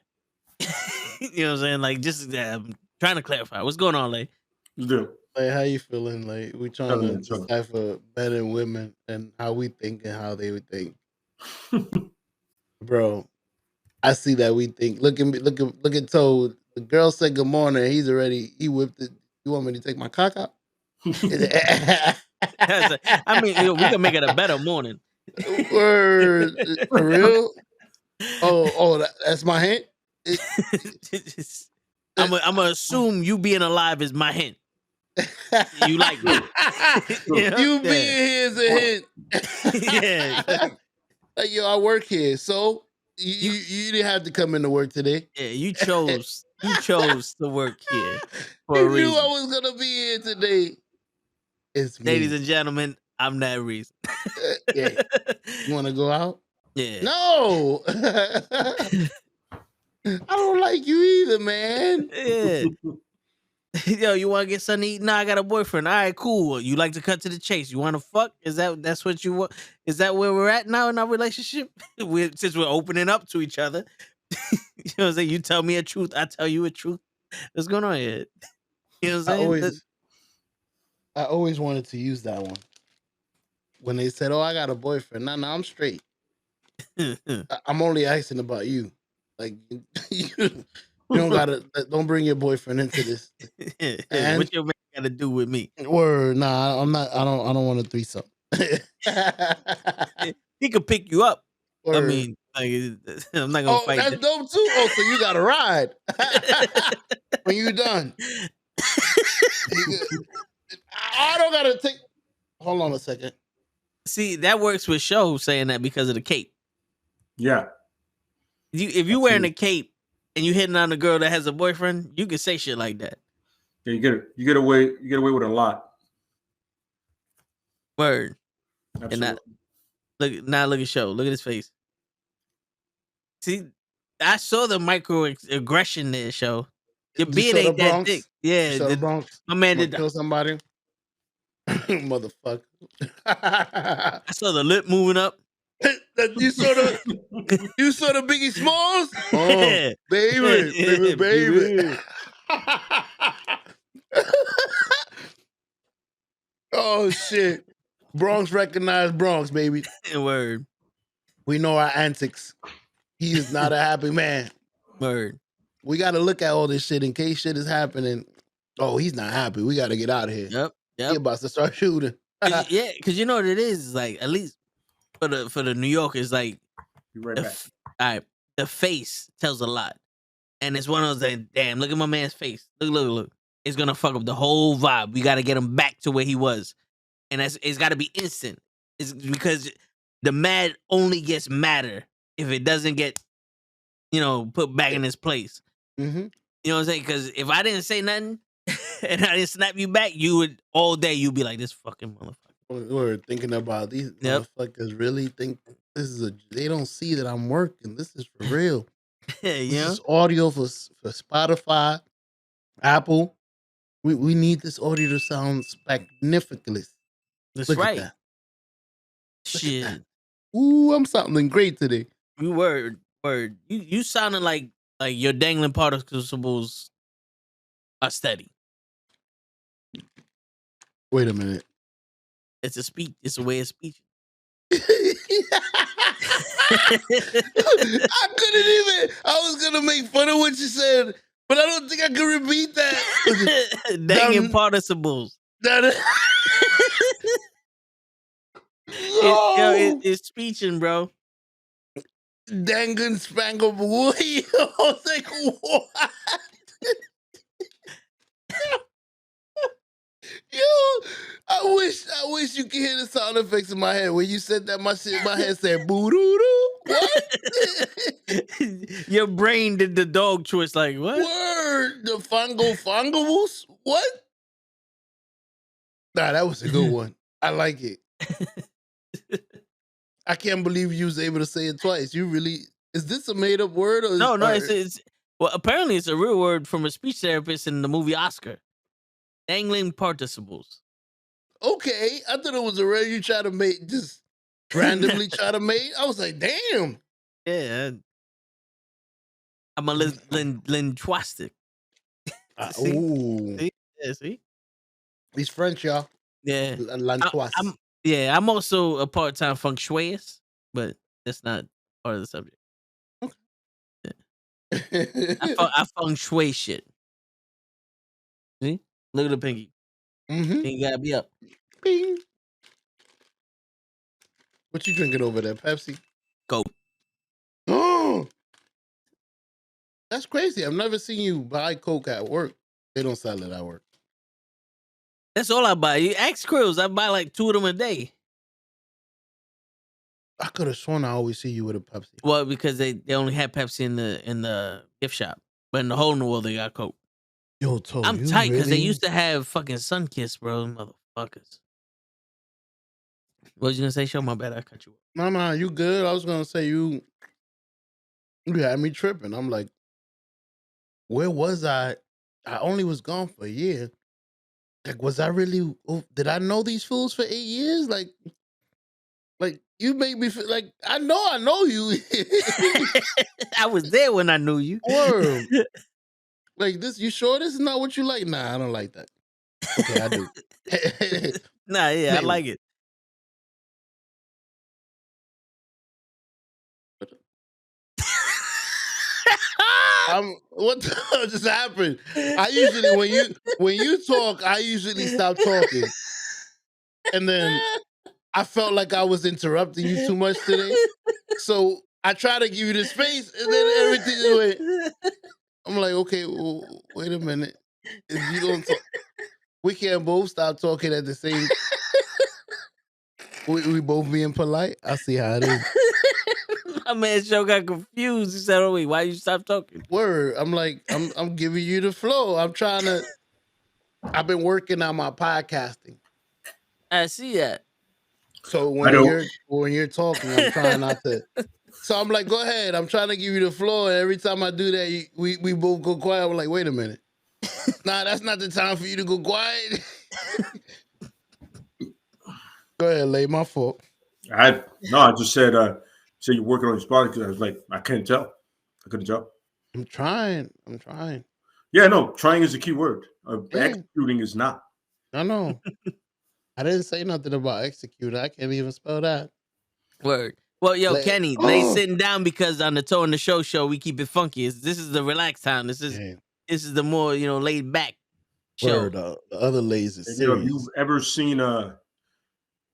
You know what I'm saying? Like, just I'm trying to clarify. What's going on, Lay? Do. Like, how you feeling? Like, we trying to decipher men and women and how we think and how they would think. Bro, I see that we think. Look at me. Look at Toad. The girl said good morning. He whipped it. You want me to take my cock out? I mean, we can make it a better morning. Word. For real? That's my hint. I'm gonna assume you being alive is my hint. You like me. You being here is a hint. Yeah. Like, yo, I work here, so you didn't have to come into work today. Yeah, you chose to work here for a You knew reason. I was gonna be here today. It's me. Ladies and gentlemen, I'm that reason. Yeah. You want to go out? Yeah. No. I don't like you either, man. Yeah. Yo, you want to get something to eat? Nah, I got a boyfriend. All right, cool. You like to cut to the chase. You want to fuck? That's what you want? Is that where we're at now in our relationship? Since we're opening up to each other. You know what I'm saying? You tell me a truth, I tell you a truth. What's going on here? You know what I'm saying? I always wanted to use that one. When they said, "Oh, I got a boyfriend," no, I'm straight. I'm only asking about you. Like you don't bring your boyfriend into this. And what your man got to do with me? Word, nah, I'm not. I don't want a threesome. He could pick you up. Word. I mean, like, I'm not gonna fight. That's dope too. Oh, so you got a ride when you done. I don't gotta take. Hold on a second. See, that works with Show saying that because of the cape. Yeah. If you wearing a cape and you hitting on a girl that has a boyfriend, you can say shit like that. Yeah, you get away with a lot. Word. Absolutely. And look at Show. Look at his face. See, I saw the microaggression there, Show. Your beard ain't that thick. Yeah, the Bronx. My man did kill somebody. Motherfucker. I saw the lip moving up. You saw the Biggie Smalls? Oh, baby. Oh shit. Bronx recognized Bronx, baby. Word. We know our antics. He is not a happy man. Word. We got to look at all this shit in case shit is happening. Oh, he's not happy. We got to get out of here. Yep. He about to start shooting. Yeah, because you know what it is? Like, at least for the New Yorkers, like, right back. All right, the face tells a lot. And it's one of those like, damn, look at my man's face. Look. It's gonna fuck up the whole vibe. We gotta get him back to where he was. And it's gotta be instant. It's because the mad only gets madder if it doesn't get, put back in its place. Mm-hmm. You know what I'm saying? Because if I didn't say nothing and I didn't snap you back, you would all day you'd be like, this fucking motherfucker. We're thinking about these motherfuckers really think this is they don't see that I'm working. This is for real. This is audio for Spotify, Apple. We need this audio to sound magnificent. That's Look right. At that. Shit. At that. Ooh, I'm something great today. You word. You sounding like your dangling participles are steady. Wait a minute. It's a speech. It's a way of speech. I couldn't even. I was gonna make fun of what you said, but I don't think I can repeat that. Dangling participles. It's speeching, bro. Dangan spangle boy. I was like, what? Yo, I wish you could hear the sound effects in my head. When you said that, my head said boo doo doo. What? Your brain did the dog twist, like what? Word, the fungables. What? Nah, that was a good one. I like it. I can't believe you was able to say it twice. You really is this a made up word? Or No, it's well, apparently it's a real word from a speech therapist in the movie Oscar. Dangling participles. Okay, I thought it was a word you try to make, just randomly try to make. I was like, damn. Yeah, I'm a linguistic. Ooh, see, he's French, y'all. Yeah, Lantois. I'm also a part-time feng shuiist, but That's not part of the subject. mm-hmm. I feng shui shit. See? Look at the pinky. Pinky gotta be up. Bing. What you drinking over there? Pepsi? Coke. Oh, that's crazy. I've never seen you buy Coke at work. They don't sell it at work. That's all I buy. You ask Krills, I buy like 2 of them a day. I could have sworn I always see you with a Pepsi. Well, because they only had Pepsi in the gift shop. But in the whole New World, they got Coke. Yo, told I'm you tight because they really? used to have fucking Sunkiss, bro. Motherfuckers. What was you gonna say? Show my bad. I cut you off. Nah, you good? I was gonna say you had me tripping. I'm like, where was I? I only was gone for a year. Like, was I really? Did I know these fools for 8 years? Like you make me feel like I know you. I was there when I knew you. Word. Like this, you sure this is not what you like? Nah, I don't like that. Okay, I do. Nah, yeah, I like it. What the hell just happened? I usually when you talk, I usually stop talking. And then I felt like I was interrupting you too much today. So I try to give you the space and then everything went. I'm like, okay, well, wait a minute. If you don't talk, we can't both stop talking at the same. We both being polite. I see how it is. My man show got confused. He said, "Oh wait, why you stop talking?" Word. I'm like, I'm giving you the flow. I'm trying to. I've been working on my podcasting. I see that. So when you're talking, I'm trying not to. So I'm like, go ahead. I'm trying to give you the floor. And every time I do that, we both go quiet. We're like, wait a minute. Nah, that's not the time for you to go quiet. Go ahead, Lay. My fault. I just said you're working on your spot because I was like, I couldn't tell. I'm trying. Yeah, no, trying is the key word. Yeah. Executing is not. I know. I didn't say nothing about execute. I can't even spell that. Word. Well, yo, Kenny, they Oh. sitting down because on the Toe and the Show we keep it funky. This is the relaxed time. This is the more laid back show. Word, the other lays is And, serious. if you've ever seen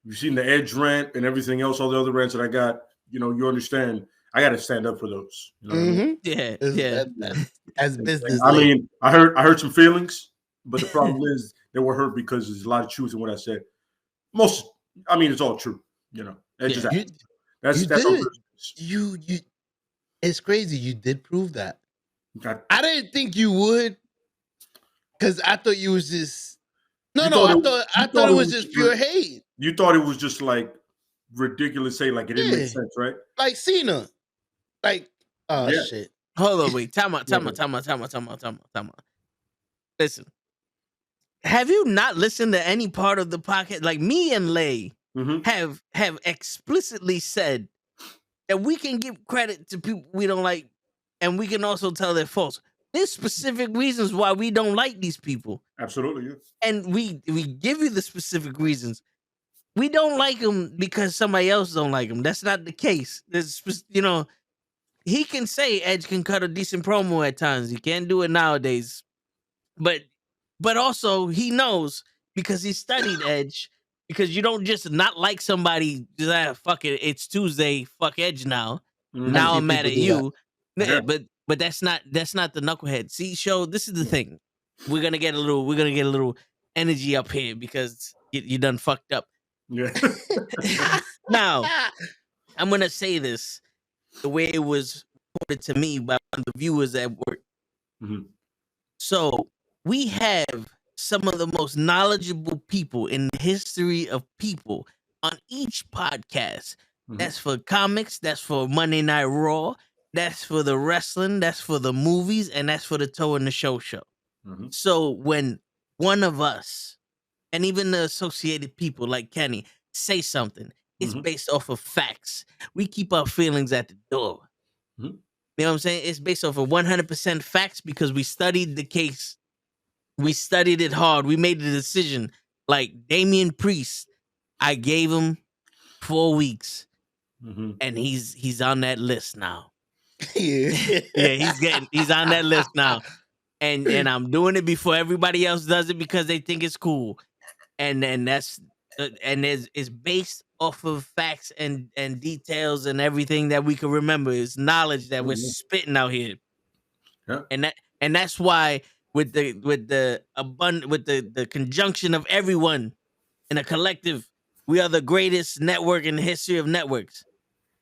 you've seen the Edge rant and everything else, all the other rants that I got, you understand. I got to stand up for those. You know what I mean? Yeah. As business. I mean, I hurt some feelings, but the problem is they were hurt because there's a lot of truth in what I said. It's all true. Edge is out. That's you it's crazy. You did prove that. I didn't think you would, because I thought you was just I thought it was just pure hate. You thought it was just like ridiculous, say like it didn't make sense, right? Like Cena. Like shit. Hold on, wait. Time out. Listen. Have you not listened to any part of the podcast? Like me and Lay have explicitly said that we can give credit to people we don't like, and we can also tell they're false. There's specific reasons why we don't like these people. Absolutely, yeah. And we give you the specific reasons. We don't like them because somebody else don't like them. That's not the case. There's, he can say Edge can cut a decent promo at times. He can't do it nowadays. But also he knows, because he studied Edge, because you don't just not like somebody, just fuck it, it's Tuesday, fuck Edge now. Now I'm mad at you. Yeah. But that's not the knucklehead. See, show, this is the thing. We're gonna get a little energy up here because you done fucked up. Yeah. Now, I'm gonna say this the way it was reported to me by one of the viewers at work. Mm-hmm. So we have some of the most knowledgeable people in the history of people on each podcast. Mm-hmm. That's for comics, that's for Monday Night Raw, that's for the wrestling, that's for the movies, and that's for the Toe and the Show. Mm-hmm. So when one of us, and even the associated people like Kenny, say something, it's based off of facts. We keep our feelings at the door. Mm-hmm. You know what I'm saying? It's based off of 100% facts because we studied the case. We studied it hard. We made the decision. Like Damian Priest, I gave him 4 weeks. and he's on that list now. Yeah. Yeah, he's on that list now. And I'm doing it before everybody else does it because they think it's cool. And that's and it's based off of facts and details and everything that we can remember. It's knowledge that we're spitting out here. Yeah. And that's why with the conjunction of everyone in a collective, we are the greatest network in the history of networks.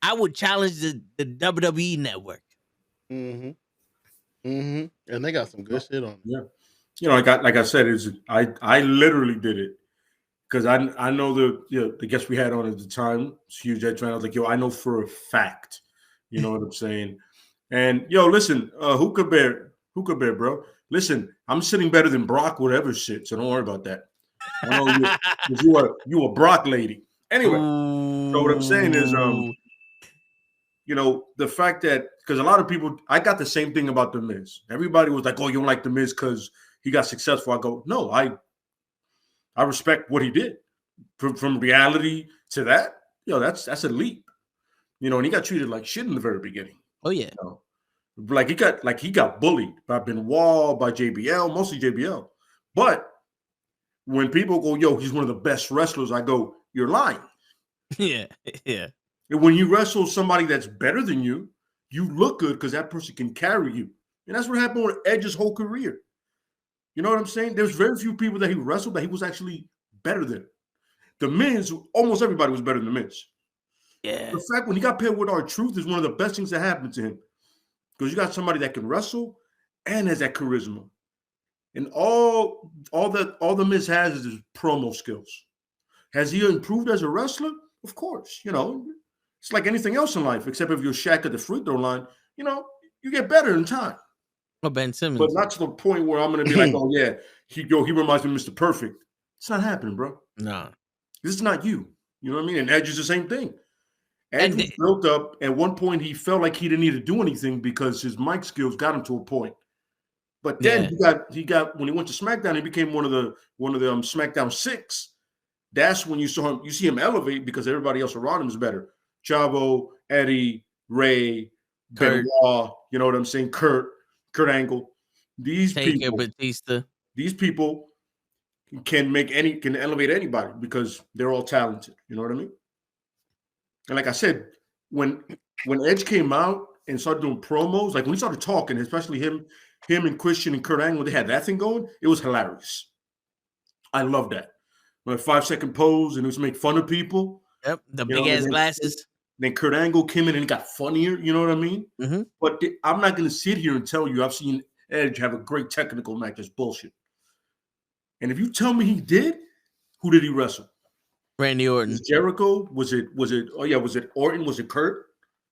I would challenge the WWE network. And they got some good shit on it. Yeah. You know, like I said, I literally did it because I know the guest we had on at the time, huge Edge fan. I was like, yo, I know for a fact. You know what I'm saying? And yo, listen, hookah bear, bro. Listen, I'm sitting better than Brock, whatever shit. So don't worry about that. I know you a Brock lady. Anyway, so what I'm saying is, you know, the fact that because a lot of people, I got the same thing about The Miz. Everybody was like, oh, you don't like The Miz because he got successful. I go, no, I respect what he did. From reality to that, yo, that's a leap. You know, and he got treated like shit in the very beginning. Oh yeah. You know? Like he got bullied by Benoit, by JBL, mostly JBL. But when people go, yo, he's one of the best wrestlers, I go, you're lying. Yeah. And when you wrestle somebody that's better than you, you look good because that person can carry you. And that's what happened with Edge's whole career. You know what I'm saying? There's very few people that he wrestled that he was actually better than. The Miz, almost everybody was better than The Miz. Yeah. The fact when he got paired with R-Truth is one of the best things that happened to him. Because you got somebody that can wrestle and has that charisma. And all the Miz has is his promo skills. Has he improved as a wrestler? Of course. You know, it's like anything else in life, except if you're Shaq at the free throw line, you know, you get better in time. Oh, Ben Simmons. But not to the point where I'm going to be like, oh, yeah, he reminds me of Mr. Perfect. It's not happening, bro. No. This is not you. You know what I mean? And Edge is the same thing. Edge was built up. At one point, he felt like he didn't need to do anything because his mic skills got him to a point. But then he got when he went to SmackDown, he became one of the SmackDown 6. That's when you see him elevate because everybody else around him is better. Chavo, Eddie, Ray, Benoit, you know what I'm saying? Kurt Angle. These people, Batista. These people can elevate anybody because they're all talented. You know what I mean? And like I said, when Edge came out and started doing promos, like when he started talking, especially him and Christian and Kurt Angle, they had that thing going. It was hilarious. I love that. When a 5-second pose and it was make fun of people. Yep, the big ass glasses. Then Kurt Angle came in and it got funnier. You know what I mean? Mm-hmm. But I'm not going to sit here and tell you I've seen Edge have a great technical match. That's bullshit. And if you tell me he did, who did he wrestle? Randy Orton. Was it Jericho? Was it? Oh yeah, was it Orton? Was it Kurt?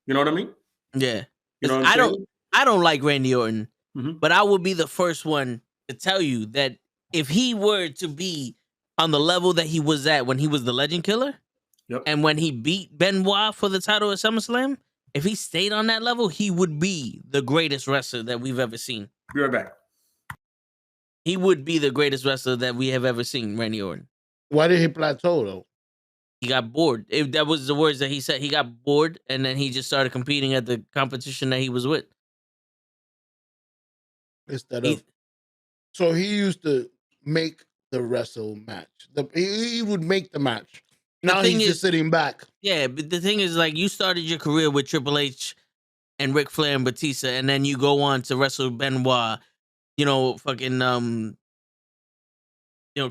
You know what I mean? Yeah. You know what I'm saying? I don't like Randy Orton, but I will be the first one to tell you that if he were to be on the level that he was at when he was the Legend Killer, and when he beat Benoit for the title at SummerSlam, if he stayed on that level, he would be the greatest wrestler that we've ever seen. Be right back. He would be the greatest wrestler that we have ever seen, Randy Orton. Why did he plateau though? He got bored. If that was the words that he said, he got bored, and then he just started competing at the competition that he was with. So he used to make the wrestle match. He would make the match. Now he's just sitting back. Yeah, but the thing is, like, you started your career with Triple H and Ric Flair and Batista, and then you go on to wrestle Benoit,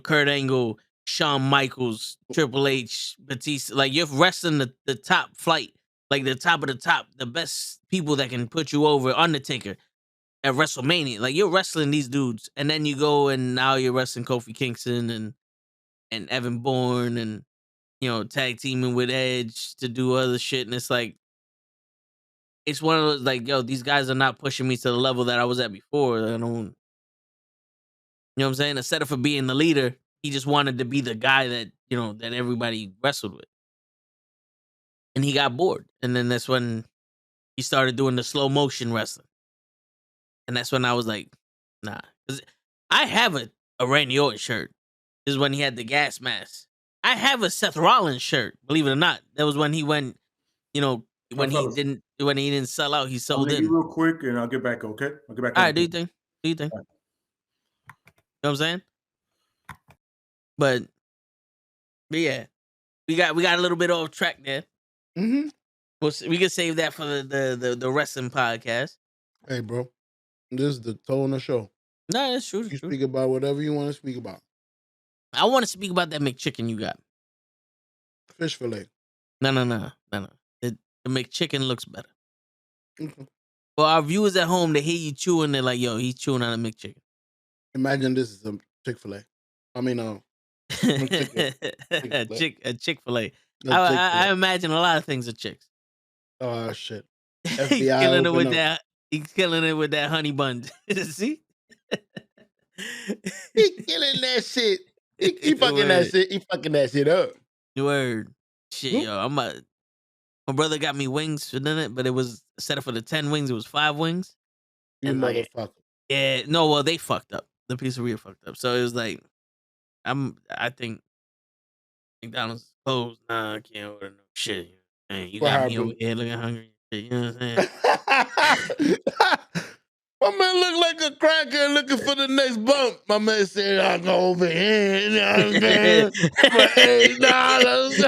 Kurt Angle, Shawn Michaels, Triple H, Batista. Like, you're wrestling the top flight, like the top of the top, the best people that can put you over. Undertaker at WrestleMania. Like, you're wrestling these dudes, and then you go and now you're wrestling Kofi Kingston and Evan Bourne and, tag teaming with Edge to do other shit. And it's like, it's one of those, like, yo, these guys are not pushing me to the level that I was at before. I don't, you know what I'm saying? Instead of for being the leader, he just wanted to be the guy that, that everybody wrestled with. And he got bored. And then that's when he started doing the slow motion wrestling. And that's when I was like, nah. 'Cause I have a Randy Orton shirt. This is when he had the gas mask. I have a Seth Rollins shirt, believe it or not. That was when he went, when he fellas, didn't sell out, he I'll sold leave in. you real quick, and I'll get back. Okay, I'll get back All on right, do the you thing. think? Do you think? All right. You know what I'm saying? But yeah, we got a little bit off track there. Mm-hmm. We can save that for the wrestling podcast. Hey, bro, this is the tone of the show. No, that's true. You That's true. speak about whatever you want to speak about. I want to speak about that McChicken you got. Fish fillet. No. The McChicken looks better. Okay. For our viewers at home, they hear you chewing. They're like, "Yo, he's chewing on a McChicken." Imagine this is a Chick-fil-A. I mean, chicken. A Chick-fil-A. A I Chick-fil-A. imagine a lot of things are chicks. Oh shit! He's FBI killing it open with up. that. He's killing it with that honey bun. See? He killing that shit. He fucking that Word. shit. He fucking that shit up. Word. Shit, Whoop. yo. My brother got me wings for dinner, but it was instead of for the 10 wings, it was 5 wings. You And like, motherfucker. yeah, no, well, they fucked up. The pizzeria fucked up. So it was like, I think McDonald's is closed. Nah, I can't order no shit. Man, you What got me over happened? here looking hungry. You know what I'm saying? My man look like a cracker looking for the next bump. My man said, "I'll go over here, you know what I'm saying? For $8."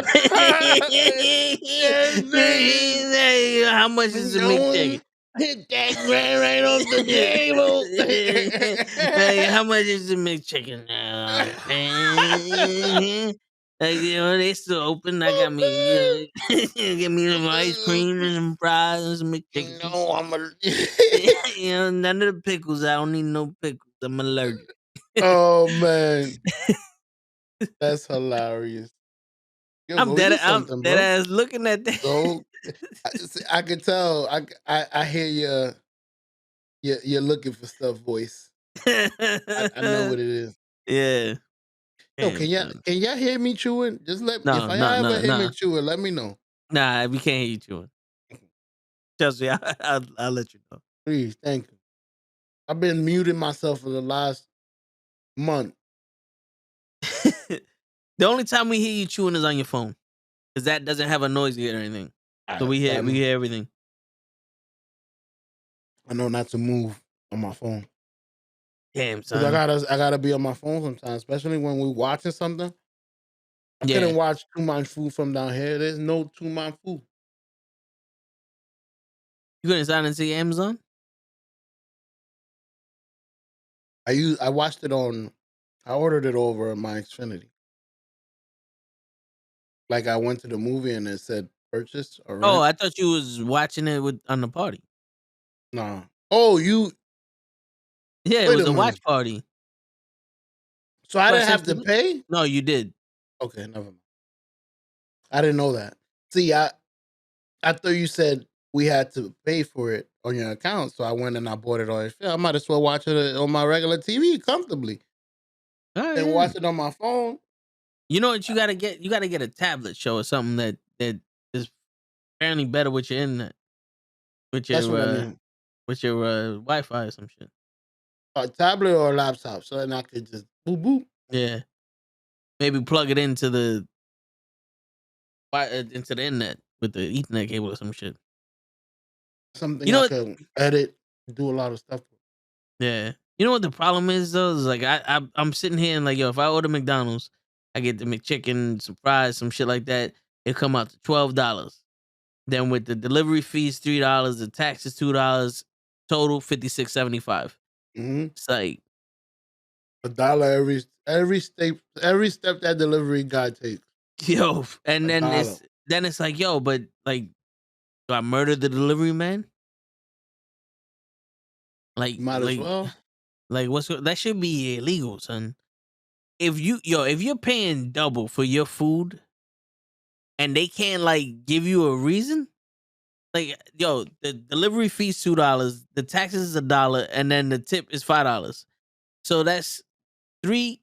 Hey, how much is the McChicken? Hit that grand right off the table. Hey, how much is the McChicken now? Like, they still open. I got me, get me some ice cream and some fries and some McChicken. No, I'm a. None of the pickles. I don't need no pickles. I'm allergic. Oh man, that's hilarious. Yo, I'm go dead. eat I'm something, dead bro. ass looking at that. Go. I could tell. I hear you're looking for stuff, voice. I know what it is. Yeah. Yo, Damn, son. can y'all hear me chewing? Just if No, I no, ever no, hear me no. chewing, let me know. Nah, we can't hear you chewing. Trust me, I'll let you know. Please, thank you. I've been muting myself for the last month. The only time we hear you chewing is on your phone, because that doesn't have a noise gate or anything. So we hear everything. I know not to move on my phone. Damn, Cause son. I gotta be on my phone sometimes, especially when we're watching something. I Yeah. couldn't watch too much food from down here. There's no too much food. You couldn't sign into your Amazon? I watched it on. I ordered it over my Xfinity. Like I went to the movie and it said purchase or Oh, rent. I thought you was watching it on the party. Nah. Oh, you. Yeah, it Wait was a a minute. watch party. So I So I didn't have sent to you. pay. No, you did. Okay, never mind. I didn't know that. See, I thought you said we had to pay for it on your account, so I went and I bought it on. I might as well watch it on my regular TV comfortably Oh, and yeah. watch it on my phone. You know what you gotta get? You gotta get a tablet show or something that is apparently better with your internet, with That's what I your mean. Wi-Fi or some shit. A tablet or a laptop, so then I could just boop boop. Yeah, maybe plug it into the internet with the Ethernet cable or some shit. Something You know I what? can edit, do a lot of stuff with. Yeah. You know what the problem is though? Is like I'm sitting here and like, yo, if I order McDonald's, I get the McChicken, some fries, some shit like that. It come out to $12. Then with the delivery fees $3, the taxes $2, total $56.75. Mm-hmm. It's like, $1 every step that delivery guy takes. yo, and then $1. it's like, yo, but like, do I murder the delivery man? Like, Might as well. like that should be illegal, son. If you're paying double for your food and they can't like give you a reason, like, yo, the delivery fee's $2, the taxes is $1, and then the tip is $5. So that's $3,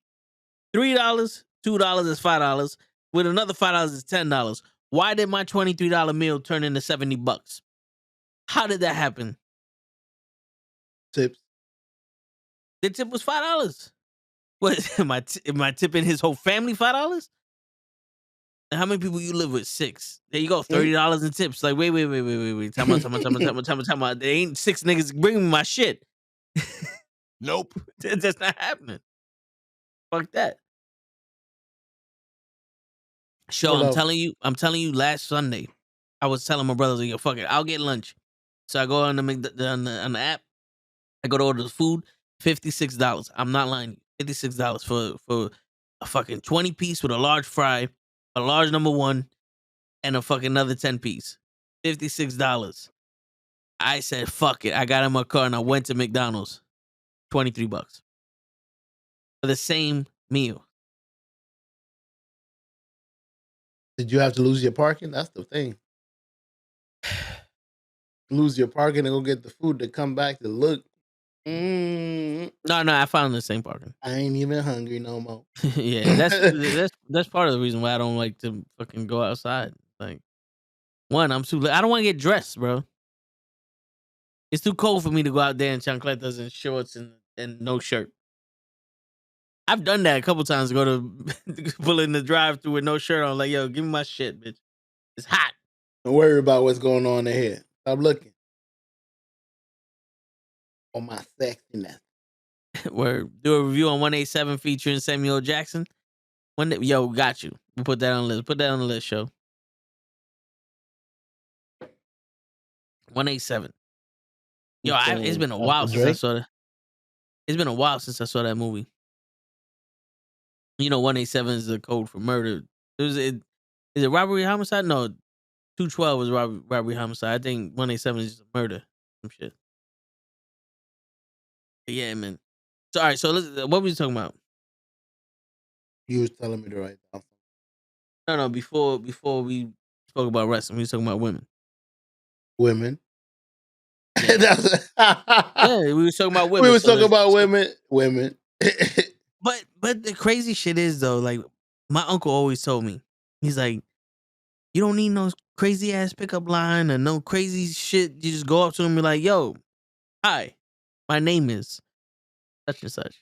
$2 is $5. With another $5 is $10. Why did my $23 meal turn into $70? How did that happen? Tips. The tip was $5. What am I tipping his whole family $5? How many people you live with? 6. There you go, $30 in tips. Like, wait. Time out. There ain't 6 niggas bringing me my shit. Nope. That's not happening. Fuck that. Sure, What up? I'm telling you, last Sunday, I was telling my brothers, like, yo, fuck it, I'll get lunch. So I go on the app, I go to order the food, $56. I'm not lying, $56 for a fucking 20 piece with a large fry, a large number one, and a fucking another 10 piece. $56. I said, fuck it. I got in my car and I went to McDonald's. $23 for the same meal. Did you have to lose your parking? That's the thing. Lose your parking and go get the food to come back to look. No, I found the same parking. I ain't even hungry no more. Yeah, that's part of the reason why I don't like to fucking go outside. Like, one, I'm too. I don't want to get dressed, bro. It's too cold for me to go out there in chancletas and shorts and no shirt. I've done that a couple times. Go to pull in the drive-thru with no shirt on. Like, yo, give me my shit, bitch. It's hot. Don't worry about what's going on ahead. Stop looking. On my sexiness. Where do a review on 187 featuring Samuel Jackson. Yo, got you. We'll put that on the list. Put that on the list, show. 187. Yo, it's been a while since I saw that. It's been a while since I saw that movie. You know, 187 is the code for murder. Is it robbery homicide? No, 212 is robbery homicide. I think 187 is just a murder. Some shit. But yeah, man. So, all right. So, what were we talking about? You was telling me to write down. No. Before we spoke about wrestling, we was talking about women. Women. Yeah, we were talking about women. We was talking about women. Women. But the crazy shit is though, like my uncle always told me, he's like, you don't need no crazy ass pickup line or no crazy shit. You just go up to him and be like, yo, hi, my name is such and such.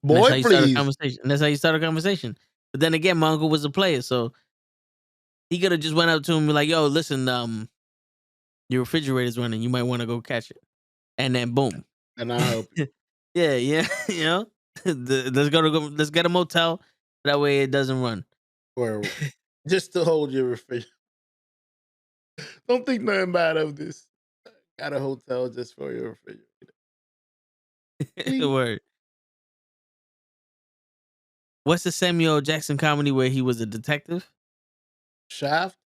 And that's how Boy, you start a please. conversation. And that's how you start a conversation. But then again, my uncle was a player, so he could have just went up to him and be like, yo, listen, your refrigerator's running. You might want to go catch it. And then boom. And I'll help you. Yeah, you know, let's get a motel. That way it doesn't run. Or just to hold your refrigerator. Don't think nothing bad of this. Got a hotel just for your refrigerator. Word. What's the Samuel Jackson comedy where he was a detective? Shaft?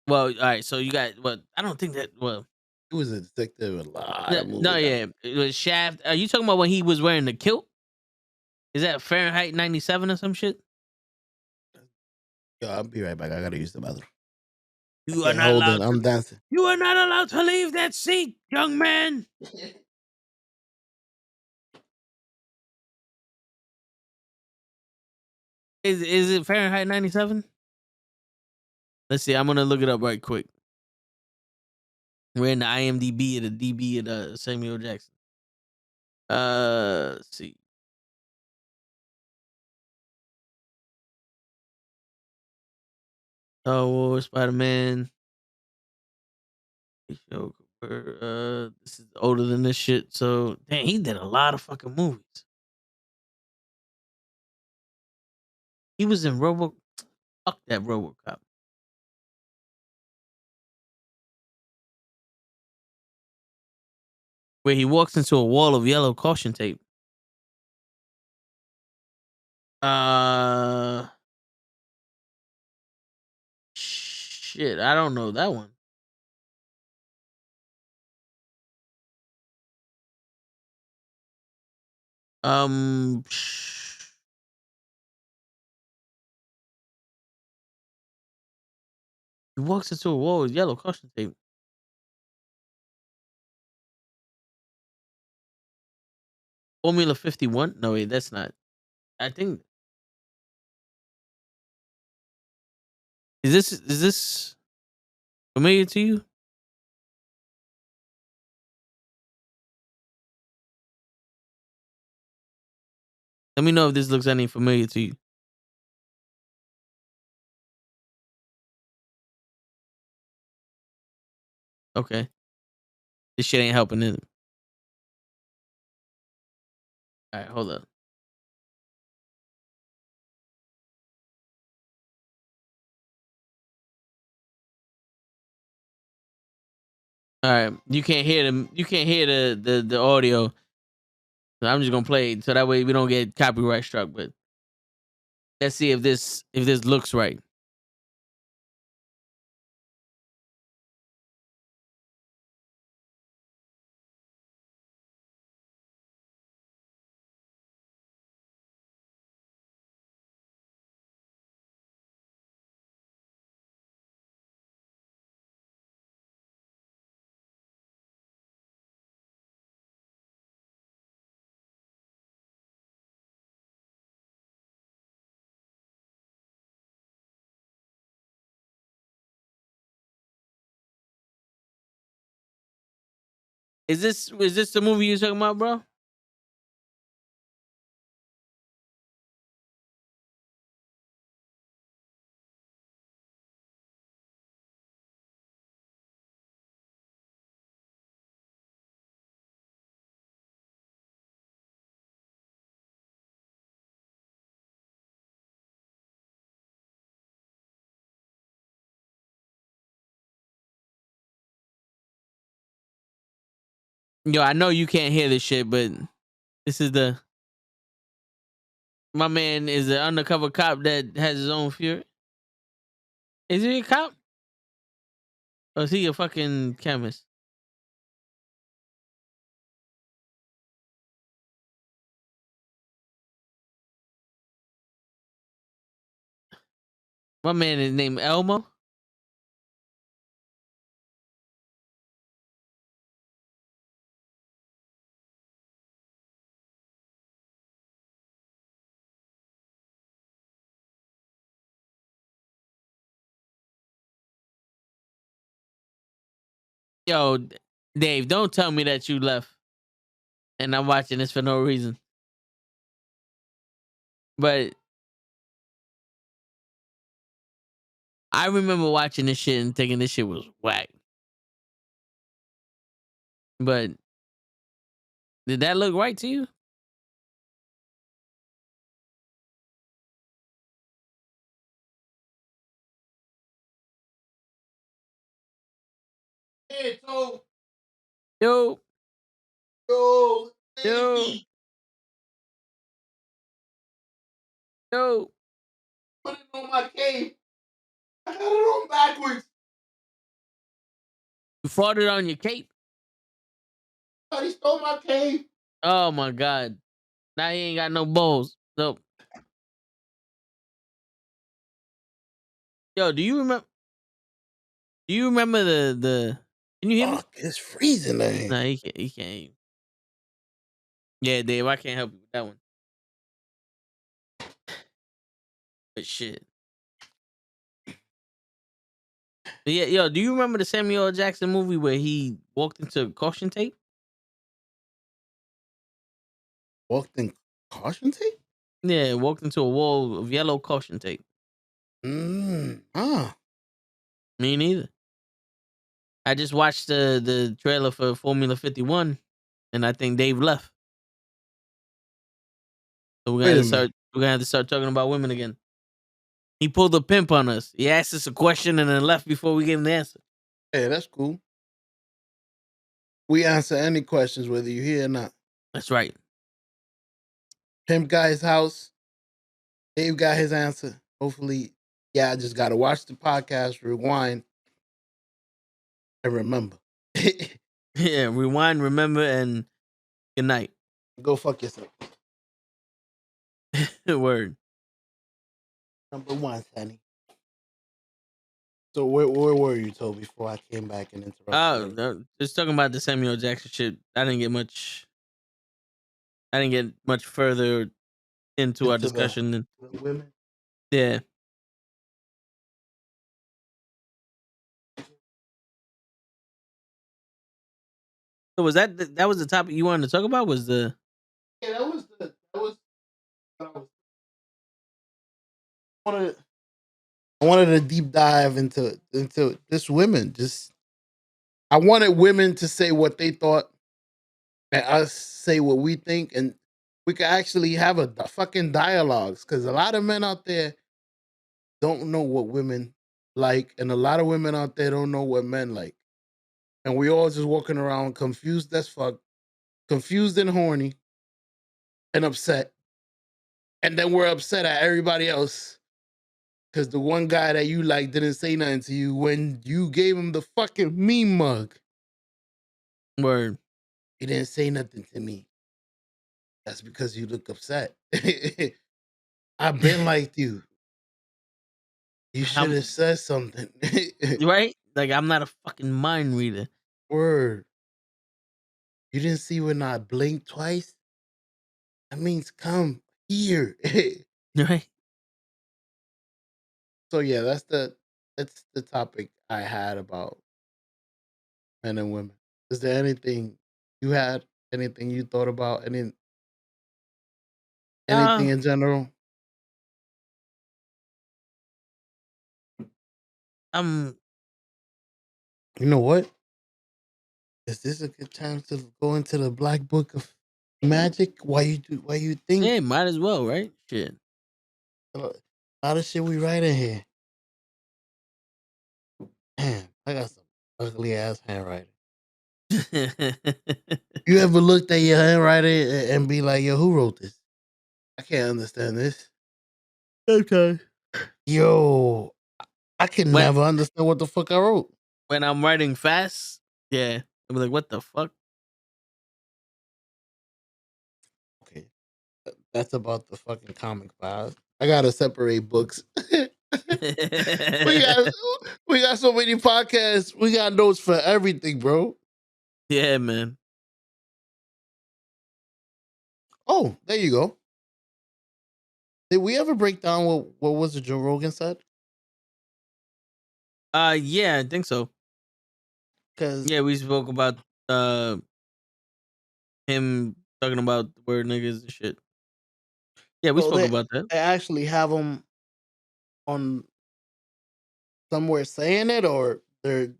Well, all right. So you got I don't think that. Well, He was a detective in a lot of movies. no, yeah, it was Shaft. Are you talking about when he was wearing the kilt? Is that Fahrenheit 97 or some shit? Yo, I'll be right back. I gotta use the bathroom. You are not Hold allowed. on, I'm dancing. You are not allowed to leave that seat, young man. Is it Fahrenheit 97? Let's see. I'm gonna look it up right quick. We're in the IMDb of the DB of Samuel Jackson. Let's see. Star Wars, Spider-Man. This is older than this shit. So, damn, he did a lot of fucking movies. He was in Fuck that RoboCop. Where he walks into a wall of yellow caution tape. Shit, I don't know that one. Um, he walks into a wall with yellow caution tape. Formula 51? No, wait, that's not. I think. Is this familiar to you? Let me know if this looks any familiar to you. Okay. This shit ain't helping, is it? All right, hold up. All right, you can't hear them. You can't hear the audio. So I'm just gonna play it so that way we don't get copyright struck. But let's see if this looks right. Is this the movie you're talking about, bro? Yo, I know you can't hear this shit, but this is the my man is an undercover cop that has his own fury. Is he a cop or is he a fucking chemist? My man is named Elmo. Yo, Dave, don't tell me that you left and I'm watching this for no reason. But I remember watching this shit and thinking this shit was whack. But did that look right to you? Hey, so, Yo, yo, yo, baby, yo. put it on my cape. I got it on backwards. You farted on your cape? Somebody stole my cape. Oh my god. Now he ain't got no balls. So, yo, do you remember the can you hear me? Fuck, it's freezing there. Nah, he can't hear you. Yeah, Dave, I can't help you with that one. But shit. But yeah, yo, do you remember the Samuel L. Jackson movie where he walked into caution tape? Walked in caution tape? Yeah, walked into a wall of yellow caution tape. Ah. Me neither. I just watched the trailer for Formula 51, and I think Dave left. So Wait a minute. we're gonna have to start talking about women again. He pulled a pimp on us. He asked us a question and then left before we gave him the answer. Hey, that's cool. We answer any questions, whether you're here or not. That's right. Pimp got his house. Dave got his answer. Hopefully, yeah, I just got to watch the podcast, rewind, and remember. Yeah, rewind, remember, and good night. Go fuck yourself. Word. Number one, Sonny. So where were you, Toby, before I came back and interrupted? Oh, you? no, just talking about the Samuel Jackson shit. I didn't get much further into our Into discussion. the women. Yeah. So was that was the topic you wanted to talk about? Was the Yeah, that was what I wanted to deep dive into this women. Just I wanted women to say what they thought and us say what we think, and we could actually have a fucking dialogues. Because a lot of men out there don't know what women like, and a lot of women out there don't know what men like, and we all just walking around confused as fuck, confused and horny, and upset, and then we're upset at everybody else because the one guy that you like didn't say nothing to you when you gave him the fucking meme mug. Word. He didn't say nothing to me. That's because you look upset. I've been like you. You should have said something. Right? Like, I'm not a fucking mind reader. Word. You didn't see when I blinked twice? That means come here. Right? So yeah, that's the topic I had about men and women. Is there anything you had? Anything you thought about? Anything Uh, in general? I'm You know what? Is this a good time to go into the black book of magic? Why you think yeah, might as well, right? Shit. a lot of shit we write in here? Man, I got some ugly ass handwriting. You ever looked at your handwriting and be like, yo, who wrote this? I can't understand this. Okay. Yo, I can When never understand what the fuck I wrote. when I'm writing fast, yeah, I'll be like, what the fuck? Okay, that's about the fucking comic files. I gotta separate books. we got we got so many podcasts. We got notes for everything, bro. Yeah, man. Oh, there you go. Did we ever break down what was it Joe Rogan said? Yeah, I think so. Because Yeah, we spoke about uh him talking about the word niggas and shit. Yeah, we so spoke about that. they actually have them on somewhere saying it, or they're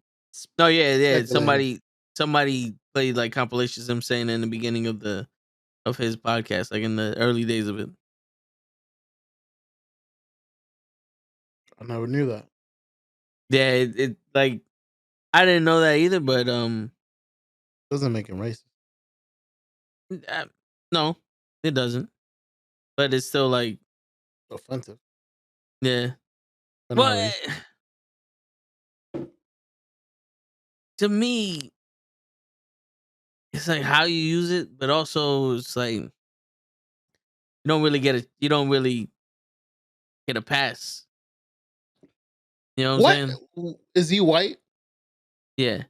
No, yeah. speculating. Somebody played like compilations of him saying it in the beginning of his podcast, like in the early days of it. I never knew that. Yeah, it like I didn't know that either, but Doesn't make him racist. uh, no, it doesn't. But it's still like, Offensive, yeah. but not Well, racist. to me, it's like how you use it, but also it's like you don't really get a pass. You know what I'm What saying? is he white? Yeah.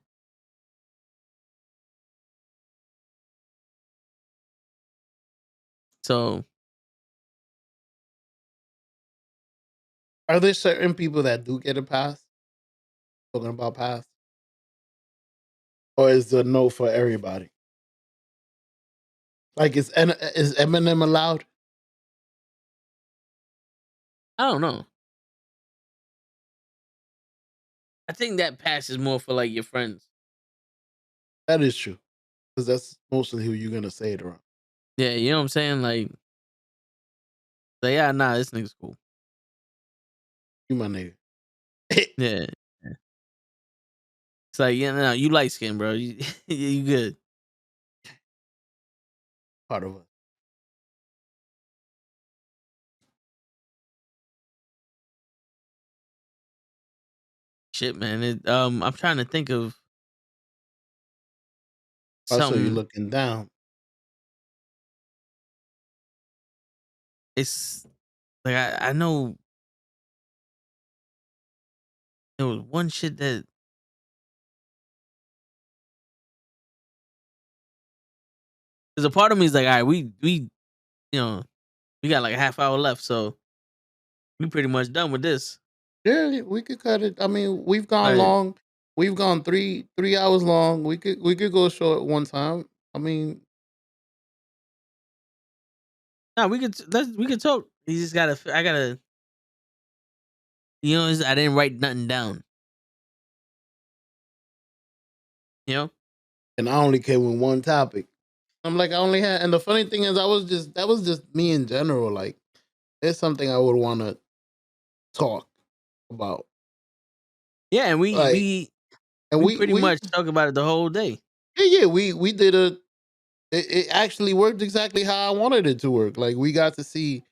So Are there certain people that do get a pass? Talking about pass, or is the no for everybody? Like, is Eminem allowed? I don't know. I think that pass is more for like your friends. That is true, because that's mostly who you're gonna say it around. Yeah, you know what I'm saying? Like yeah, nah, this nigga's cool. You my nigga. Yeah. Yeah. It's like, yeah, no, you light skin, bro. You, you good. Part of us. Shit, man. I'm trying to think of Also, you're something. looking down. It's like I know there was one shit that there's a part of me is like, all right, we you know, we got like a half hour left, so we pretty much done with this. Yeah, we could cut it. I mean, we've gone But long. We've gone 3 hours long. We could go short one time. I mean, nah, we could talk. You just gotta I gotta I didn't write nothing down. You know? and I only came with one topic. I'm like, I only had, and the funny thing is, that was just me in general. Like, it's something I would want to talk about. Yeah, and Like, and we pretty much talk about it the whole day. yeah, we did it actually worked exactly how I wanted it to work. Like, we got to see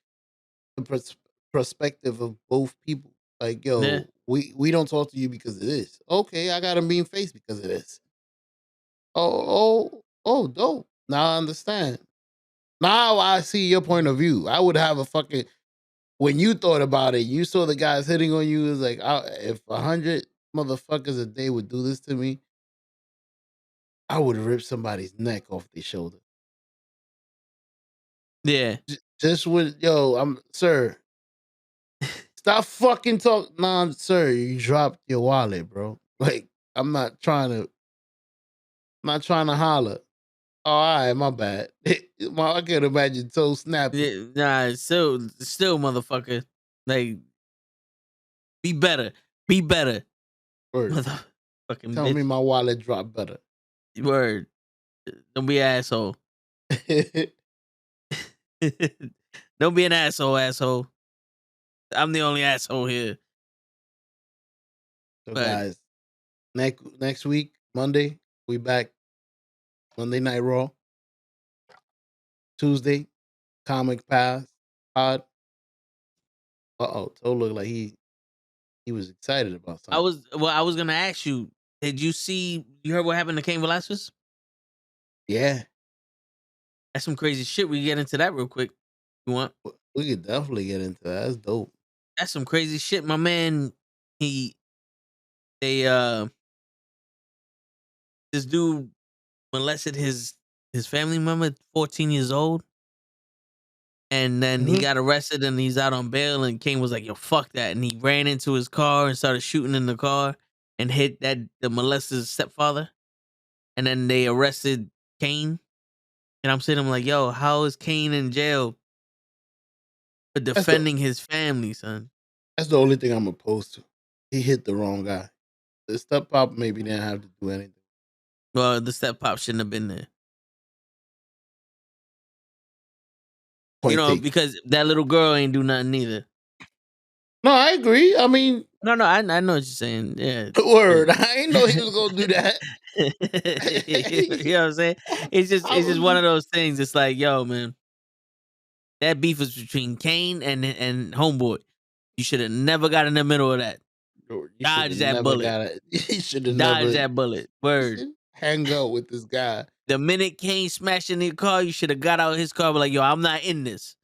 the perspective of both people. Like, Yeah. yo, we don't talk to you because of this. Okay, I got a mean face because of this. Dope. Now I understand. Now I see your point of view. I would have a fucking, when you thought about it, you saw the guys hitting on you. It's like, if 100 motherfuckers a day would do this to me, I would rip somebody's neck off their shoulder. Yeah. Just with, yo, sir, stop fucking talk. Nah, sir, you dropped your wallet, bro. Like, I'm not trying to holler. Oh, all right, my bad. I can't imagine toe snapping. Yeah, nah, still motherfucker. Like, be better. Be better. Word. Motherfucking Tell me bitch. my wallet dropped better. Word. Don't be an asshole. Don't be an asshole. I'm the only asshole here. So, But guys, next week, Monday, we back. Monday Night Raw. Tuesday, Comic Pass Pod. Toe looked like he was excited about I something. was gonna ask you, did you heard what happened to Cain Velasquez? Yeah, That's some crazy shit. We get into that real quick. You want? we could definitely get into that. That's dope. That's some crazy shit. My man, they this dude molested his family member, 14 years old. And then he got arrested and he's out on bail. And Kane was like, yo, fuck that. And he ran into his car and started shooting in the car and hit the molester's stepfather. And then they arrested Kane. And I'm sitting, I'm like, yo, how is Kane in jail for defending his family, son? That's the only thing I'm opposed to. He hit the wrong guy. The step pop maybe didn't have to do anything. Well, the step pop shouldn't have been there. Point taken. Because that little girl ain't do nothing either. No, I agree. I mean, no, I know what you're saying. Yeah. Word. I ain't know he was gonna do that. You know what I'm saying? It's just one of those things. It's like, yo, man, that beef was between Kane and Homeboy. You should have never got in the middle of that. Dodge that bullet. He should have Dodge never that bullet. Word. Hang out with this guy. The minute Kane smashed in your car, you should have got out of his car. But like, yo, I'm not in this.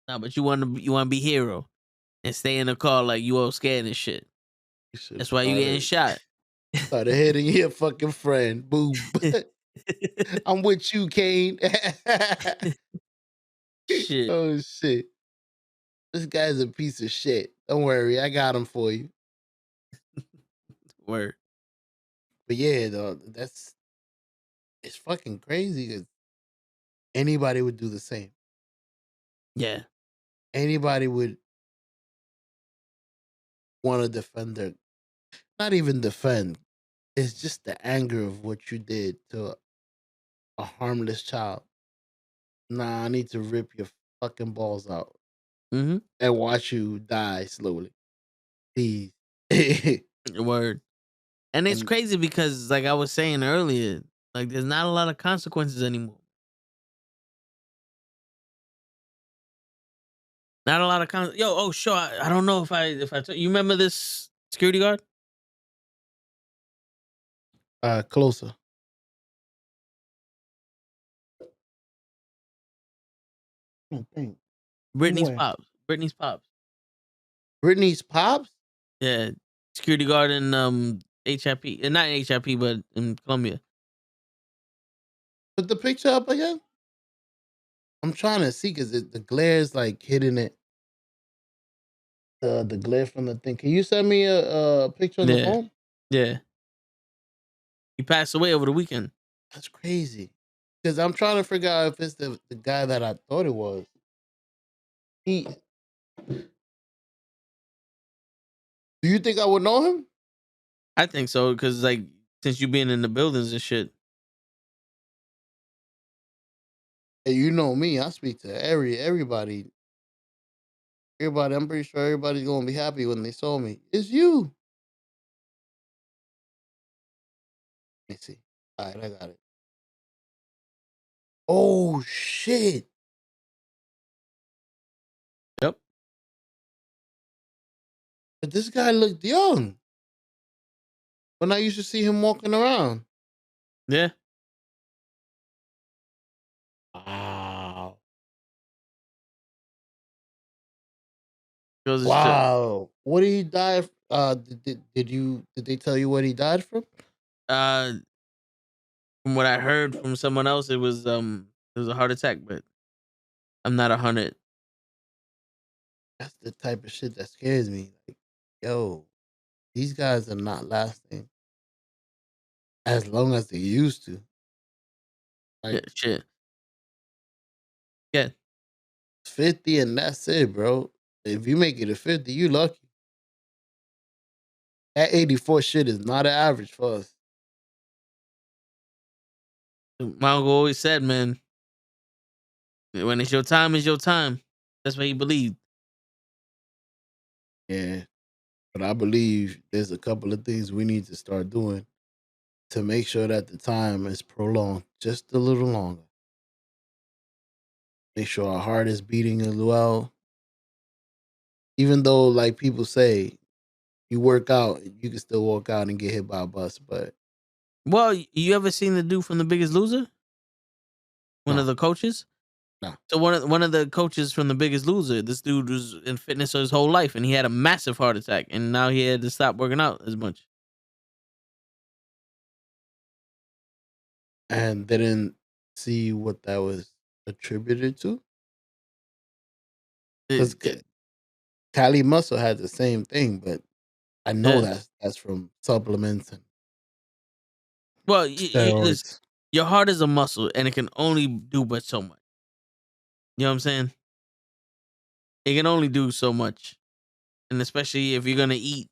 No, but you want to be hero and stay in the car like you all scared and shit. That's why you getting shot. Started hitting your fucking friend. Boom. I'm with you, Kane. Shit. Oh shit. This guy's a piece of shit. Don't worry, I got him for you. Word. But yeah, though, it's fucking crazy because anybody would do the same. Yeah. Anybody would want to defend their, not even defend. It's just the anger of what you did to a harmless child. Nah, I need to rip your fucking balls out and watch you die slowly. Please. Word. And it's crazy because, like I was saying earlier, like there's not a lot of consequences anymore. Not a lot of sure. I don't know if I you remember this security guard? Closer. I don't think. Brittany's pops. Brittany's pops. Brittany's pops? Yeah. Security guard in HIP. Not in HIP, but in Columbia. Put the picture up again. I'm trying to see because the glare is like hitting it. The glare from the thing. Can you send me a picture on the phone? Yeah. He passed away over the weekend. That's crazy. Because I'm trying to figure out if it's the guy that I thought it was. Do you think I would know him? I think so, because like since you being in the buildings and shit. And you know me, I speak to everybody. Everybody, I'm pretty sure everybody's gonna be happy when they saw me. It's you. Let me see. All right, I got it. Oh shit! Yep. But this guy looked young when I used to see him walking around. Yeah. Wow! Goes to show. Wow! What did he die? Did they tell you what he died from? Uh, from what I heard from someone else, it was a heart attack, but I'm not 100. That's the type of shit that scares me. Like, yo, these guys are not lasting as long as they used to. Yeah, Like shit. Yeah. 50 and that's it, bro. If you make it to 50, you lucky. That 84 shit is not an average for us. My uncle always said, man, when it's your time, it's your time. That's what he believed. Yeah. But I believe there's a couple of things we need to start doing to make sure that the time is prolonged just a little longer. Make sure our heart is beating as well. Even though, like people say, you work out, you can still walk out and get hit by a bus. But Well, you ever seen the dude from The Biggest Loser? One of no, the coaches? no. So one of the coaches from The Biggest Loser, this dude was in fitness his whole life, and he had a massive heart attack, and now he had to stop working out as much. And didn't see what that was attributed to. Because It- it- Cali Muscle had the same thing, but I know yeah. that's from supplements and Well, listen, steroids. your heart is a muscle, and it can only do but so much. You know what I'm saying? It can only do so much, and especially if you're gonna eat,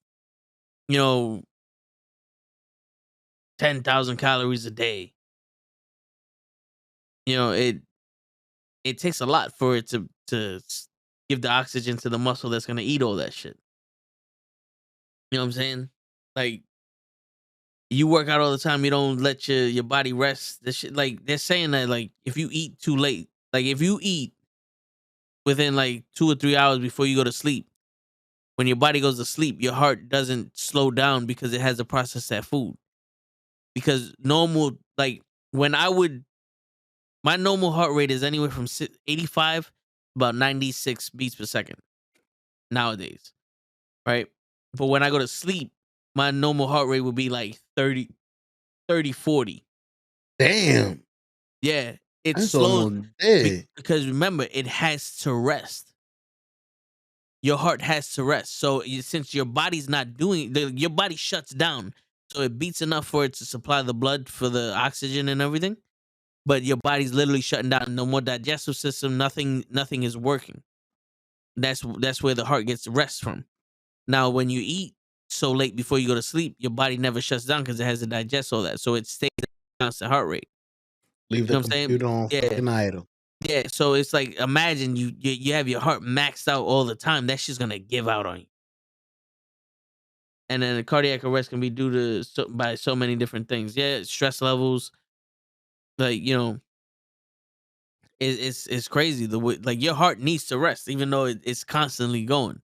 you know, 10,000 calories a day. You know, it takes a lot for it to give the oxygen to the muscle that's gonna eat all that shit. You know what I'm saying? Like you work out all the time, you don't let your body rest. This shit, like they're saying that like if you eat too late, like if you eat within like 2 or 3 hours before you go to sleep, when your body goes to sleep, your heart doesn't slow down because it has to process that food. Because normal, like when I would, my normal heart rate is anywhere from 85 about 96 beats per second nowadays, right? But when I go to sleep, my normal heart rate would be like 30, 40. Damn, Yeah, it that's slows almost dead. because remember, it has to rest. Your heart has to rest. So since your body's not doing, your body shuts down. So it beats enough for it to supply the blood for the oxygen and everything. But your body's literally shutting down. No more digestive system. Nothing is working. That's where the heart gets rest from. Now, when you eat so late before you go to sleep, your body never shuts down because it has to digest all that. So it stays at a constant heart rate. Leave You the know what I'm saying? computer on Yeah. fucking idle. Yeah. So it's like imagine you have your heart maxed out all the time. That shit's gonna give out on you. And then the cardiac arrest can be due to by so many different things. Yeah, stress levels, like it's crazy the way like your heart needs to rest, even though it's constantly going.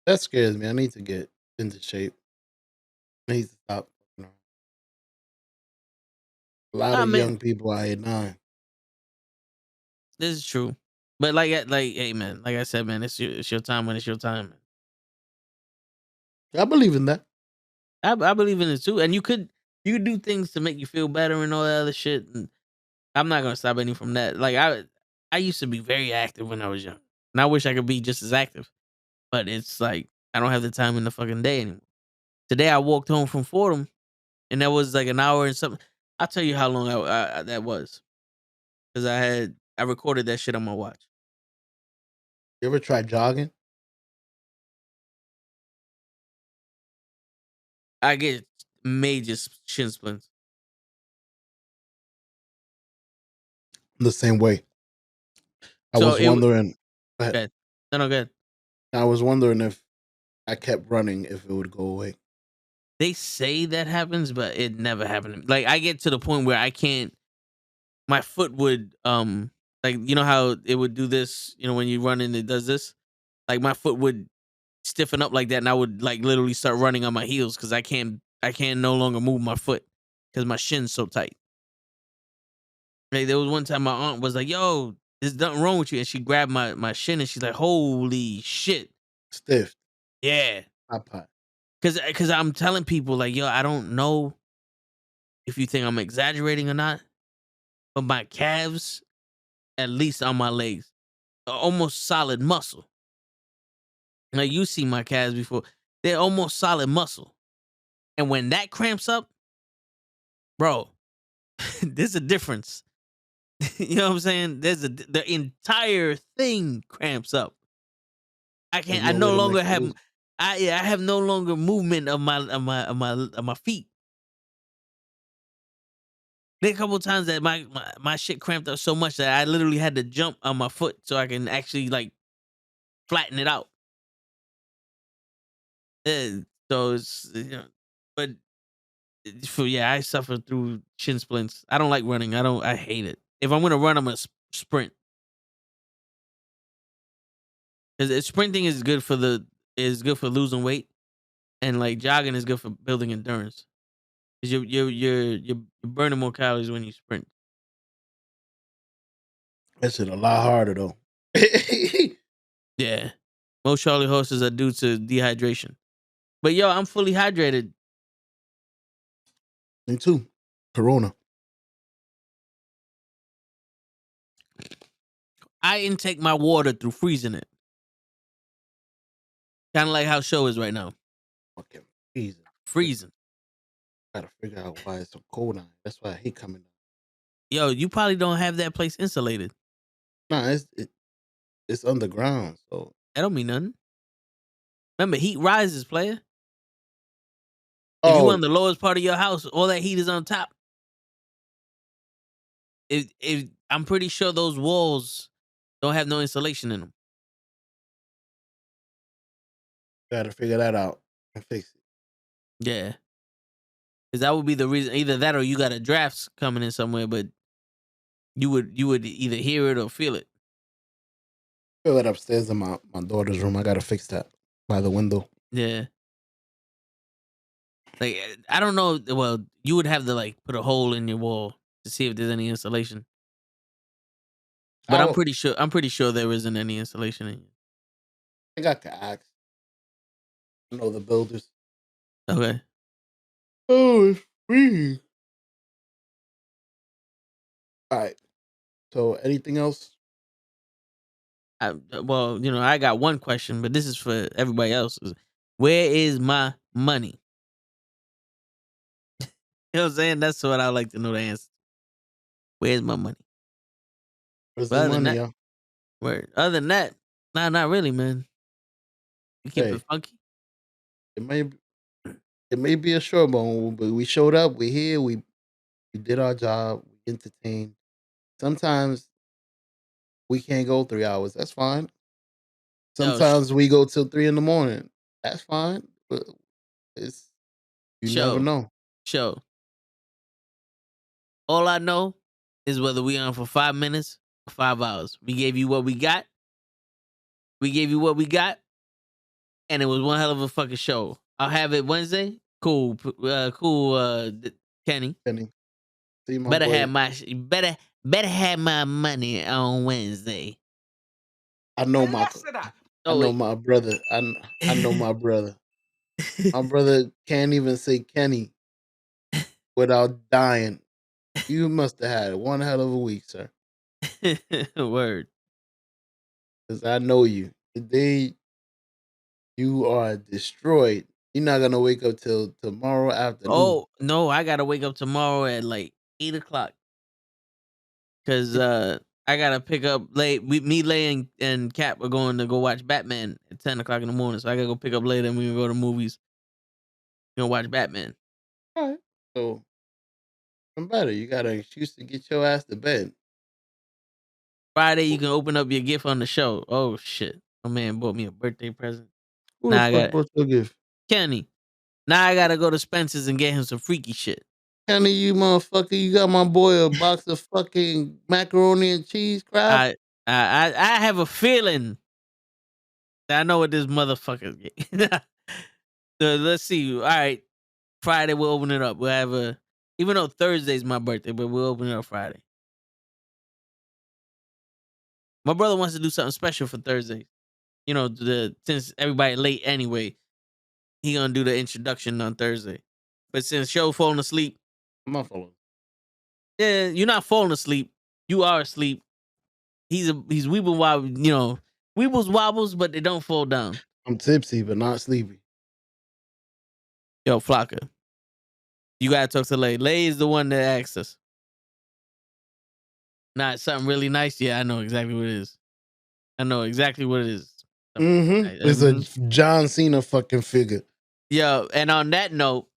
That scares me. I need to get into shape. I need to stop. fucking around. A lot I of mean, young people out here dying. this is true, but like hey man, like I said, man, it's your time when it's your time. Man. I believe in that. I believe in it too, and you could do things to make you feel better and all that other shit. And I'm not gonna stop any from that. Like I used to be very active when I was young, and I wish I could be just as active. But it's like I don't have the time in the fucking day anymore. Today I walked home from Fordham, and that was like an hour and something. I'll tell you how long that was because I recorded that shit on my watch. You ever try jogging? I get major shin splints. The same way. I So was wondering. Go ahead. good. No, good. I was wondering if I kept running, if it would go away. They say that happens, but it never happened. Like I get to the point where I can't. My foot would like you know how it would do this. You know when you run and it does this. Like my foot would stiffen up like that, and I would like literally start running on my heels because I can't no longer move my foot because my shin's so tight. Like there was one time my aunt was like, "Yo, there's nothing wrong with you," and she grabbed my shin and she's like, "Holy shit, Stiff. yeah." Hot pot. Cause I'm telling people like, "Yo, I don't know if you think I'm exaggerating or not, but my calves, at least on my legs, are almost solid muscle. Like you see my calves before, they're almost solid muscle, and when that cramps up, bro, there's a difference." You know what I'm saying? The entire thing cramps up. I There's can't. I no way no to make longer it have. loose. I have no longer movement of my feet. There a couple times that my shit cramped up so much that I literally had to jump on my foot so I can actually like flatten it out. Uh, so it's but I suffer through shin splints. I don't like running. I hate it. If I'm gonna run, I'm gonna sprint. Because sprinting is good for losing weight, and like jogging is good for building endurance. Because you're burning more calories when you sprint. That shit a lot harder though. Yeah, most Charlie horses are due to dehydration. But yo, I'm fully hydrated. Me too. Corona. I intake my water through freezing it, kind of like how show is right now, Fucking freezing. freezing. Gotta figure out why it's so cold out. That's why I hate coming down. Yo, you probably don't have that place insulated. Nah, it's underground, so That don't mean nothing. Remember, heat rises, player. If you oh, on the lowest part of your house, all that heat is on top. If I'm pretty sure those walls don't have no insulation in them. gotta figure that out and fix it. Yeah, because that would be the reason. Either that or you got a drafts coming in somewhere, but you would either hear it or feel it. Feel it upstairs in my daughter's room. I gotta fix that by the window. Yeah. Like I don't know. Well, you would have to like put a hole in your wall to see if there's any insulation. But I'm I pretty sure. I'm pretty sure there isn't any insulation in think I could ask. I know the builders. you. Okay. Oh, it's free. All right. So, anything else? Well, I got one question, but this is for everybody else. Where is my money? You know what I'm saying? That's what I like to know the answer. Where's my money? Where's But the other than money, that, y'all? other than that, nah, not really, man. You keep Hey, it funky. it may it may be a short one, but we showed up. We here. We did our job. We entertained. Sometimes we can't go 3 hours. That's fine. Yo, Sometimes we go till 3 in the morning. That's fine. But it's you never show, know. show. All I know is whether we on for 5 minutes or 5 hours. We gave you what we got. We gave you what we got, and it was one hell of a fucking show. I'll have it Wednesday. Cool, cool. Kenny, Penny, see my better have boy. my better have my money on Wednesday. I know my I Oh know wait, my brother. I know my brother. My brother can't even say Kenny without dying. You must have had one hell of a week, sir. word. Because I know you. Today you are destroyed. You're not gonna wake up till tomorrow afternoon. Oh no, I gotta wake up tomorrow at like 8 o'clock because I gotta pick up late. Me, Lay, and Cap are going to go watch Batman at 10 o'clock in the morning, so I gotta go pick up later and we can go to movies. You gonna watch Batman. All right. So, I'm better. You got an excuse to get your ass to bed. Friday, you can open up your gift on the show. Oh shit! My man bought me a birthday present. Who Now the I fuck got bought your gift? Kenny. Now I gotta go to Spencer's and get him some freaky shit. Kenny, you motherfucker, you got my boy a box of fucking macaroni and cheese crab. I have a feeling that I know what this motherfucker get. So let's see. All right, Friday we'll open it up. We'll have a, even though Thursday's my birthday, but we'll open it up Friday. My brother wants to do something special for Thursday. You know, since everybody late anyway, he gonna do the introduction on Thursday. But since show falling asleep, I'm not following. yeah, you're not falling asleep. You are asleep. He's weeble wobble. You know, weebles wobbles, but they don't fall down. I'm tipsy, but not sleepy. Yo, Flocka, you gotta talk to Lay. Lay is the one that asked us. Not something really nice. Yeah, I know exactly what it is. I know exactly what it is. It's a John Cena fucking figure. Yo, and on that note,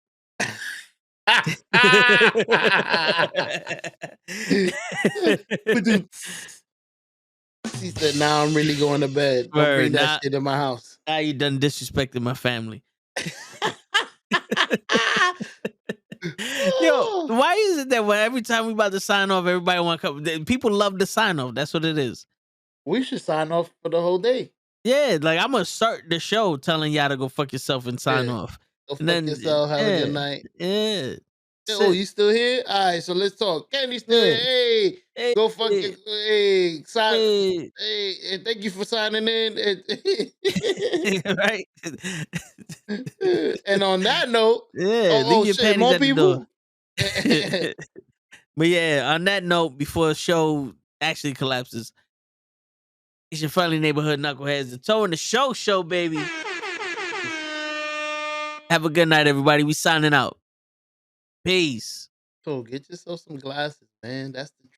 He said, "Now I'm really going to bed. Don't bring that shit in my house." Now you done disrespected my family. Yo, why is it that when every time we about to sign off, everybody want to come? People love to sign off. That's what it is. We should sign off for the whole day. Yeah, like I'm gonna start the show telling y'all to go fuck yourself and sign off. Go fuck yourself. Have a good night. Yeah. Oh, you still here? All right, so let's talk. Candy still here. Hey, go fucking sign. Hey, thank you for signing in. Right. And on that note, leave your shit, panties more at the people. door. But yeah, on that note, before the show actually collapses, it's your friendly neighborhood knuckleheads, the toe in the show, baby. Have a good night, everybody. We signing out. Peace. So get yourself some glasses, man. That's the